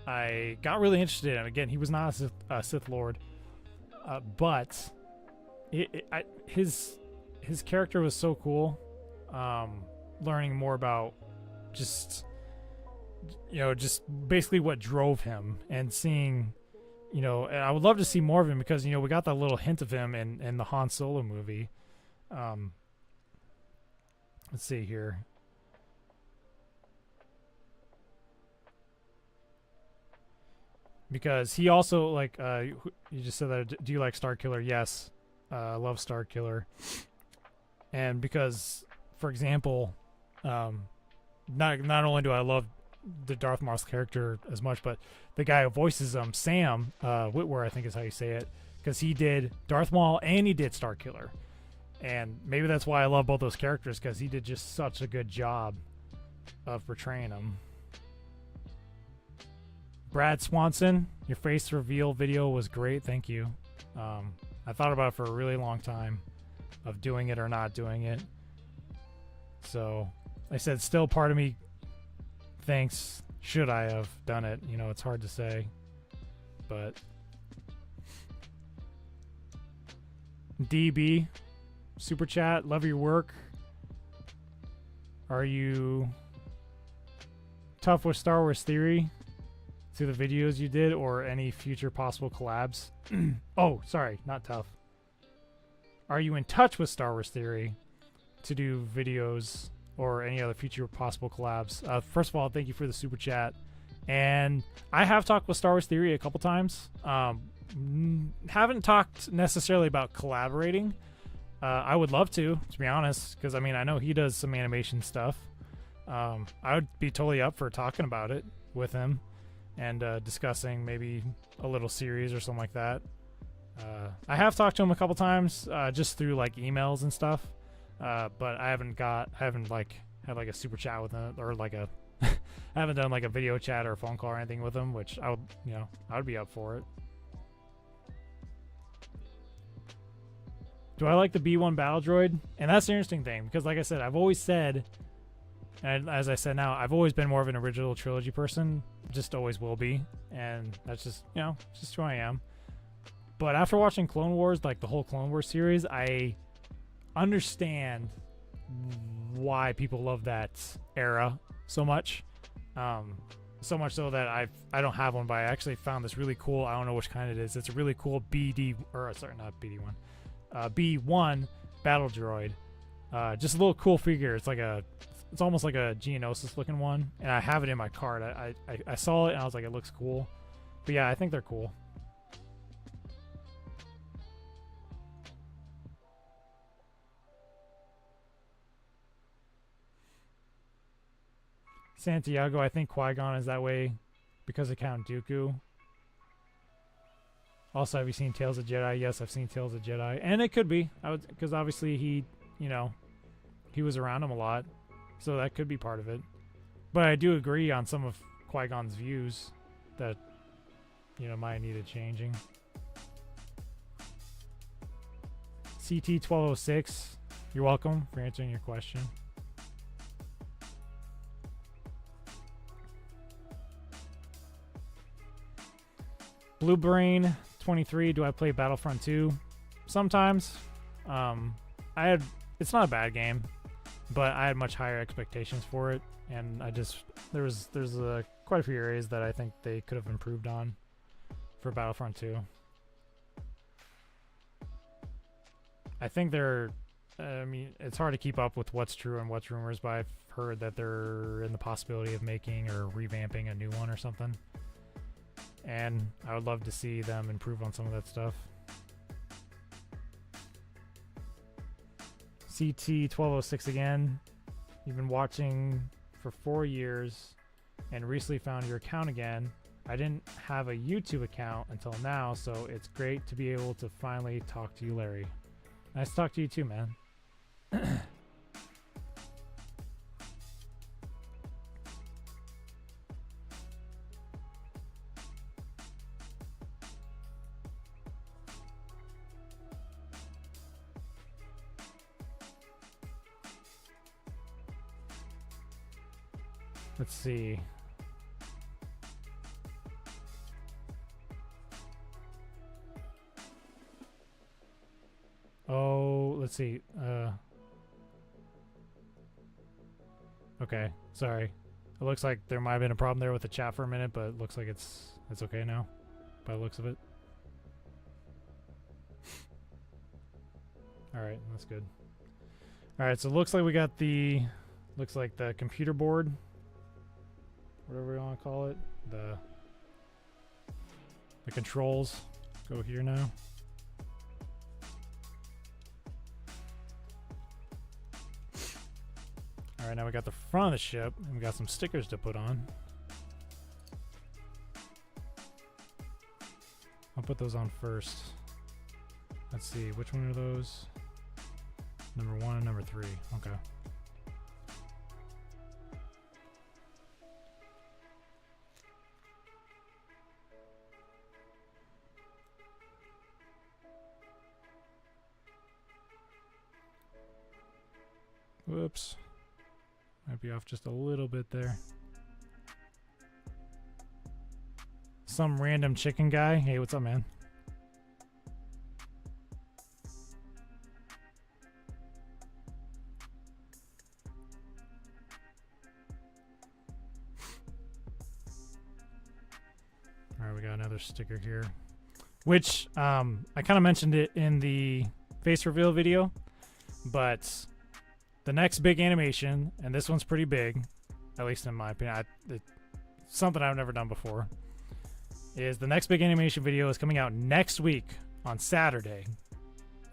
I got really interested in him. Again, he was not a Sith Lord. But his character was so cool. Learning more about just basically what drove him, and seeing, and I would love to see more of him, because, we got that little hint of him in the Han Solo movie. Let's see here. Because he also, like, you just said that, do you like Starkiller? Yes. I love Starkiller. And because, for example, not only do I love the Darth Maul's character as much, but the guy who voices Sam Witwer, I think is how you say it, because he did Darth Maul and he did Starkiller, and maybe that's why I love both those characters, because he did just such a good job of portraying them. Brad Swanson, your face reveal video was great. Thank you. I thought about it for a really long time of doing it or not doing it. So I said, still part of me thinks, should I have done it? It's hard to say, but DB super chat, love your work. Are you tough with Star Wars Theory through the videos you did, or any future possible collabs? Oh, sorry, not tough. Are you in touch with Star Wars Theory to do videos or any other future possible collabs? First of all, thank you for the super chat. And I have talked with Star Wars Theory a couple times. Haven't talked necessarily about collaborating. I would love to be honest, because I know he does some animation stuff. I would be totally up for talking about it with him and discussing maybe a little series or something like that. I have talked to him a couple times, just through like emails and stuff. But I haven't had like a super chat with him, or like I haven't done like a video chat or a phone call or anything with him, which I would be up for it. Do I like the B1 battle droid? And that's an interesting thing, because like I said, I've always said, and as I said now, I've always been more of an original trilogy person, just always will be, and that's just, just who I am. But after watching Clone Wars, like the whole Clone Wars series, I understand why people love that era so much. So much so that I don't have one, but I actually found this really cool, I don't know which kind it is. It's a really cool B1 battle droid. Just a little cool figure. It's almost like a Geonosis looking one, and I have it in my cart. I saw it and I was like, it looks cool. But yeah, I think they're cool. Santiago, I think Qui-Gon is that way because of Count Dooku. Also, have you seen Tales of Jedi? Yes, I've seen Tales of Jedi, and it could be, because obviously he was around him a lot, so that could be part of it. But I do agree on some of Qui-Gon's views that might need changing. CT 1206, you're welcome for answering your question. Blue Brain 23, do I play Battlefront 2? sometimes. It's not a bad game, but I had much higher expectations for it, and there's quite a few areas that I think they could have improved on for Battlefront 2. I think I mean, it's hard to keep up with what's true and what's rumors, but I've heard that they're in the possibility of making or revamping a new one or something. And I would love to see them improve on some of that stuff. CT1206 again. You've been watching for 4 years and recently found your account again. I didn't have a YouTube account until now, so it's great to be able to finally talk to you, Larry. Nice to talk to you too, man. Let's see. Oh, let's see. Okay, sorry. It looks like there might have been a problem there with the chat for a minute, but it looks like it's okay now, by the looks of it. Alright, that's good. Alright, so it looks like we got the computer board, whatever we want to call it. The controls go here now. Alright, now we got the front of the ship, and we got some stickers to put on. I'll put those on first. Let's see, which one are those? Number 1 and number 3. Okay. Whoops. Might be off just a little bit there. Some random chicken guy. Hey, what's up, man? Alright, we got another sticker here. Which, I kind of mentioned it in the face reveal video, but the next big animation, and this one's pretty big, at least in my opinion, it's something I've never done before, is the next big animation video is coming out next week on Saturday.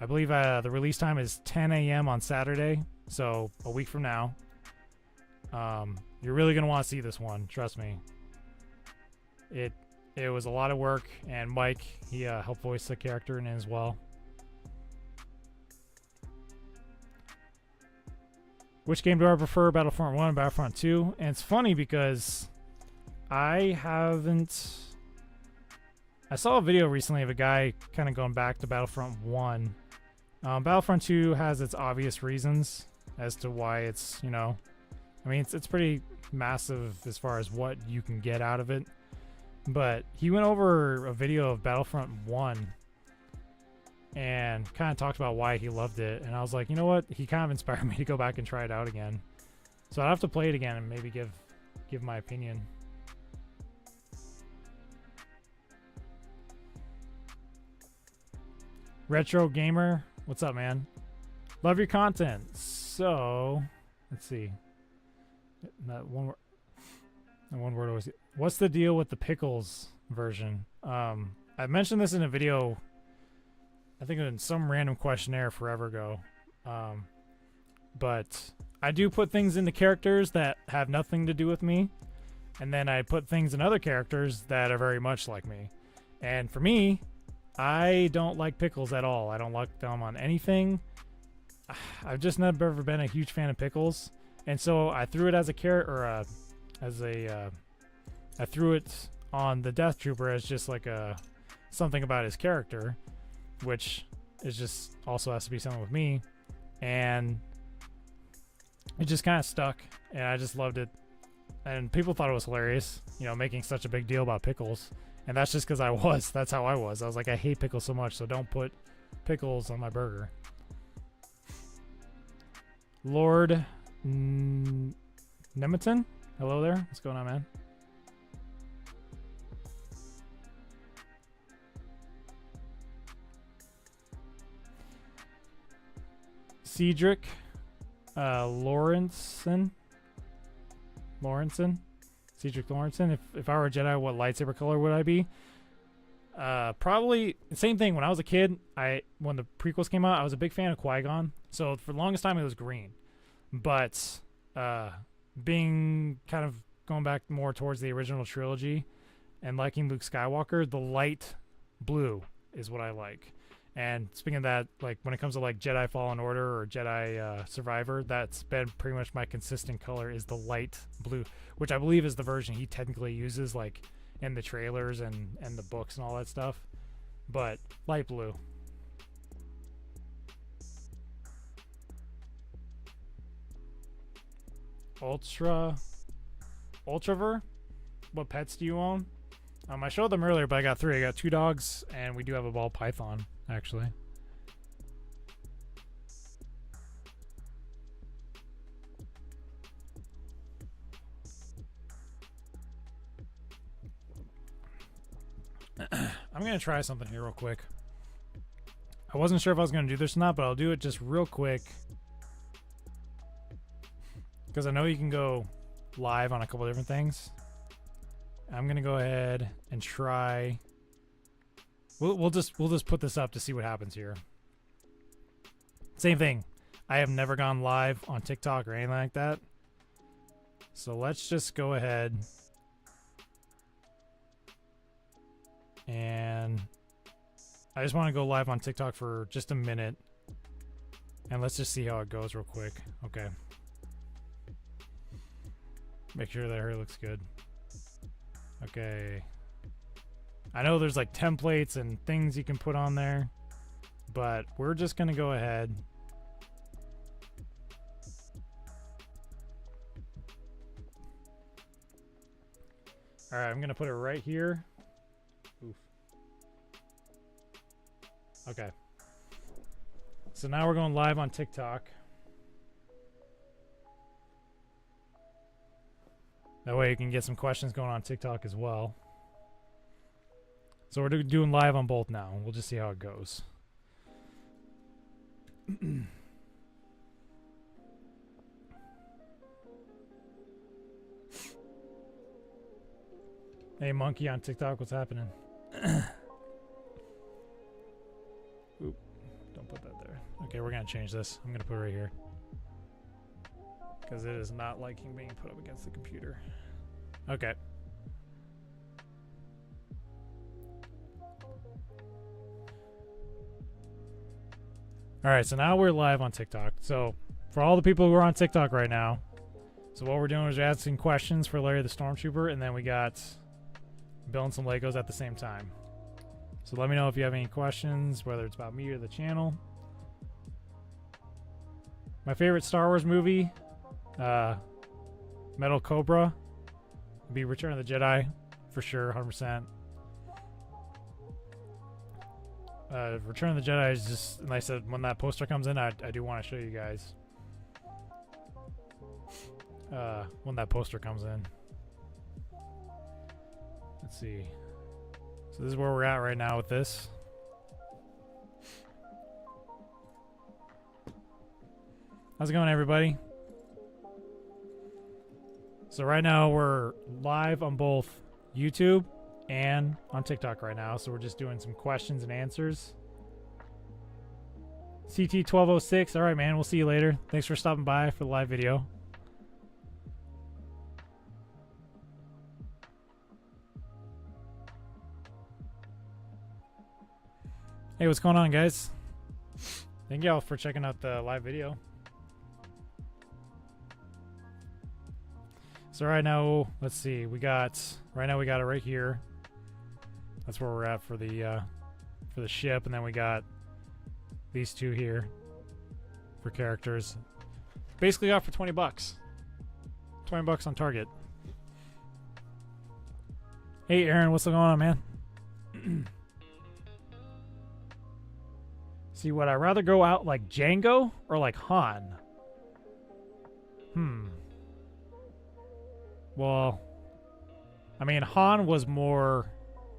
I believe the release time is 10 a.m. on Saturday, so a week from now. You're really going to want to see this one, trust me. It was a lot of work, and Mike, he helped voice the character in it as well. Which game do I prefer, Battlefront 1 and Battlefront 2? And it's funny because I saw a video recently of a guy kind of going back to Battlefront 1. Battlefront 2 has its obvious reasons as to why it's, you know, I mean, it's pretty massive as far as what you can get out of it. But he went over a video of Battlefront 1 and kind of talked about why he loved it, and I was like, you know what, he kind of inspired me to go back and try it out again. So I'll have to play it again and maybe give my opinion. Retro Gamer, what's up, man? Love your content. So let's see, that one word always. What's the deal with the pickles version? I mentioned this in a video, I think in some random questionnaire forever ago. But I do put things into characters that have nothing to do with me, and then I put things in other characters that are very much like me. And for me, I don't like pickles at all. I don't like them on anything. I've just never ever been a huge fan of pickles, and so I threw it as a carrot, or I threw it on the Death Trooper as just like something about his character, which is just also has to be something with me, and it just kind of stuck, and I just loved it, and people thought it was hilarious, you know, making such a big deal about pickles, and that's just because that's how I was like, I hate pickles so much, so don't put pickles on my burger. Lord Nemeton? Hello there. What's going on, man? Cedric Lawrenson. Cedric Lawrenson. If I were a Jedi, what lightsaber color would I be? Probably the same thing. When I was a kid, when the prequels came out, I was a big fan of Qui-Gon. So for the longest time, it was green. But being kind of going back more towards the original trilogy and liking Luke Skywalker, the light blue is what I like. And speaking of that, like when it comes to like Jedi Fallen Order or Jedi Survivor, that's been pretty much my consistent color is the light blue, which I believe is the version he technically uses like in the trailers and the books and all that stuff. But light blue. Ultraver? What pets do you own? I showed them earlier, but I got 3. I got 2 dogs, and we do have a ball python, actually. I'm going to try something here real quick. I wasn't sure if I was going to do this or not, but I'll do it just real quick. Because I know you can go live on a couple different things. I'm gonna go ahead and try. We'll just put this up to see what happens here. Same thing. I have never gone live on TikTok or anything like that. So let's just go ahead and I just want to go live on TikTok for just a minute. And let's just see how it goes real quick. Okay. Make sure that hair looks good. Okay. I know there's like templates and things you can put on there, but we're just going to go ahead. All right, I'm going to put it right here. Oof. Okay. So now we're going live on TikTok. That way you can get some questions going on TikTok as well. So we're doing live on both now. We'll just see how it goes. Hey, monkey on TikTok, what's happening? Oop, don't put that there. Okay, we're going to change this. I'm going to put it right here. Because it is not liking being put up against the computer. Okay. Alright, so now we're live on TikTok. So, for all the people who are on TikTok right now, so what we're doing is we're asking questions for Larry the Stormtrooper, and then we got building some Legos at the same time. So let me know if you have any questions, whether it's about me or the channel. My favorite Star Wars movie, Metal Cobra, would be Return of the Jedi, for sure, 100%. Return of the Jedi is just, like I said, when that poster comes in, I do want to show you guys. When that poster comes in. Let's see. So this is where we're at right now with this. How's it going, everybody? So right now we're live on both YouTube and on TikTok right now. So we're just doing some questions and answers. CT1206. All right, man. We'll see you later. Thanks for stopping by for the live video. Hey, what's going on, guys? Thank y'all for checking out the live video. So right now, let's see. Right now we got it right here. That's where we're at for the ship, and then we got these two here for characters. Basically got for 20 bucks. 20 bucks on Target. Hey, Aaron, what's going on, man? See, would I rather go out like Django or like Han? Well, I mean, Han was more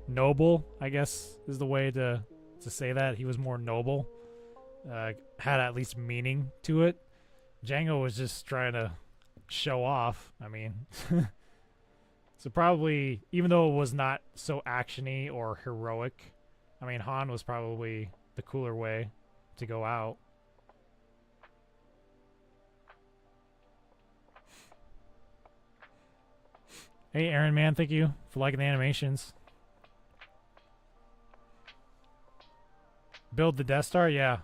noble, I guess is the way to say that. He was more noble. Had at least meaning to it. Django was just trying to show off. I mean, so probably, even though it was not so actiony or heroic, I mean, Han was probably the cooler way to go out. Hey, Aaron, man, thank you for liking the animations. Build the Death Star? Yeah.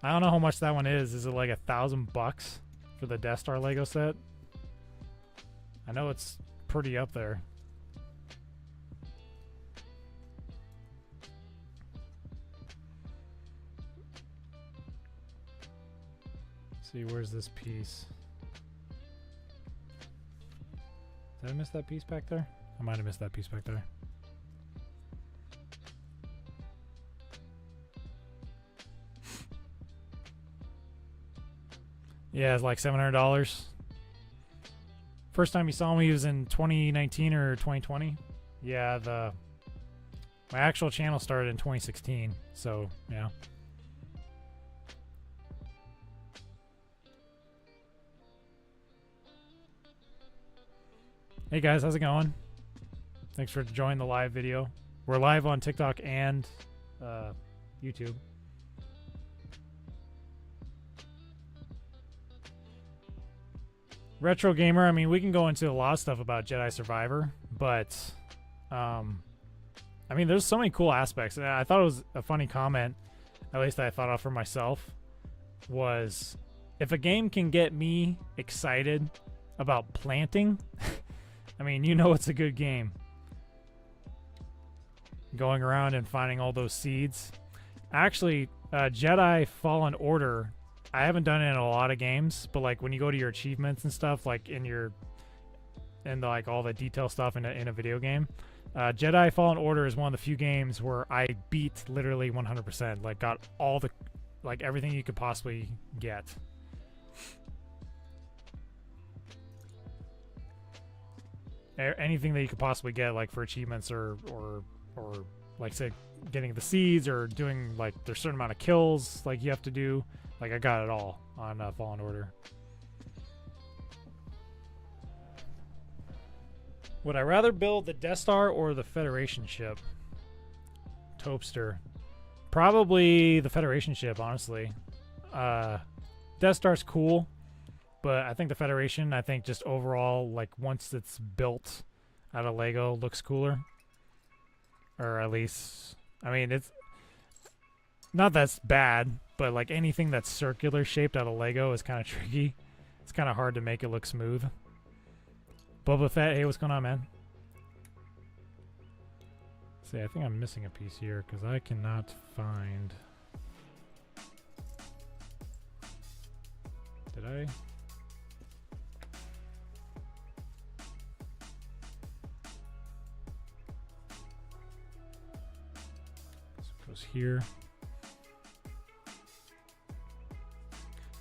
I don't know how much that one is. Is it like $1,000 for the Death Star Lego set? I know it's pretty up there. Let's see, where's this piece? Did I miss that piece back there? I might have missed that piece back there. Yeah, it's like $700. First time you saw me was in 2019 or 2020. Yeah, my actual channel started in 2016, so yeah. Hey guys, how's it going? Thanks for joining the live video. We're live on TikTok and YouTube. Retro gamer, I mean, we can go into a lot of stuff about Jedi Survivor, but I mean, there's so many cool aspects. And I thought it was a funny comment, at least I thought of for myself, was if a game can get me excited about planting, I mean, you know it's a good game. Going around and finding all those seeds. Actually, Jedi Fallen Order, I haven't done it in a lot of games, but like when you go to your achievements and stuff, like in like all the detail stuff in a video game, Jedi Fallen Order is one of the few games where I beat literally 100%, like got all the, like everything you could possibly get. Anything that you could possibly get, like for achievements or like say getting the seeds or doing like there's a certain amount of kills like you have to do. Like I got it all on Fallen Order. Would I rather build the Death Star or the Federation ship? Topster. Probably the Federation ship, honestly. Death Star's cool, but I think the Federation, I think just overall, like once it's built out of Lego, looks cooler. Or at least, I mean, it's not that's bad, but like anything that's circular shaped out of Lego is kind of tricky. It's kind of hard to make it look smooth. Boba Fett, hey, what's going on, man? See, I think I'm missing a piece here because I cannot find. Did I? So it goes here.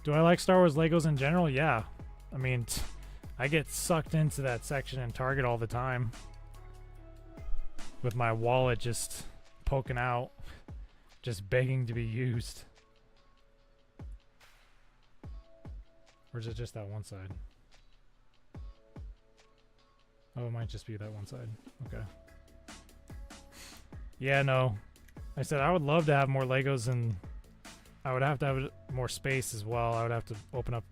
Do I like Star Wars Legos in general? Yeah. I mean, I get sucked into that section in Target all the time. With my wallet just poking out. Just begging to be used. Or is it just that one side? Oh, it might just be that one side. Okay. Yeah, no. I said I would love to have more Legos, and I would have to have more space as well. I would have to open up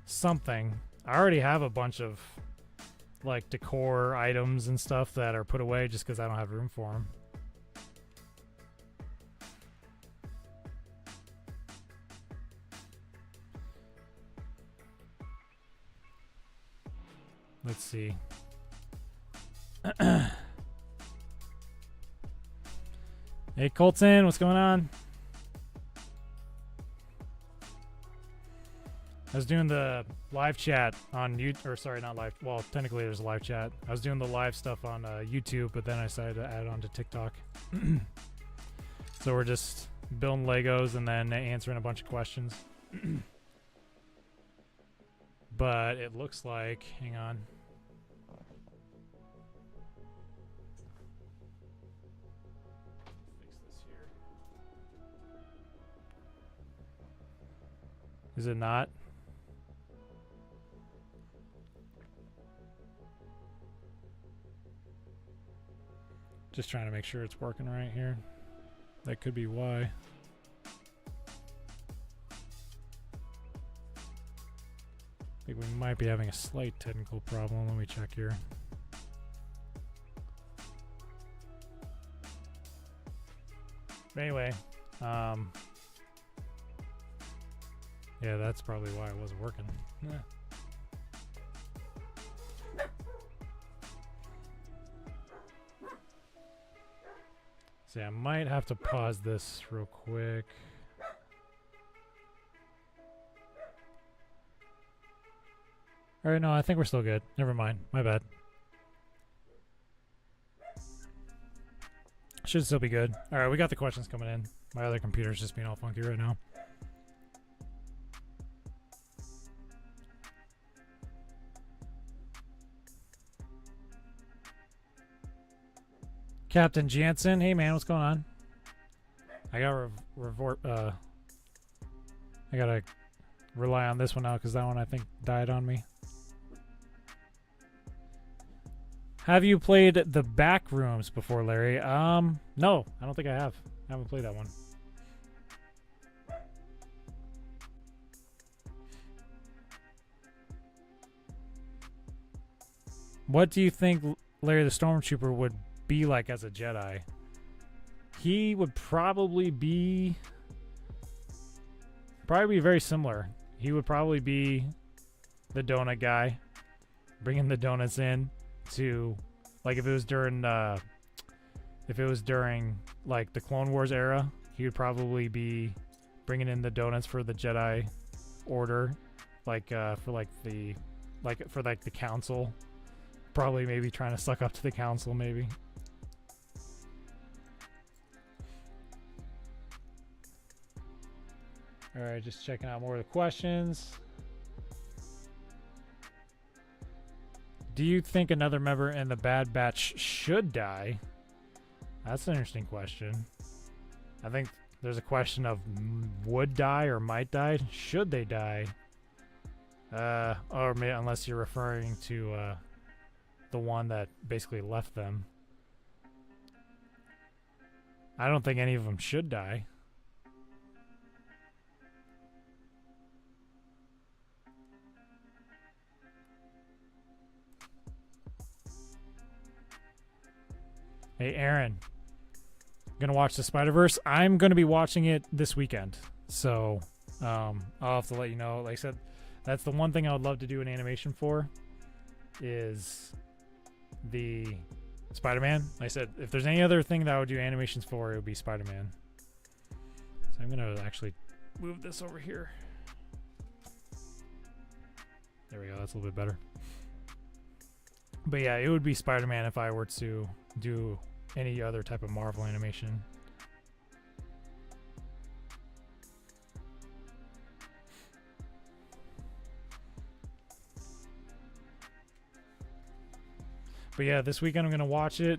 something. I already have a bunch of like decor items and stuff that are put away just because I don't have room for them. Let's see. Hey Colton, what's going on? I was doing the live chat on YouTube, or sorry, not live. Well, technically there's a live chat. I was doing the live stuff on YouTube, but then I decided to add it onto TikTok. So we're just building Legos and then answering a bunch of questions. But it looks like, hang on. Fix this here. Is it not? Just trying to make sure it's working right here. That could be why. I think we might be having a slight technical problem. Let me check here. But anyway, yeah, that's probably why it wasn't working. Yeah. So yeah, I might have to pause this real quick. Alright, no, I think we're still good. Never mind. My bad. Should still be good. Alright, we got the questions coming in. My other computer's just being all funky right now. Captain Jansen, hey man, what's going on? I gotta I gotta rely on this one now because that one I think died on me. Have you played the back rooms before, Larry? No, I don't think I have. I haven't played that one. What do you think Larry the Stormtrooper would be like as a Jedi? He would probably be very similar. He would probably be the donut guy, bringing the donuts in to, like, if it was during like the Clone Wars era, he would probably be bringing in the donuts for the Jedi Order, like for the council. Probably maybe trying to suck up to the council, maybe. All right, just checking out more of the questions. Do you think another member in the Bad Batch should die? That's an interesting question. I think there's a question of would die or might die. Should they die? Or maybe, unless you're referring to the one that basically left them. I don't think any of them should die. Hey, Aaron. Gonna watch the Spider-Verse? I'm gonna be watching it this weekend. So, I'll have to let you know. Like I said, that's the one thing I would love to do an animation for, is the Spider-Man. Like I said, if there's any other thing that I would do animations for, it would be Spider-Man. So I'm gonna actually move this over here. There we go, that's a little bit better. But yeah, it would be Spider-Man if I were to do any other type of Marvel animation. But yeah, this weekend I'm going to watch it.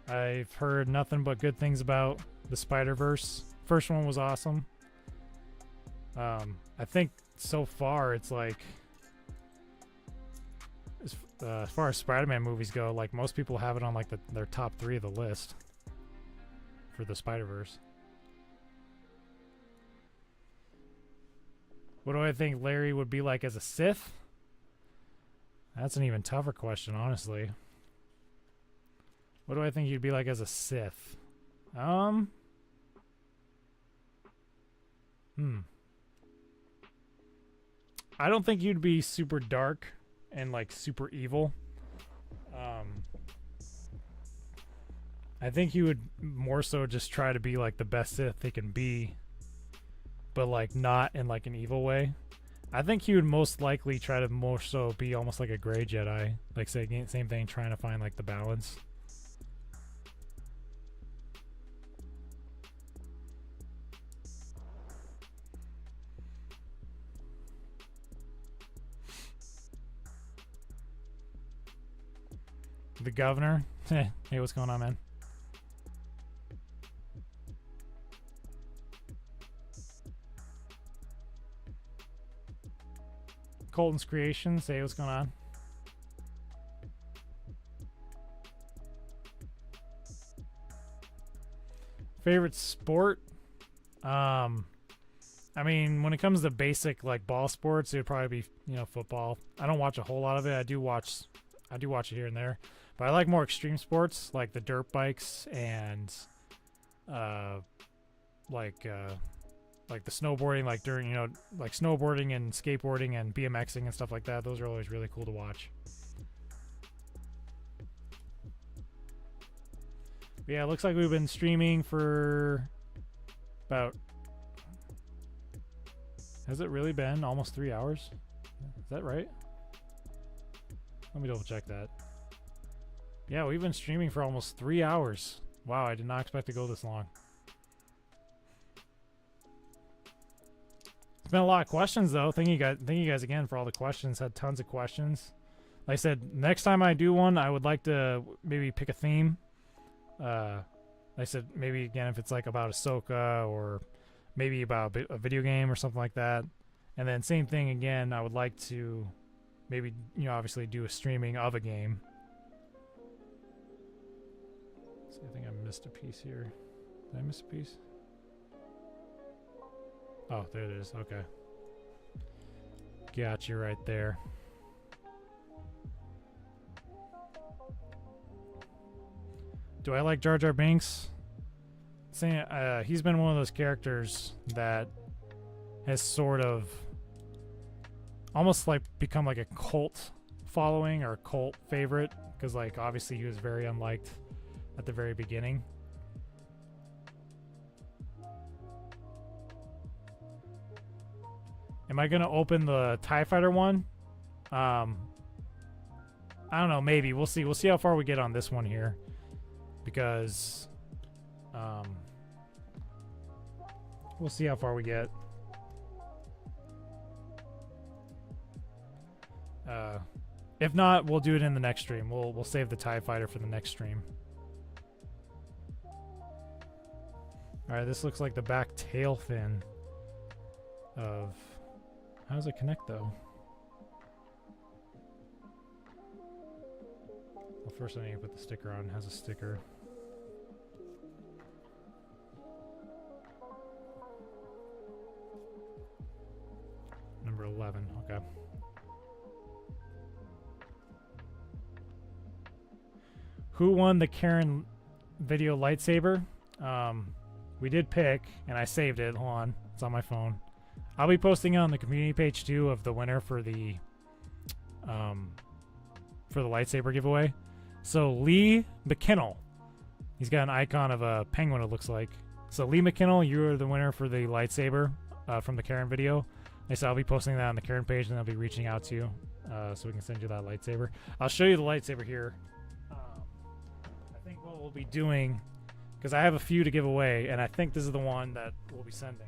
I've heard nothing but good things about the Spider-Verse. First one was awesome. I think so far it's like, as far as Spider-Man movies go, like most people have it on like their top 3 of the list for the Spider-Verse. What do I think Larry would be like as a Sith? That's an even tougher question, honestly. What do I think he'd be like as a Sith? I don't think you'd be super dark and like super evil. I think he would more so just try to be like the best Sith they can be, but like not in like an evil way. I think he would most likely try to more so be almost like a gray Jedi, like say same thing, trying to find like the balance. The governor. Hey, what's going on, man? Colton's Creations. Hey, what's going on? Favorite sport? I mean, when it comes to basic like ball sports, it would probably be, you know, football. I don't watch a whole lot of it. I do watch it here and there, but I like more extreme sports like the dirt bikes and like the snowboarding, like during, you know, like snowboarding and skateboarding and BMXing and stuff like that. Those are always really cool to watch. But yeah, it looks like we've been streaming for about, has it really been almost 3 hours? Is that right? Let me double check that. Yeah, we've been streaming for almost 3 hours. Wow, I did not expect to go this long. It's been a lot of questions though. Thank you guys again for all the questions. Had tons of questions. Like I said, next time I do one, I would like to maybe pick a theme. Like I said, maybe again if it's like about Ahsoka or maybe about a video game or something like that. And then same thing again, I would like to maybe, you know, obviously do a streaming of a game. So I think I missed a piece here. Did I miss a piece? Oh, there it is. Okay. Got you right there. Do I like Jar Jar Binks? He's been one of those characters that has sort of almost like become like a cult following or a cult favorite, because like obviously he was very unliked at the very beginning. Am I gonna open the TIE Fighter one? I don't know, maybe. We'll see. We'll see how far we get on this one here. Because we'll see how far we get. If not, we'll do it in the next stream. We'll save the TIE Fighter for the next stream. Alright, this looks like the back tail fin of... How does it connect though? Well, first I need to put the sticker on. It has a sticker. Number 11, okay. Who won the Karen video lightsaber? We did pick, and I saved it. Hold on, it's on my phone. I'll be posting it on the community page too of the winner for the lightsaber giveaway. So Lee McKinnell, he's got an icon of a penguin, it looks like. So Lee McKinnell, you're the winner for the lightsaber from the Karen video. Like I said, I'll be posting that on the Karen page, and I'll be reaching out to you so we can send you that lightsaber. I'll show you the lightsaber here. I think what we'll be doing, because I have a few to give away, and I think this is the one that we'll be sending.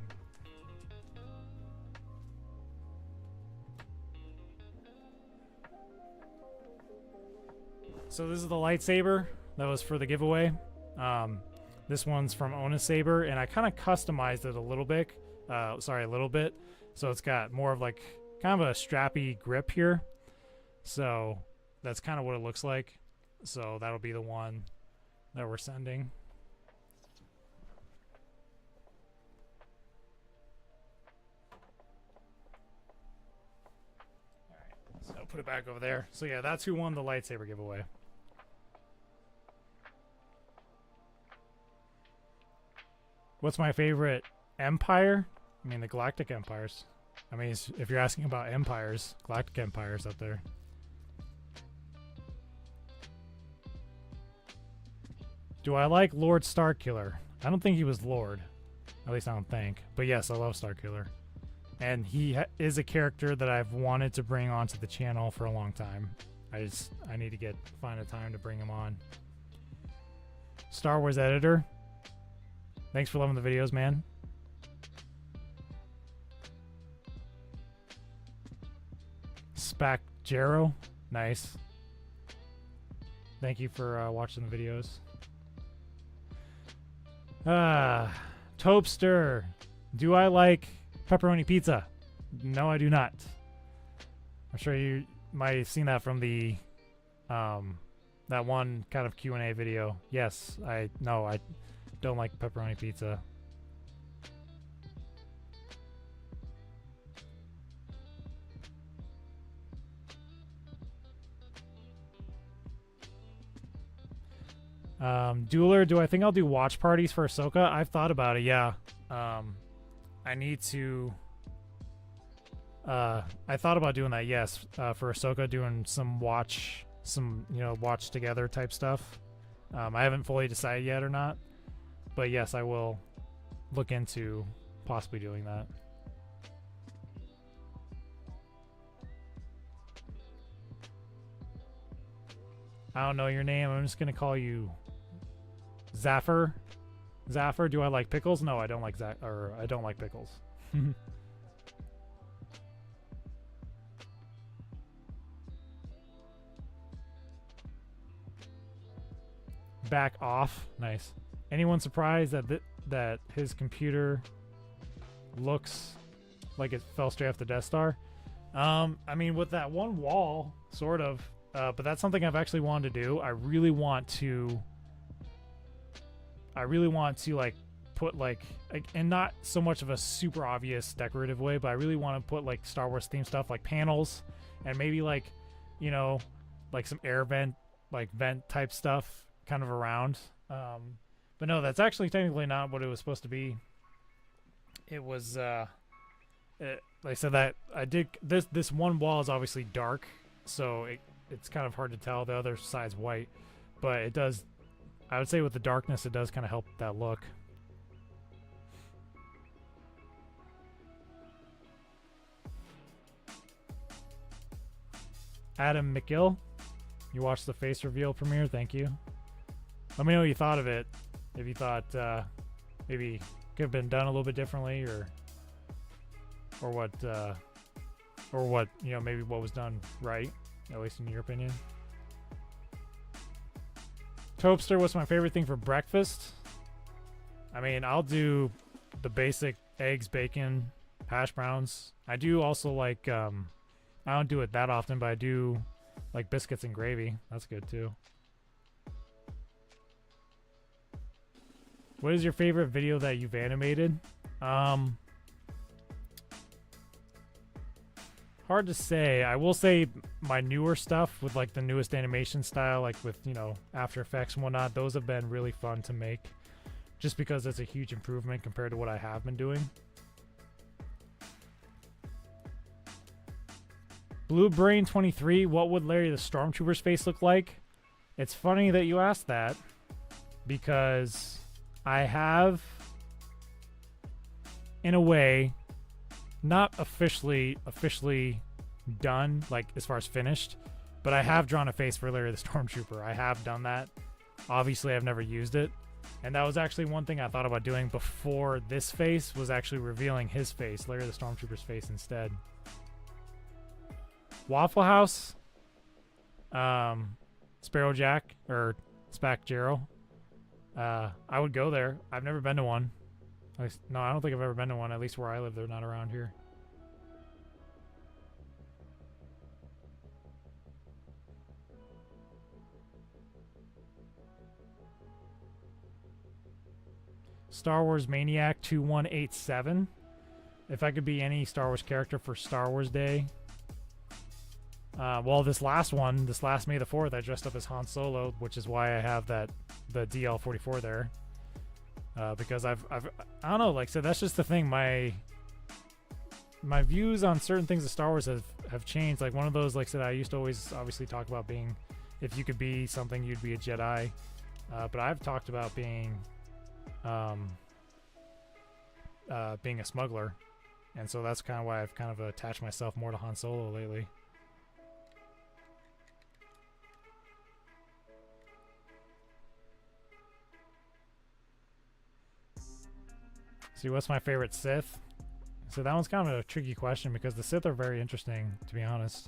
So this is the lightsaber that was for the giveaway. This one's from Saber, and I kind of customized it a little bit. A little bit. So it's got more of like kind of a strappy grip here. So that's kind of what it looks like. So that'll be the one that we're sending. All right, so I'll put it back over there. So yeah, that's who won the lightsaber giveaway. What's my favorite empire? I mean, the Galactic Empires. I mean, if you're asking about empires, Galactic Empires up there. Do I like Lord Starkiller? I don't think he was Lord. At least I don't think. But yes, I love Starkiller. And he is a character that I've wanted to bring onto the channel for a long time. I need to find a time to bring him on. Star Wars editor. Thanks for loving the videos, man. Spac Jero. Nice. Thank you for watching the videos. Topster. Do I like pepperoni pizza? No, I do not. I'm sure you might have seen that from the that one kind of Q&A video. Yes, I don't like pepperoni pizza. Dueler, do I think I'll do watch parties for Ahsoka? I've thought about it, yeah. I need to... I thought about doing that, yes. For Ahsoka, doing some watch together type stuff. I haven't fully decided yet or not. But yes, I will look into possibly doing that. I don't know your name. I'm just going to call you... Zaffer. Zaffer, do I like pickles? No, I don't like I don't like pickles. Back off. Nice. Anyone surprised that his computer looks like it fell straight off the Death Star? I mean, with that one wall, sort of. But that's something I've actually wanted to do. I really want to like put like and not so much of a super obvious decorative way, but I really want to put like Star Wars themed stuff like panels and maybe like, you know, like some air vent type stuff kind of around. But no, that's actually technically not what it was supposed to be. It was like I said, that I did this one wall is obviously dark, so it's kind of hard to tell. The other side's white, but it does, I would say with the darkness, it does kind of help that look. Adam McGill, you watched the face reveal premiere. Thank you. Let me know what you thought of it. If you thought maybe could have been done a little bit differently, or what you know, maybe what was done right, at least in your opinion. Topster, what's my favorite thing for breakfast? I mean, I'll do the basic eggs, bacon, hash browns. I do also like, I don't do it that often, but I do like biscuits and gravy. That's good too. What is your favorite video that you've animated? Hard to say. I will say my newer stuff with like the newest animation style, like with, you know, After Effects and whatnot, those have been really fun to make just because it's a huge improvement compared to what I have been doing. Blue Brain 23, what would Larry the Stormtrooper's face look like? It's funny that you asked that because I have, in a way, not officially done, like as far as finished, but I have drawn a face for Larry the Stormtrooper. I have done that. Obviously, I've never used it. And that was actually one thing I thought about doing before this face, was actually revealing his face, Larry the Stormtrooper's face instead. Waffle House, Sparrow Jack, or Spac Jero. I would go there. I've never been to one. At least, no, I don't think I've ever been to one. At least where I live, they're not around here. Star Wars Maniac 2187. If I could be any Star Wars character for Star Wars Day. Well, this last May the 4th, I dressed up as Han Solo, which is why I have the DL44 there. Because I don't know, like I said, that's just the thing. My views on certain things of Star Wars have changed. Like one of those, like I said, I used to always obviously talk about being, if you could be something, you'd be a Jedi. But I've talked about being a smuggler. And so that's kind of why I've kind of attached myself more to Han Solo lately. See, what's my favorite Sith? So that one's kind of a tricky question because the Sith are very interesting, to be honest.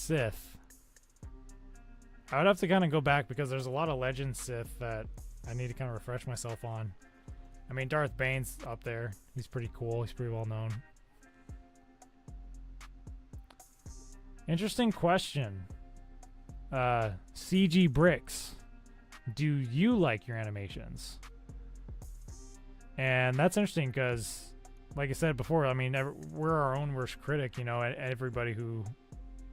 Sith. I would have to kind of go back because there's a lot of legend Sith that I need to kind of refresh myself on. I mean, Darth Bane's up there. He's pretty cool. He's pretty well known. Interesting question. CG Bricks. Do you like your animations? And that's interesting because, like I said before, I mean, we're our own worst critic, you know, everybody who,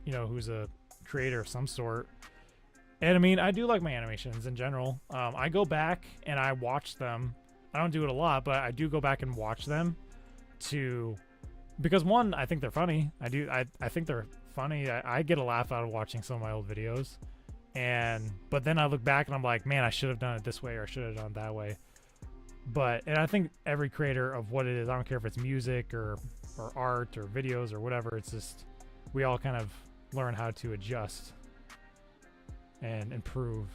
you know, who's a creator of some sort. And I mean, I do like my animations in general. I go back and I watch them. I don't do it a lot, but I do go back and watch them because one, I think they're funny. I think they're funny. I get a laugh out of watching some of my old videos. But then I look back and I'm like, man, I should have done it this way or I should have done it that way. And I think every creator of what it is, I don't care if it's music or art or videos or whatever, it's just, we all kind of learn how to adjust and improve.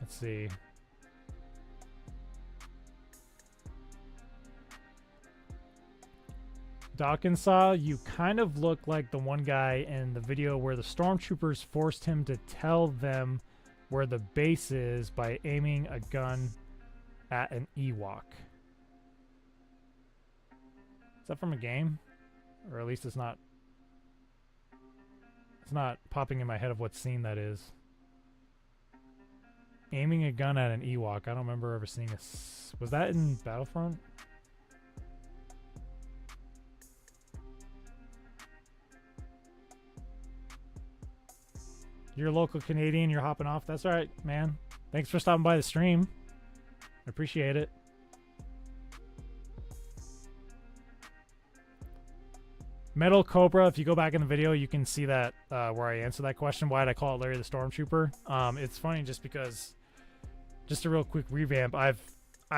Let's see. Dawkins saw you kind of look like the one guy in the video where the stormtroopers forced him to tell them where the base is by aiming a gun at an Ewok. Is that from a game? Or at least it's not popping in my head of what scene that is. Aiming a gun at an Ewok. I don't remember ever seeing was that in Battlefront? You're a local Canadian, you're hopping off. That's all right, man. Thanks for stopping by the stream. I appreciate it. Metal Cobra, if you go back in the video, you can see that where I answer that question. Why did I call it Larry the Stormtrooper? It's funny just because, just a real quick revamp, I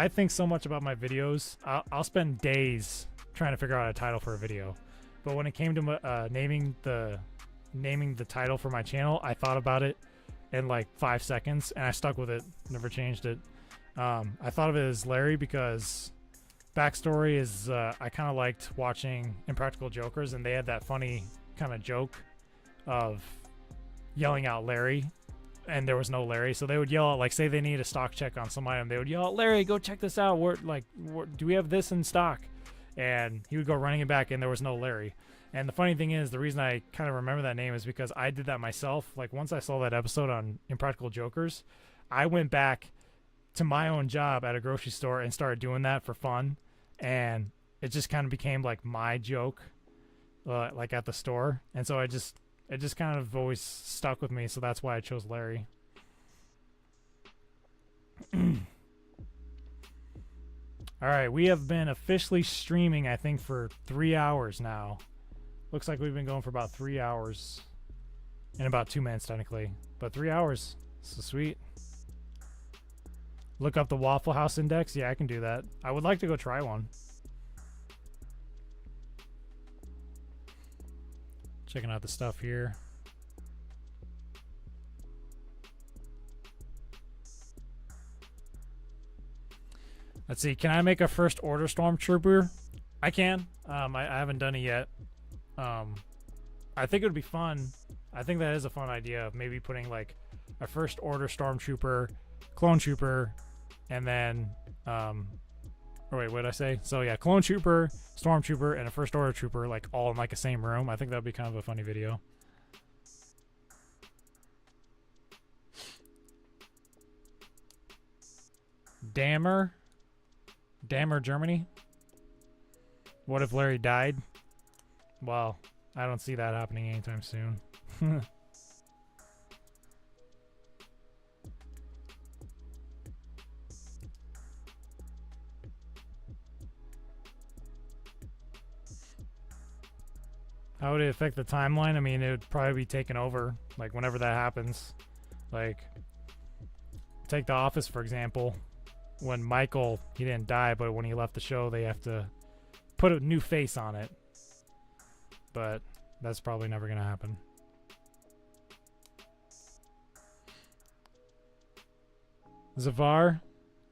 think so much about my videos. I'll spend days trying to figure out a title for a video. But when it came to naming the title for my channel, I thought about it in like 5 seconds and I stuck with it, never changed it. I thought of it as Larry because backstory is I kind of liked watching Impractical Jokers, and they had that funny kind of joke of yelling out Larry, and there was no Larry, so they would yell out, like, say they need a stock check on some item, they would yell out, Larry, go check this out, do we have this in stock? And he would go running it back, and there was no Larry. And the funny thing is, the reason I kind of remember that name is because I did that myself. Like, once I saw that episode on Impractical Jokers, I went back to my own job at a grocery store and started doing that for fun. And it just kind of became like my joke, like at the store. And so it just kind of always stuck with me. So that's why I chose Larry. All right, we have been officially streaming, I think, for 3 hours now. Looks like we've been going for about 3 hours. And about 2 minutes, technically. But 3 hours. So sweet. Look up the Waffle House Index. Yeah, I can do that. I would like to go try one. Checking out the stuff here. Let's see. Can I make a first order Stormtrooper? I can. I haven't done it yet. I think it would be fun. I think that is a fun idea of maybe putting like a first order Stormtrooper, Clone Trooper, and then or wait, what did I say? So yeah, Clone Trooper, Stormtrooper, and a first order trooper, like all in like the same room. I think that would be kind of a funny video. Dammer, Germany. What if Larry died? Well, I don't see that happening anytime soon. How would it affect the timeline? I mean, it would probably be taken over, like, whenever that happens. Like, take The Office, for example. When Michael, he didn't die, but when he left the show, they have to put a new face on it. But that's probably never going to happen. Zavar,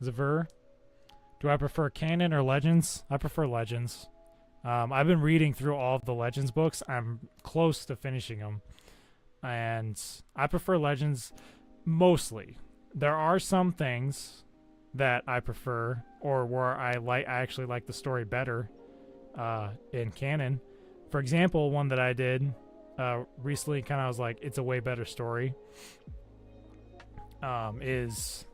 Zaver. Do I prefer canon or legends? I prefer legends. I've been reading through all of the legends books. I'm close to finishing them, and I prefer legends mostly. There are some things that I prefer, or where I actually like the story better in canon. For example, one that I did recently, kind of was like, it's a way better story. Is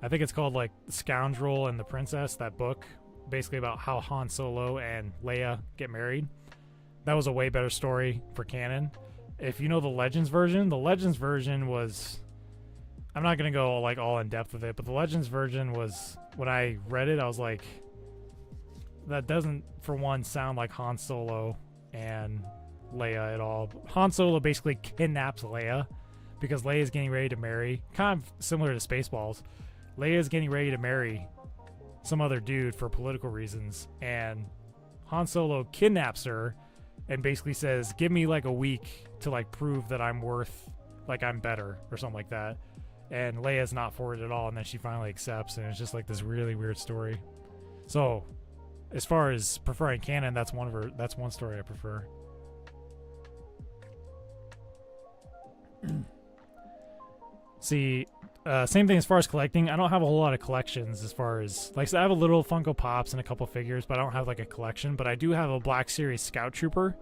I think it's called like Scoundrel and the Princess, that book, basically about how Han Solo and Leia get married. That was a way better story for canon. If you know the Legends version was, I'm not gonna go like all in depth with it, but the Legends version was, when I read it, I was like, that doesn't, for one, sound like Han Solo and Leia at all. Han Solo basically kidnaps Leia because Leia's getting ready to marry, kind of similar to Spaceballs. Leia's getting ready to marry some other dude for political reasons, and Han Solo kidnaps her and basically says, give me like a week to like prove that I'm worth, like I'm better or something like that. And Leia's not for it at all, and then she finally accepts, and it's just like this really weird story. So as far as preferring canon, that's one story I prefer. See, same thing as far as collecting. I don't have a whole lot of collections as far as, like, so I have a little Funko Pops and a couple figures, but I don't have like a collection. But I do have a Black Series Scout Trooper.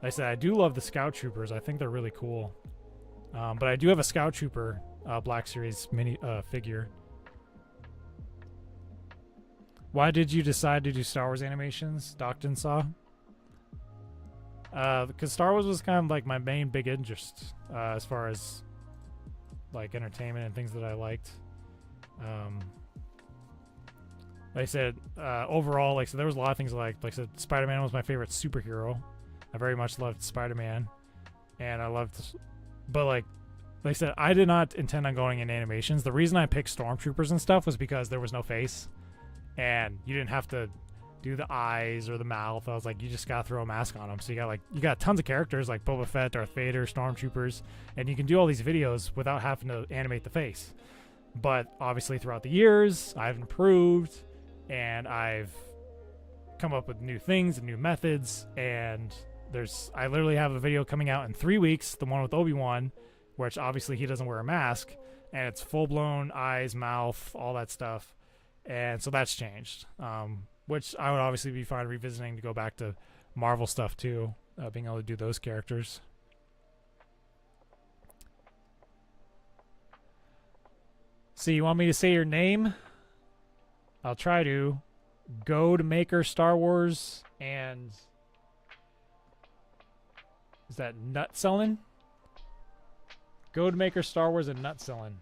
Like I said, I do love the Scout Troopers. I think they're really cool. But I do have a Scout Trooper Black Series mini figure. Why did you decide to do Star Wars animations, Docton Saw? Because Star Wars was kind of like my main big interest as far as like entertainment and things that I liked. Like I said, overall, like, so there was a lot of things I liked. Like I said, Spider-Man was my favorite superhero. I very much loved Spider-Man, and I loved, but like I said, I did not intend on going in animations. The reason I picked Stormtroopers and stuff was because there was no face, and you didn't have to do the eyes or the mouth. I was like, you just gotta throw a mask on them. So you got tons of characters like Boba Fett, Darth Vader, Stormtroopers, and you can do all these videos without having to animate the face. But obviously throughout the years, I've improved, and I've come up with new things and new methods, and I literally have a video coming out in 3 weeks, the one with Obi-Wan, which obviously he doesn't wear a mask, and it's full-blown eyes, mouth, all that stuff. And so that's changed, which I would obviously be fine revisiting to go back to Marvel stuff too, being able to do those characters. So you want me to say your name? I'll try to. Goad Maker Star Wars, and is that Nutselling? Goad Maker Star Wars and Nutselling.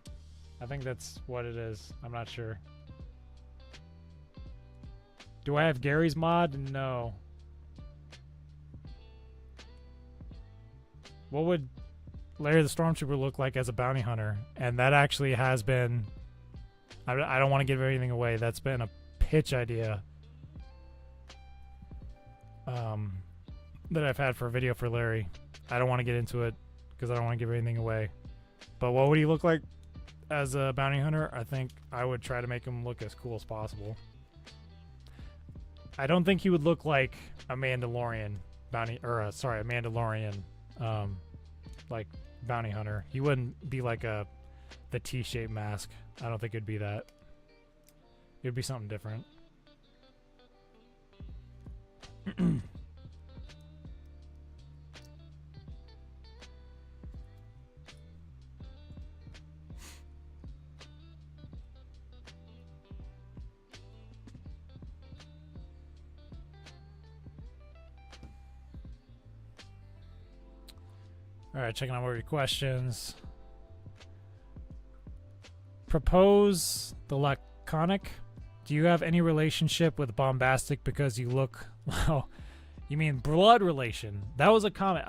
I think that's what it is. I'm not sure. Do I have Gary's mod? No. What would Larry the Stormtrooper look like as a bounty hunter? And that actually has been, I don't want to give anything away. That's been a pitch idea that I've had for a video for Larry. I don't want to get into it because I don't want to give anything away. But what would he look like as a bounty hunter? I think I would try to make him look as cool as possible. I don't think he would look like a Mandalorian bounty, or a Mandalorian like bounty hunter. He wouldn't be like the T-shaped mask. I don't think it'd be that. It'd be something different. All right, checking out more of your questions. Propose the laconic. Do you have any relationship with Bombastic because you look... Well, you mean blood relation. That was a comment.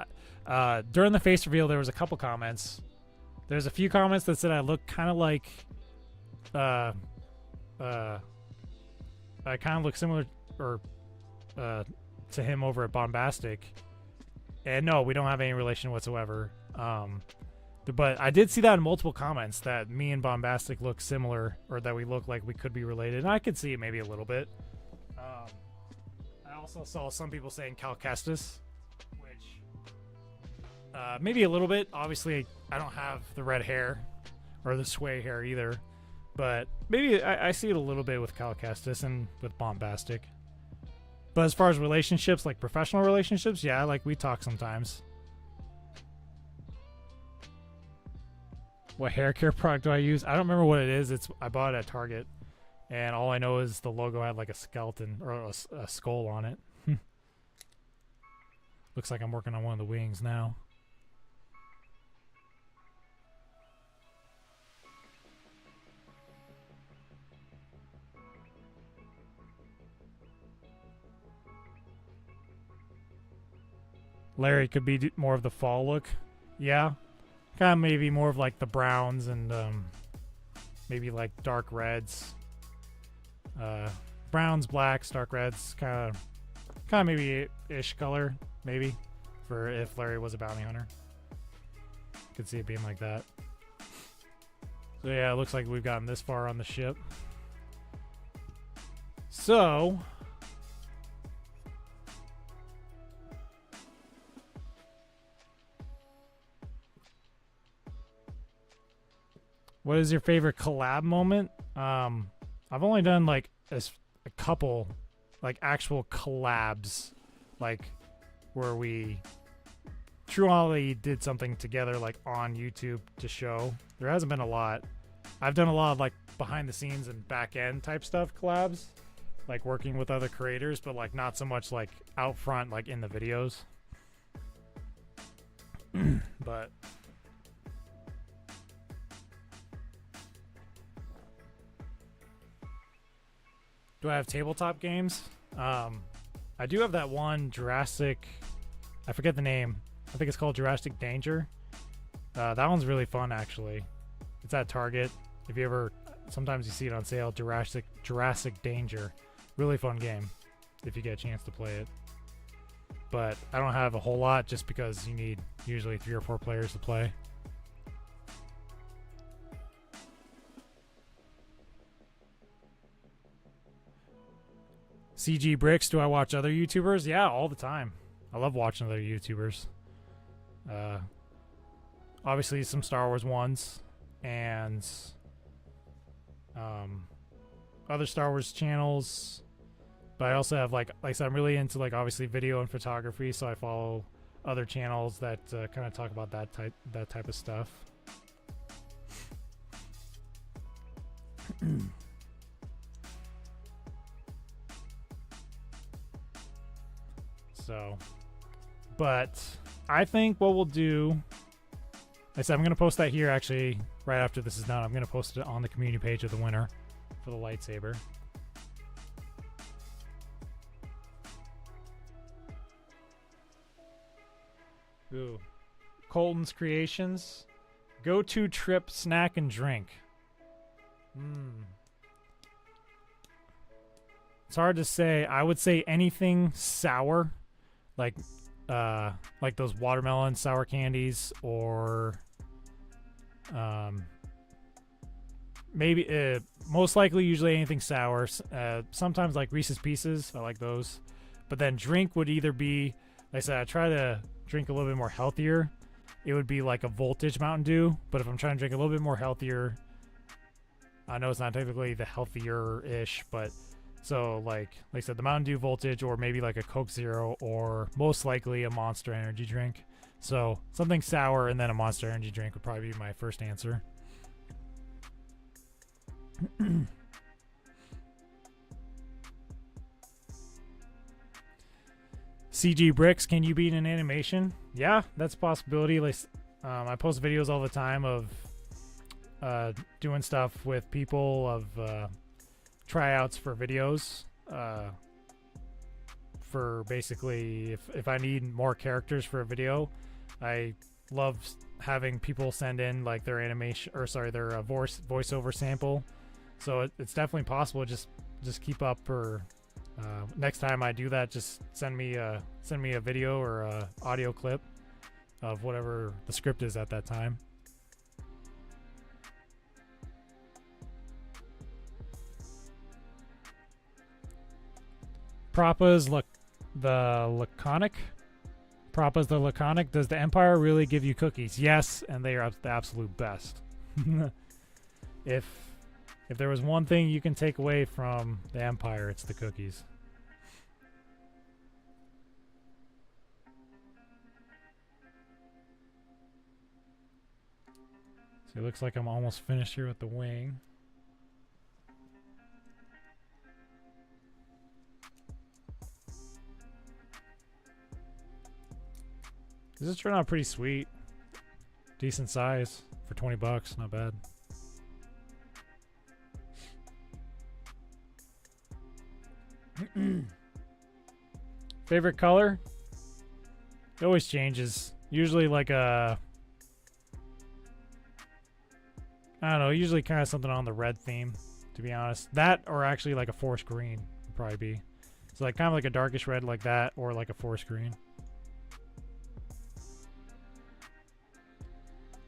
During the face reveal, there was a couple comments. There's a few comments that said I look kind of like... I kind of look similar or to him over at Bombastic. And no, we don't have any relation whatsoever. But I did see that in multiple comments that me and Bombastic look similar, or that we look like we could be related. And I could see it maybe a little bit. I also saw some people saying Cal Kestis, which maybe a little bit. Obviously, I don't have the red hair or the sway hair either, but maybe I see it a little bit with Cal Kestis and with Bombastic. But as far as relationships, like professional relationships, yeah, like we talk sometimes. What hair care product do I use? I don't remember what it is. I bought it at Target, and all I know is the logo had like a skeleton or a skull on it. Looks like I'm working on one of the wings now. Larry could be more of the fall look. Yeah. Kind of maybe more of like the browns and maybe like dark reds. Browns, blacks, dark reds, kind of maybe ish color, maybe, for if Larry was a bounty hunter. Could see it being like that. So yeah, it looks like we've gotten this far on the ship. So what is your favorite collab moment? I've only done like a couple, like actual collabs, like where we truly did something together, like on YouTube to show. There hasn't been a lot. I've done a lot of like behind the scenes and back end type stuff collabs, like working with other creators, but like not so much like out front, like in the videos. But do I have tabletop games? I do have that one Jurassic, I forget the name. I think it's called Jurassic Danger. That one's really fun, actually. It's at Target. If you ever, sometimes you see it on sale, Jurassic Danger. Really fun game, if you get a chance to play it. But I don't have a whole lot just because you need usually 3 or 4 players to play. CG Bricks, do I watch other YouTubers? Yeah, all the time. I love watching other YouTubers. Obviously some Star Wars ones and other Star Wars channels. But I also have like I said, I'm really into like obviously video and photography, so I follow other channels that kind of talk about that type of stuff. So, but I think what we'll do, like I said, I'm going to post that here actually right after this is done. I'm going to post it on the community page of the winner for the lightsaber. Ooh. Colton's Creations. Go-to trip, snack, and drink. It's hard to say. I would say anything sour. Like those watermelon sour candies, or maybe most likely usually anything sour. Sometimes like Reese's Pieces, I like those. But then drink would either be, like I said, I try to drink a little bit more healthier. It would be like a Voltage Mountain Dew. But if I'm trying to drink a little bit more healthier, I know it's not technically the healthier-ish, but so like I said, the Mountain Dew Voltage, or maybe like a Coke Zero, or most likely a Monster Energy drink. So something sour and then a Monster Energy drink would probably be my first answer. CG Bricks, can you beat an animation? Yeah, that's a possibility. Like, I post videos all the time of doing stuff with people, of tryouts for videos, for basically if I need more characters for a video. I love having people send in like their animation, or sorry, their voiceover sample. So it's definitely possible. Just keep up, or next time I do that, just send me a video or a audio clip of whatever the script is at that time. Propa's the laconic. Propa's the laconic. Does the Empire really give you cookies? Yes, and they are the absolute best. If there was one thing you can take away from the Empire, it's the cookies. So it looks like I'm almost finished here with the wing. This is turning out pretty sweet. Decent size for 20 bucks, not bad. Favorite color? It always changes. Usually like a... I don't know, usually kind of something on the red theme, to be honest. That or actually like a forest green would probably be. So like kind of like a darkish red like that or like a forest green.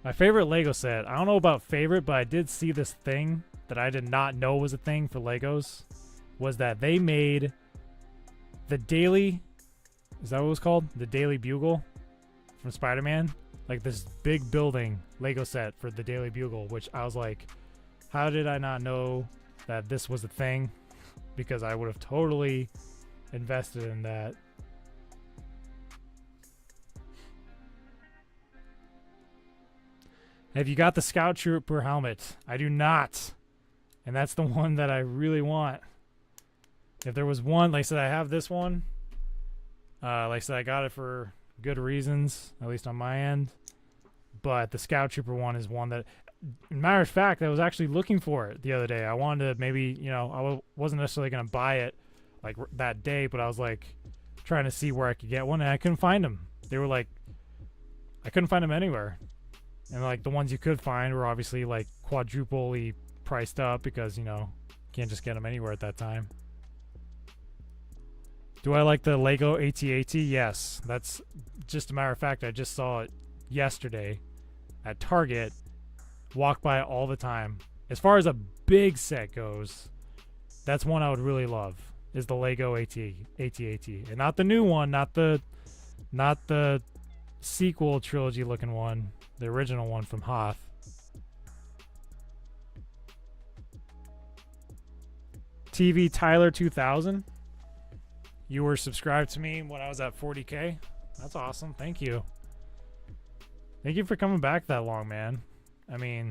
My favorite Lego set. I don't know about favorite, but I did see this thing that I did not know was a thing for Legos. Was that they made the Daily... Is that what it was called? The Daily Bugle from Spider-Man. Like this big building Lego set for the Daily Bugle, which I was like, how did I not know that this was a thing? Because I would have totally invested in that. Have you got the Scout Trooper helmet? I do not. And that's the one that I really want. If there was one, like I said, I have this one. Like I said, I got it for good reasons, at least on my end. But the Scout Trooper one is one that, matter of fact, I was actually looking for it the other day. I wanted to maybe, you know, I wasn't necessarily going to buy it like that day, but I was like trying to see where I could get one, and I couldn't find them. They were like, I couldn't find them anywhere. And like the ones you could find were obviously like quadruply priced up because, you know, can't just get them anywhere at that time. Do I like the Lego AT-AT? Yes. That's just a matter of fact. I just saw it yesterday at Target. Walk by it all the time. As far as a big set goes, that's one I would really love. Is the Lego AT-AT, and not the new one, not the sequel trilogy looking one, the original one from Hoth. TV Tyler 2000. You were subscribed to me when I was at 40K. That's awesome. Thank you. Thank you for coming back that long, man. I mean,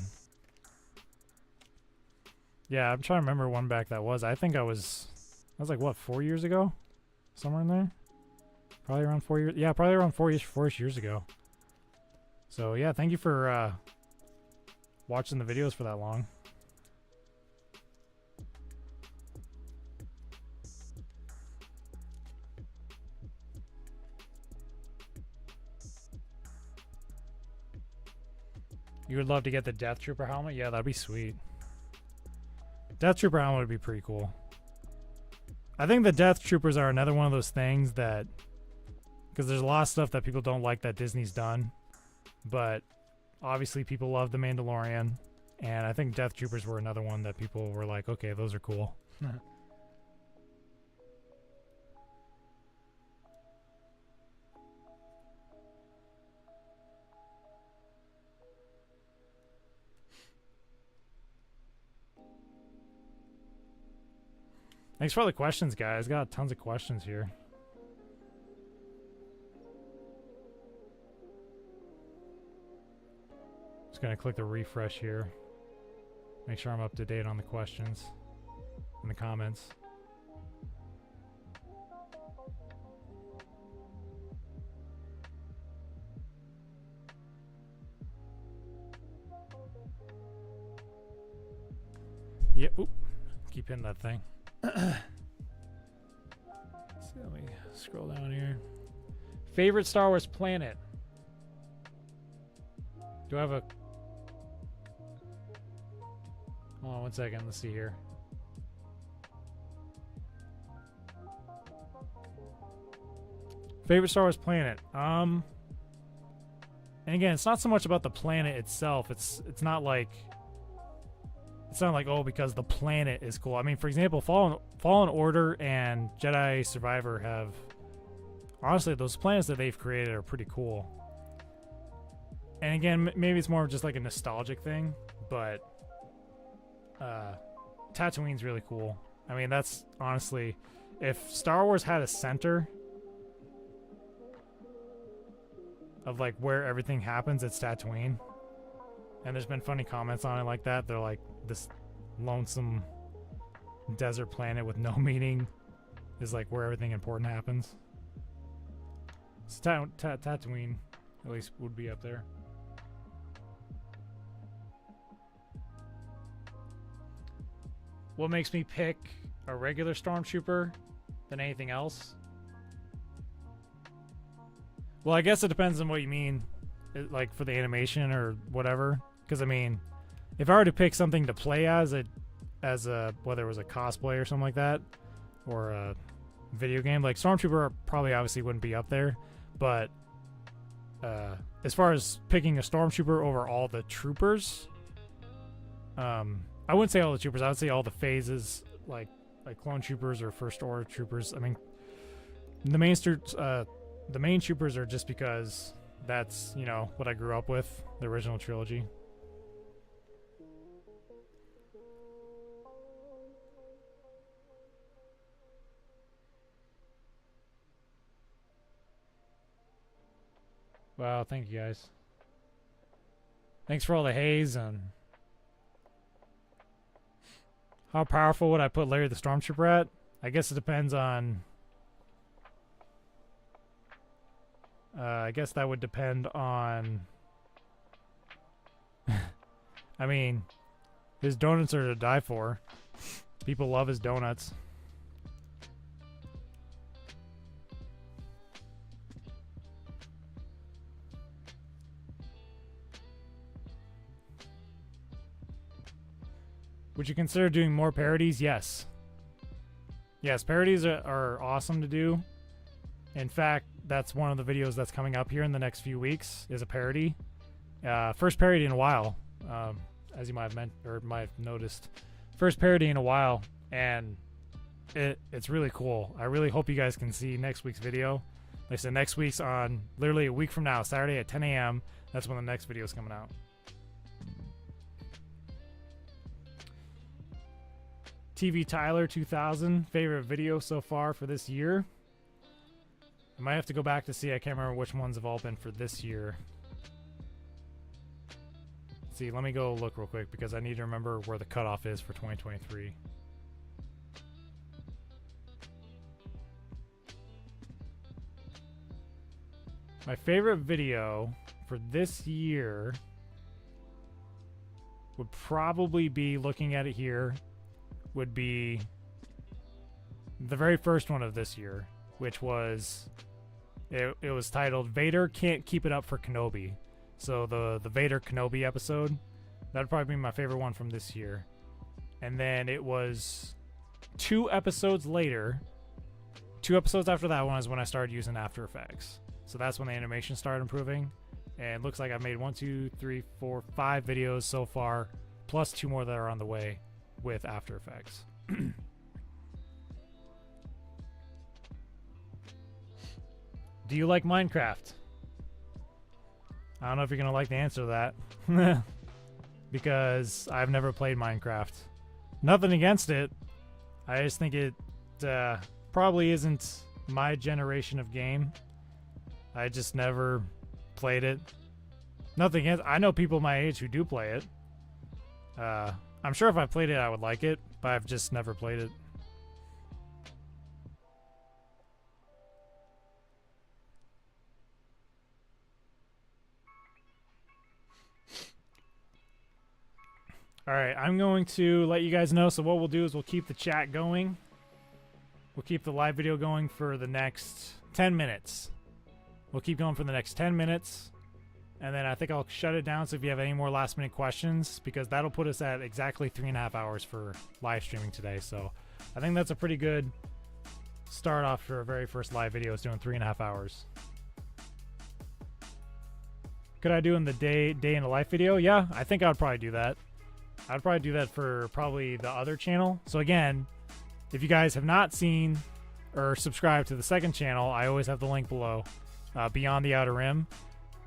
yeah, I'm trying to remember when back that was. I think that was like, what, 4 years ago? Somewhere in there? Probably around 4 years. Yeah, probably around 4-ish years ago. So, yeah, thank you for watching the videos for that long. You would love to get the Death Trooper helmet? Yeah, that'd be sweet. Death Trooper helmet would be pretty cool. I think the Death Troopers are another one of those things that... Because there's a lot of stuff that people don't like that Disney's done. But obviously people love The Mandalorian. And I think Death Troopers were another one that people were like, okay, those are cool. Thanks for all the questions, guys. Got tons of questions here. Just gonna click the refresh here. Make sure I'm up to date on the questions in the comments. Yeah, oop. Keep hitting that thing. Let's see, let me scroll down here. Favorite Star Wars planet? Do I have a... Hold on 1 second. Let's see here. Favorite Star Wars planet? And again, it's not so much about the planet itself. It's not like... it's not like, oh, because the planet is cool. I mean, for example, Fallen Order and Jedi Survivor have, honestly, those planets that they've created are pretty cool. And again, maybe it's more of just like a nostalgic thing, but Tatooine's really cool. I mean, that's honestly, if Star Wars had a center of like where everything happens, it's Tatooine. And there's been funny comments on it like that. They're like, this lonesome desert planet with no meaning is like where everything important happens. So Tatooine at least would be up there. What makes me pick a regular Stormtrooper than anything else? Well, I guess it depends on what you mean, like for the animation or whatever. Because I mean, if I were to pick something to play as a whether it was a cosplay or something like that, or a video game, like Stormtrooper probably obviously wouldn't be up there. But as far as picking a Stormtrooper over all the troopers, I wouldn't say all the troopers. I would say all the phases, like clone troopers or first order troopers. I mean, the main troopers are just because that's, you know, what I grew up with, the original trilogy. Wow, thank you guys. Thanks for all the haze. And how powerful would I put Larry the Stormtrooper at? I guess it depends on... I guess that would depend on... I mean, his donuts are to die for. People love his donuts. Would you consider doing more parodies? Yes. Yes, parodies are awesome to do. In fact, that's one of the videos that's coming up here in the next few weeks, is a parody. First parody in a while, as you might have noticed. First parody in a while, and it's really cool. I really hope you guys can see next week's video. Like I said, next week's on literally a week from now, Saturday at 10 a.m. That's when the next video is coming out. TV Tyler 2000, favorite video so far for this year. I might have to go back to see. I can't remember which ones have all been for this year. Let's see, let me go look real quick because I need to remember where the cutoff is for 2023. My favorite video for this year would probably be, looking at it here, would be the very first one of this year, which was, it was titled Vader Can't Keep It Up for Kenobi. So the Vader Kenobi episode, that'd probably be my favorite one from this year. And then it was 2 episodes later, 2 episodes after that one is when I started using After Effects. So that's when the animation started improving. And it looks like I've made 5 videos so far, plus 2 more that are on the way with After Effects. Do you like Minecraft? I don't know if you're gonna like the answer to that. Because I've never played Minecraft. Nothing against it. I just think it probably isn't my generation of game. I just never played it. Nothing against, I know people my age who do play it. I'm sure if I played it, I would like it, but I've just never played it. Alright, I'm going to let you guys know. So what we'll do is we'll keep the chat going. We'll keep the live video going for the next 10 minutes. We'll keep going for the next 10 minutes. And then I think I'll shut it down, so if you have any more last minute questions, because that'll put us at exactly 3.5 hours for live streaming today. So I think that's a pretty good start off for our very first live video, is doing 3.5 hours. Could I do in the day in the life video? Yeah, I think I would probably do that. I'd probably do that for probably the other channel. So again, if you guys have not seen or subscribed to the second channel, I always have the link below, Beyond the Outer Rim.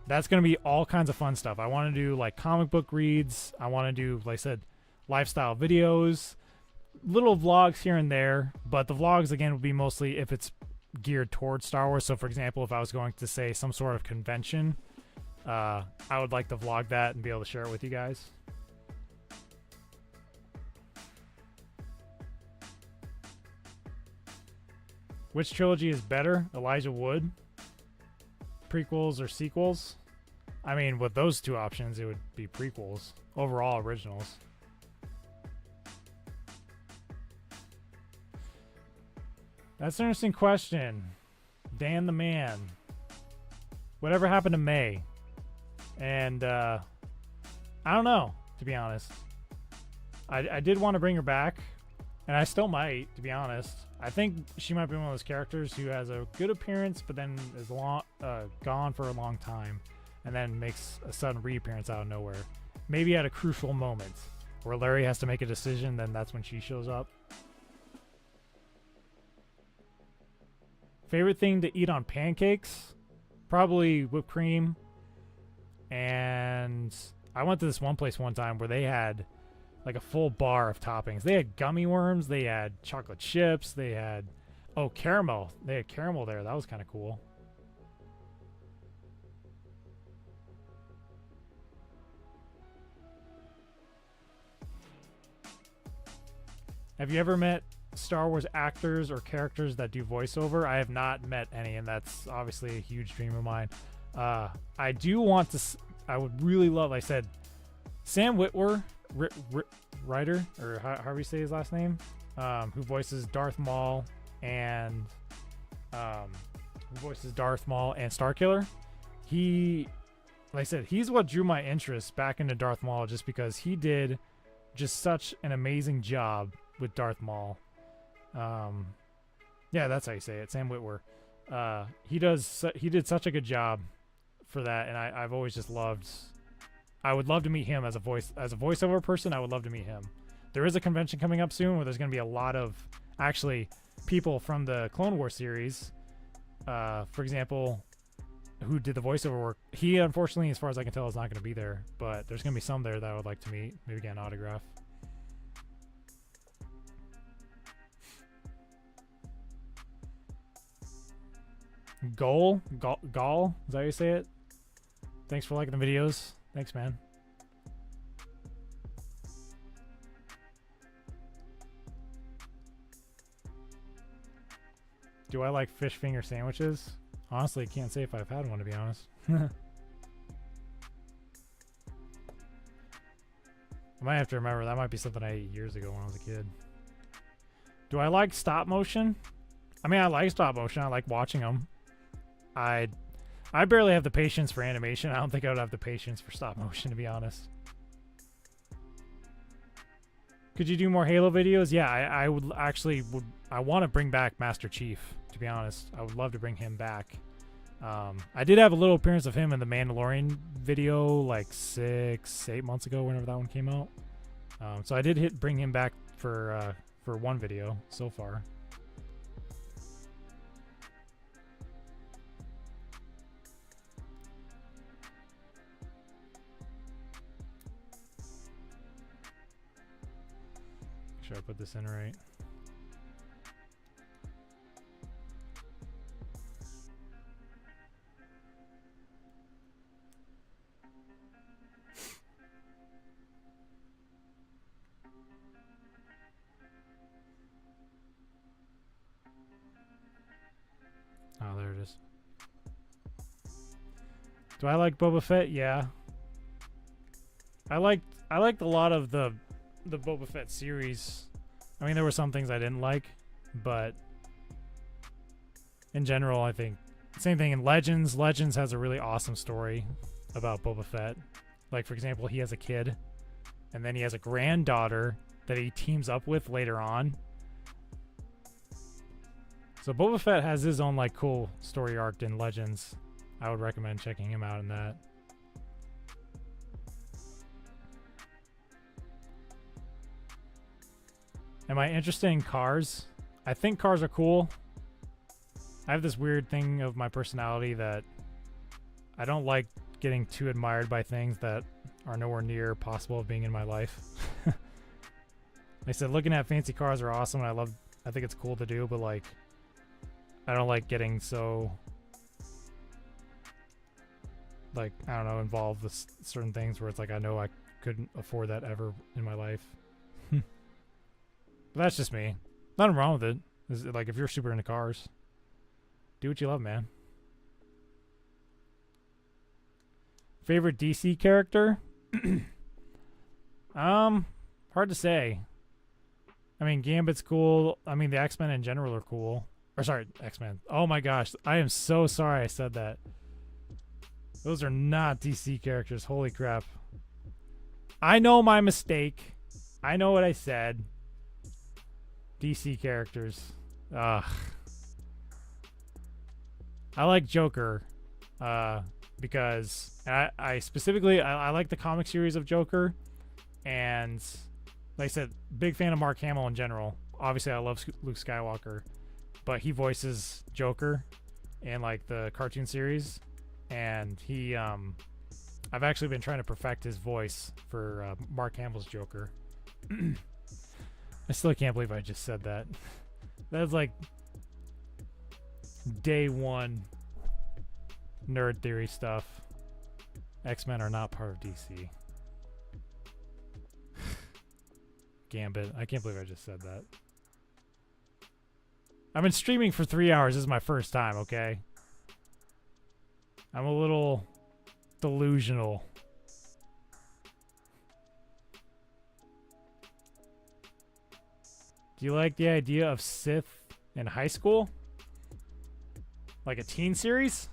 That's going to be all kinds of fun stuff. I want to do like comic book reads. I want to do, like I said, lifestyle videos, little vlogs here and there. But the vlogs, again, will be mostly if it's geared towards Star Wars. So, for example, if I was going to say some sort of convention, I would like to vlog that and be able to share it with you guys. Which trilogy is better? Elijah Wood? Prequels or sequels? I mean, with those two options, it would be prequels. Overall, originals. That's an interesting question. Dan the Man. Whatever happened to May? And, I don't know, to be honest. I did want to bring her back, and I still might, to be honest. I think she might be one of those characters who has a good appearance, but then is gone for a long time, and then makes a sudden reappearance out of nowhere. Maybe at a crucial moment where Larry has to make a decision, then that's when she shows up. Favorite thing to eat on pancakes? Probably whipped cream. And I went to this one place one time where they had like a full bar of toppings. They had gummy worms, they had chocolate chips, they had, oh, caramel. They had caramel there. That was kind of cool. Have you ever met Star Wars actors or characters that do voiceover? I have not met any, and that's obviously a huge dream of mine. I do want to, I would really love, like I said, Sam Witwer, writer, or however you say his last name, who voices Darth Maul and Starkiller. He, like I said, he's what drew my interest back into Darth Maul, just because he did just such an amazing job with Darth Maul. Yeah, that's how you say it, Sam Witwer. He did such a good job for that, and I've always just loved. I would love to meet him as a voiceover person. I would love to meet him. There is a convention coming up soon where there's going to be a lot of actually people from the Clone Wars series, for example, who did the voiceover work. He, unfortunately, as far as I can tell, is not going to be there, but there's going to be some there that I would like to meet, maybe get an autograph. Gol, is that how you say it? Thanks for liking the videos. Thanks, man. Do I like fish finger sandwiches? Honestly, I can't say if I've had one, to be honest. I might have to remember. That might be something I ate years ago when I was a kid. Do I like stop motion? I mean, I like stop motion. I like watching them. I barely have the patience for animation. I don't think I would have the patience for stop motion, to be honest. Could you do more Halo videos? Yeah, I would actually I want to bring back Master Chief, to be honest. I would love to bring him back. I did have a little appearance of him in the Mandalorian video like 6-8 months ago, whenever that one came out. So I did bring him back for one video so far. Make sure I put this in right. Oh, there it is. Do I like Boba Fett? Yeah. I liked a lot of the Boba Fett series. I mean, there were some things I didn't like, but in general, I think same thing in Legends. Legends has a really awesome story about Boba Fett. Like, for example, he has a kid, and then he has a granddaughter that he teams up with later on. So Boba Fett has his own like cool story arc in Legends. I would recommend checking him out in that. Am I interested in cars? I think cars are cool. I have this weird thing of my personality that I don't like getting too admired by things that are nowhere near possible of being in my life. Like I said, looking at fancy cars are awesome, and I think it's cool to do, but like, I don't like getting so, like, I don't know, involved with certain things where it's like I know I couldn't afford that ever in my life. But that's just me. Nothing wrong with it. Like, if you're super into cars, do what you love, man. Favorite DC character? Hard to say. I mean, Gambit's cool. I mean, the X-Men in general are cool. Or sorry, X-Men. Oh my gosh, I am so sorry I said that. Those are not DC characters. Holy crap. I know my mistake. I know what I said. DC characters. Ugh. I like Joker. Because I specifically I like the comic series of Joker, and like I said, big fan of Mark Hamill in general. Obviously, I love Luke Skywalker, but he voices Joker in like the cartoon series, and he I've actually been trying to perfect his voice for Mark Hamill's Joker. I still can't believe I just said that. That's like day one nerd theory stuff. X-Men are not part of DC. Gambit. I can't believe I just said that. I've been streaming for 3 hours. This is my first time, okay? I'm a little delusional. Do you like the idea of Sith in high school? Like a teen series?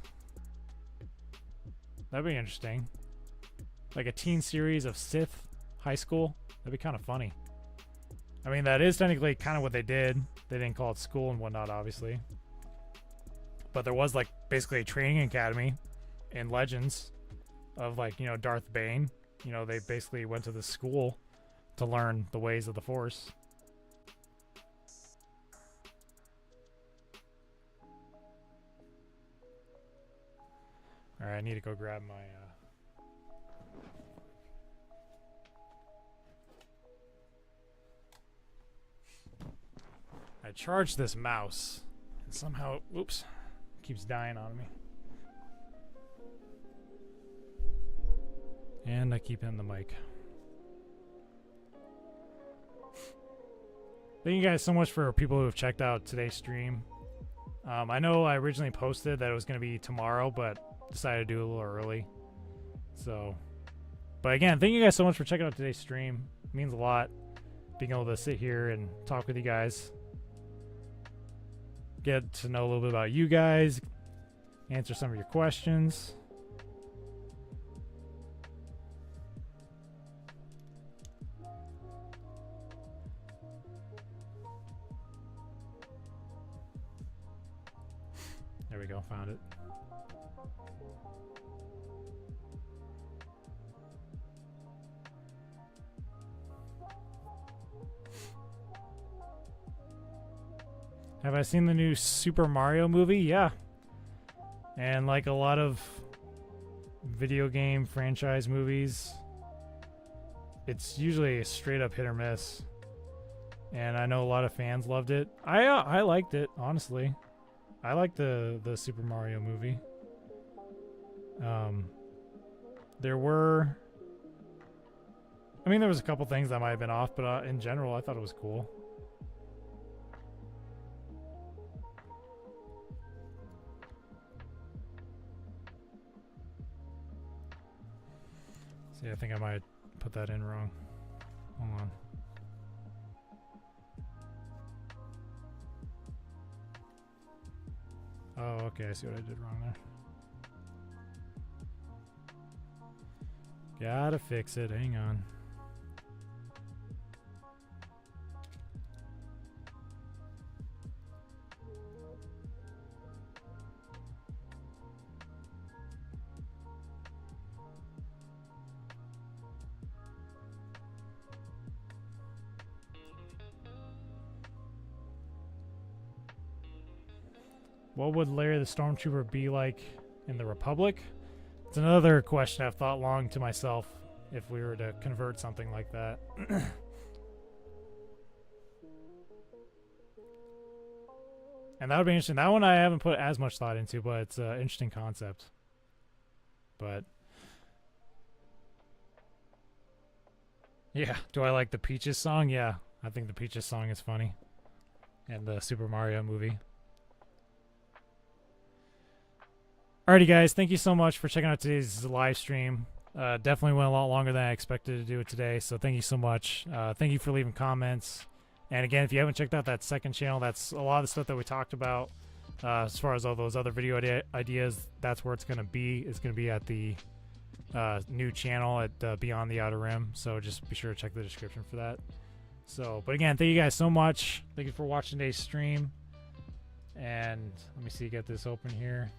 That'd be interesting. Like a teen series of Sith high school? That'd be kind of funny. I mean, that is technically kind of what they did. They didn't call it school and whatnot, obviously. But there was, like, basically a training academy in Legends of, like, you know, Darth Bane. You know, they basically went to the school to learn the ways of the Force. Alright, I need to go grab my, I charged this mouse, and somehow, oops, keeps dying on me. And I keep hitting the mic. Thank you guys so much for people who have checked out today's stream. I know I originally posted that it was going to be tomorrow, but decided to do it a little early. So, but again, thank you guys so much for checking out today's stream. It means a lot being able to sit here and talk with you guys. Get to know a little bit about you guys. Answer some of your questions. There we go, found it. Have I seen the new Super Mario movie? Yeah. And like a lot of video game franchise movies, it's usually a straight up hit or miss. And I know a lot of fans loved it. I liked it, honestly. I liked the Super Mario movie. There was a couple things that might have been off, but in general, I thought it was cool. See, I think I might put that in wrong. Hold on. Oh, okay, I see what I did wrong there. Gotta fix it, hang on. What would Larry the Stormtrooper be like in the Republic? It's another question I've thought long to myself if we were to convert something like that. And that would be interesting. That one I haven't put as much thought into, but it's an interesting concept. But yeah, do I like the Peaches song? Yeah, I think the Peaches song is funny. And the Super Mario movie. Alrighty, guys, thank you so much for checking out today's live stream. Definitely went a lot longer than I expected to do it today, so thank you so much. Thank you for leaving comments. And again, if you haven't checked out that second channel, that's a lot of the stuff that we talked about. As far as all those other video ideas, that's where it's going to be. It's going to be at the new channel at Beyond the Outer Rim. So just be sure to check the description for that. So, but again, thank you guys so much. Thank you for watching today's stream. And let me see, get this open here.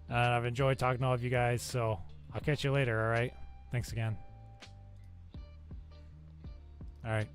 I've enjoyed talking to all of you guys. So I'll catch you later. All right. Thanks again. All right.